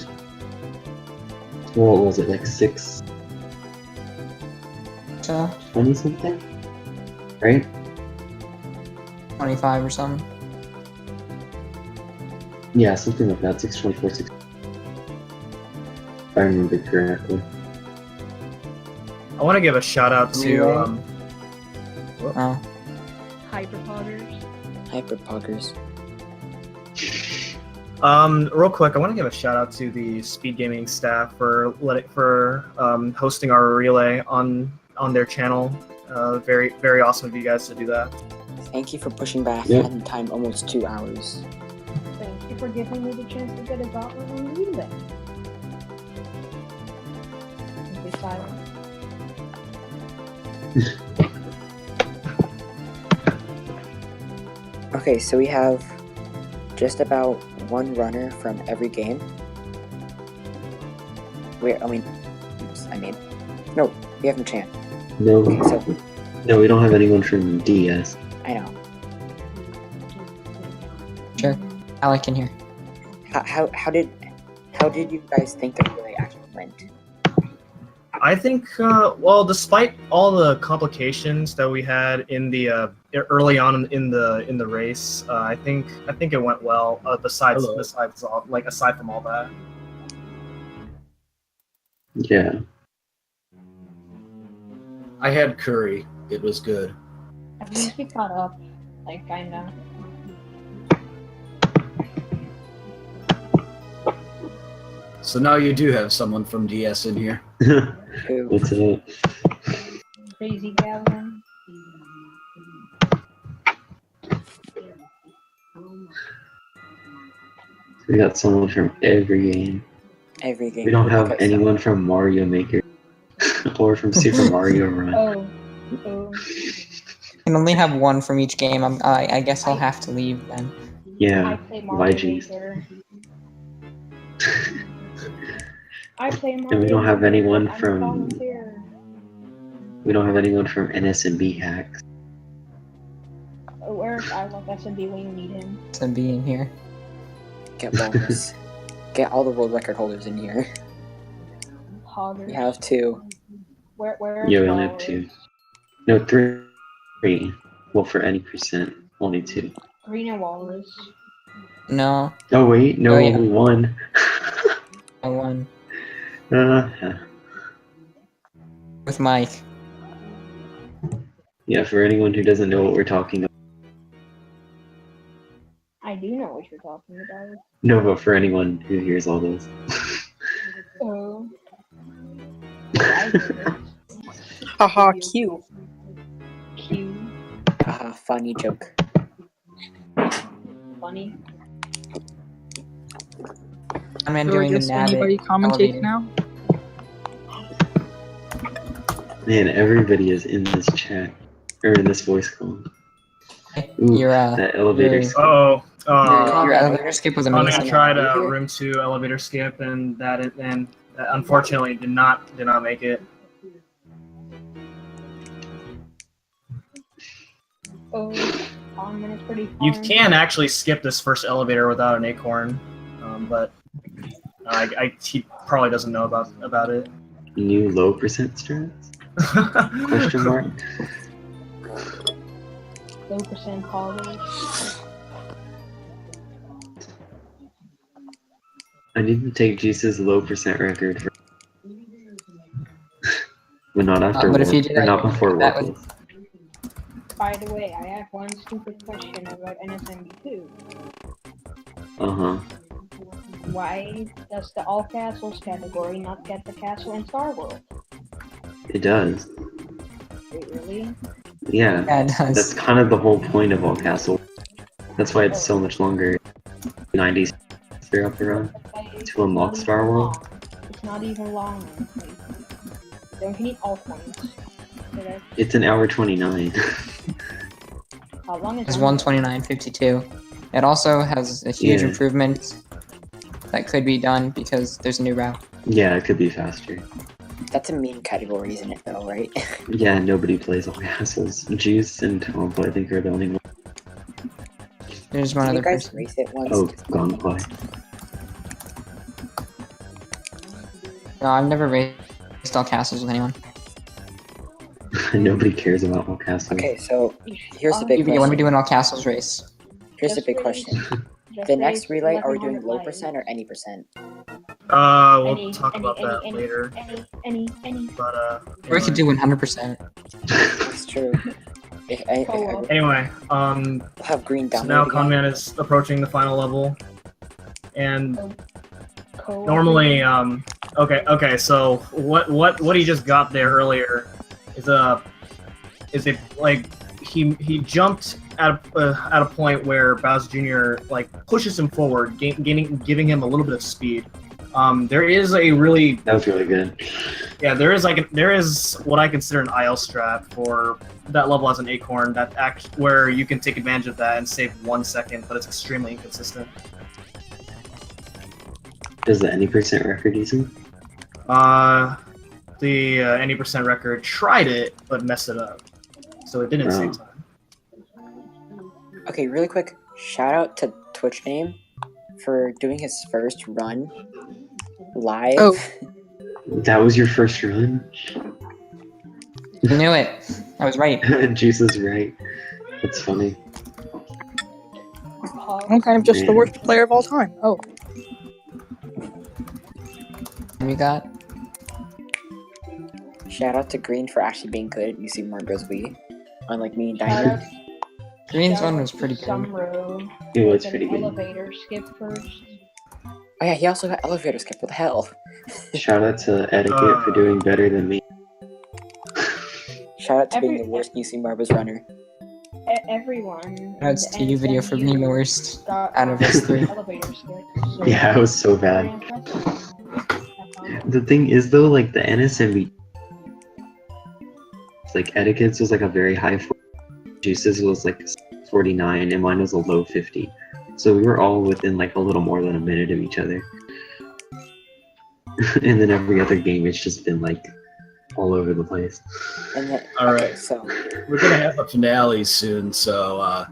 what was it, like 620 something? Right? 25 or something. Yeah, something like that, 624, 6. If I remember correctly. I want to give a shout out to Relay? Oh, Hyperpoggers. hyperpoggers. Real quick, I want to give a shout out to the Speed Gaming staff for hosting our relay on their channel. Very, very awesome of you guys to do that. Thank you for pushing back Yeah. in time almost 2 hours. Thank you for giving me the chance to get a gauntlet on relay. Be silent. Okay, so we have just about one runner from every game. No, we have Machan. No, Okay, so no, we don't have anyone from DS. I know. Sure. AlecK in here. How did you guys think the relay actually went? I think, well, despite all the complications that we had in the early on in the race, I think it went well. Besides aside from all that. Yeah. I had curry. It was good. At least we caught up. Like, kinda. So now you do have someone from DS in here. Who? What's up? Crazy Gavin. We got someone from every game. Every game. We don't have Okay, so- anyone from Mario Maker or from Super Mario Run. Oh. Can only have one from each game. I guess I'll have to leave then. I Yeah. play Why Mario jeez? Maker. I play Mario And we don't have Maker. anyone I'm a from- volunteer. We don't have anyone from NSLU hacks. Where's ILEK SMB when you need him? To be in here. Get Walrus. Get all the world record holders in here. Hoggers. We have 2. Where Yeah, is we only have Walrus? 2. No, 3. Well, for any percent, only 2. Green and Walrus. No, Oh wait, no, Oh, yeah. only 1. no one. Uh, With Mike. yeah, for anyone who doesn't know what we're talking about. I do know what you're talking about. No, but for anyone who hears all this. Oh. I get it. Haha, cute. Cute. Haha, funny joke. Funny. I'm in So I doing the guess anybody Nabbit commentate elevator. now? Man, everybody is in this chat. Or in this voice call. Ooh, Your that elevator. your- Oh, your elevator skip was I'm amazing. gonna try to room 2 elevator skip, and that unfortunately did not make it. Oh. Common is pretty fun. You can actually skip this first elevator without an acorn, but he probably doesn't know about it. New low percent strats? Question mark? Low percent hoggers. I need to take Juice's low percent record for but not after but if you did or that, not before that was- Warpless. By the way, I have one stupid question about NSMB2. Uh-huh. Why does the All Castles category not get the castle in Star World? It does. Wait, really? Yeah. Yeah, it does. That's kind of the whole point of All Castle. That's why it's so much longer. 90s throughout up the run. Like, To unlock it's not Star even World? long. It's not even long. Like, don't you need all points? So that's- It's an hour 29. How long is It's that? 129.52. It also has a huge Yeah. improvement that could be done because there's a new route. Yeah, it could be faster. That's a meme category, isn't it, though, right? Yeah, nobody plays All Castles. Juice and Tom, I think, are the only ones. There's one Did you other guys person. race it once? Oh, Gunplay. No, I've never raced all castles with anyone. Nobody cares about All Castles. Okay, so here's the big When we do question. an all castles race. Here's the Just big race- question. just The next race relay, are we doing 1100 low lives. percent or any percent? We'll talk about that later. But Or I could do 100%. That's true. I anyway, have green so down. now Conman is approaching the final level, and normally, okay. So what he just got there earlier is a like he jumped at a point where Bowser Jr. like pushes him forward, giving him a little bit of speed. There is a really That was really good. Yeah, there is what I consider an IL strat for that level as an acorn where you can take advantage of that and save 1 second, but it's extremely inconsistent. Does the any percent record using? The any percent record tried it but messed it up, so it didn't save time. Okay, really quick, shout out to TwitchName for doing his first run live. Oh. That was your first run? You knew it. I was right. Juice is right. That's funny. I'm kind of just the worst player of all time. Oh. We got. Shout out to Green for actually being good at UC Margo's Wii, unlike me and Dino. Green's one was pretty good. Some road. It was with pretty an good. elevator skip first. Oh yeah, he also got elevator skip. What the hell? Shout out to Etiquette for doing better than me. Shout out to being the worst UC Marbles runner. Everyone. That's to you video for being the worst got out of us three. elevator skip. So Yeah, it was so bad. very impressive. The thing is though, like the NSLU, like Etiquette's was like a very high 40, Juice's was like 49, and mine was a low 50. So we were all within like a little more than a minute of each other. And then every other game, it's just been like all over the place. And then, All okay, right. so We're gonna have a finale soon, so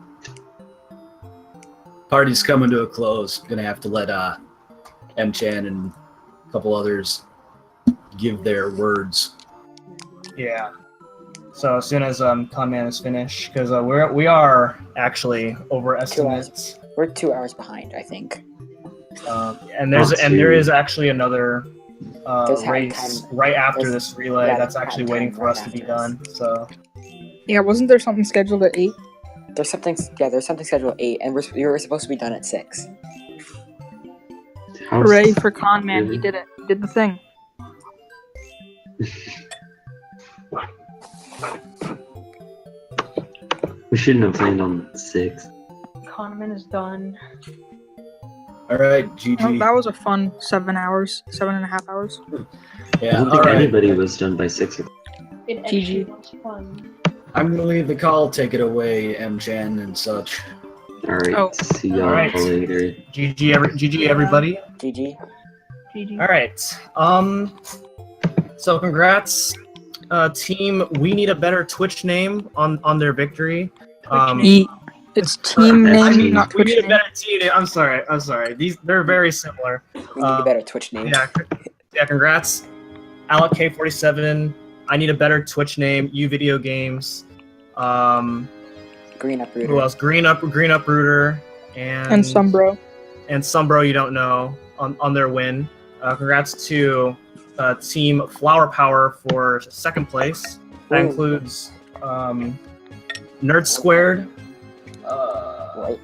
party's coming to a close. Gonna have to let M-Chan and a couple others give their words. Yeah. So as soon as Conman is finished, because we are actually over estimates. we're 2 hours behind, I think. And there is actually another There's race time- right after there's- this relay yeah, that's there's actually time waiting for right us to be after done. So Yeah, wasn't there something scheduled at 8? There's something scheduled at 8, and we were supposed to be done at 6. Hooray for Conman, he did it. He did the thing. We shouldn't have planned on 6. Kahneman is done. All right, Oh, GG. that was a fun 7 hours, 7.5 hours. I Yeah, don't all think right. anybody was done by 6. It actually GG. was fun. I'm gonna leave the call. Take it away, M-Chan and such. Alright, Oh. see y'all Alright. later. GG everybody. GG. GG. All right. So congrats, team. We need a better Twitch name on their victory. It's team name, not We Twitch need a name. better team name. I'm sorry. They're very similar. We need a better Twitch name. Yeah. Congrats, AlecK K47. I need a better Twitch name. UVideoGames. Green Uprooter. Who else? Green Uprooter And Sumbro. and Sumbro you don't know on their win. Congrats to Team Flower Power for second place. That Ooh. includes Nerd Squared,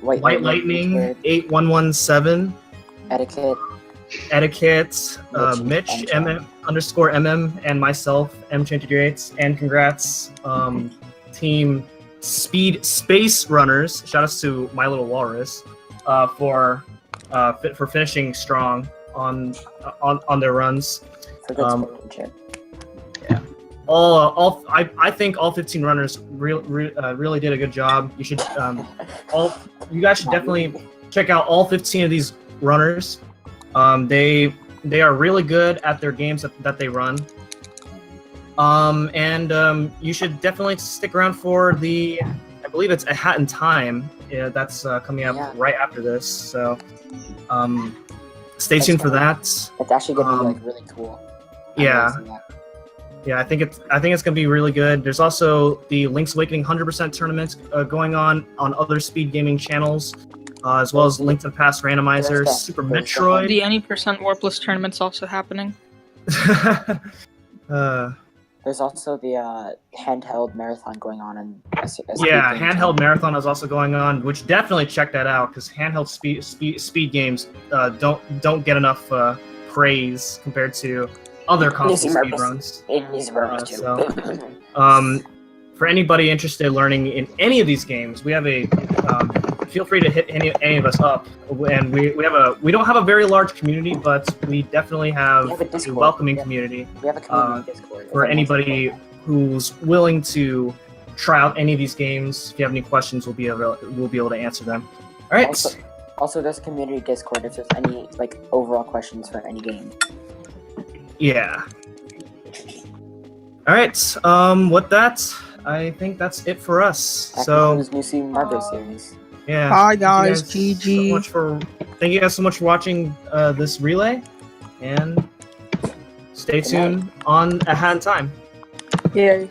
White Lightning 8117, Etiquette. Etiquette, Mitch MM_MM, and myself M23 and congrats Team Speed Space Runners. Shout outs to MyLittleWalrus for finishing strong on their runs. For good sportsmanship. I think all 15 runners really did a good job. You should you guys should definitely check out all 15 of these runners. They are really good at their games that they run. And you should definitely stick around for I believe it's A Hat in Time. Yeah, that's coming up right after this. So stay tuned for that. It's actually gonna be like really cool. Yeah, I think it's gonna be really good. There's also the Link's Awakening 100% tournament going on other speed gaming channels. as well as Link to the Past Randomizer, Super Metroid. The any % Warpless tournament's also happening. There's also the handheld marathon going on in yeah, handheld marathon is also going on, which definitely check that out because handheld speed games don't get enough praise compared to other console speedruns. For anybody interested in learning in any of these games, we have a feel free to hit any of us up, and we don't have a very large community, but we definitely have a welcoming community. We have a community Discord for anybody who's willing to try out any of these games. If you have any questions, we'll be able to answer them. All right. Also, there's a community Discord if there's any like overall questions for any game. Yeah. All right. With that, I think that's it for us. New Super Mario series. Yeah. Bye guys. GG. Thank you guys so much for watching this relay, and stay tuned on Ahead in Time. Yeah.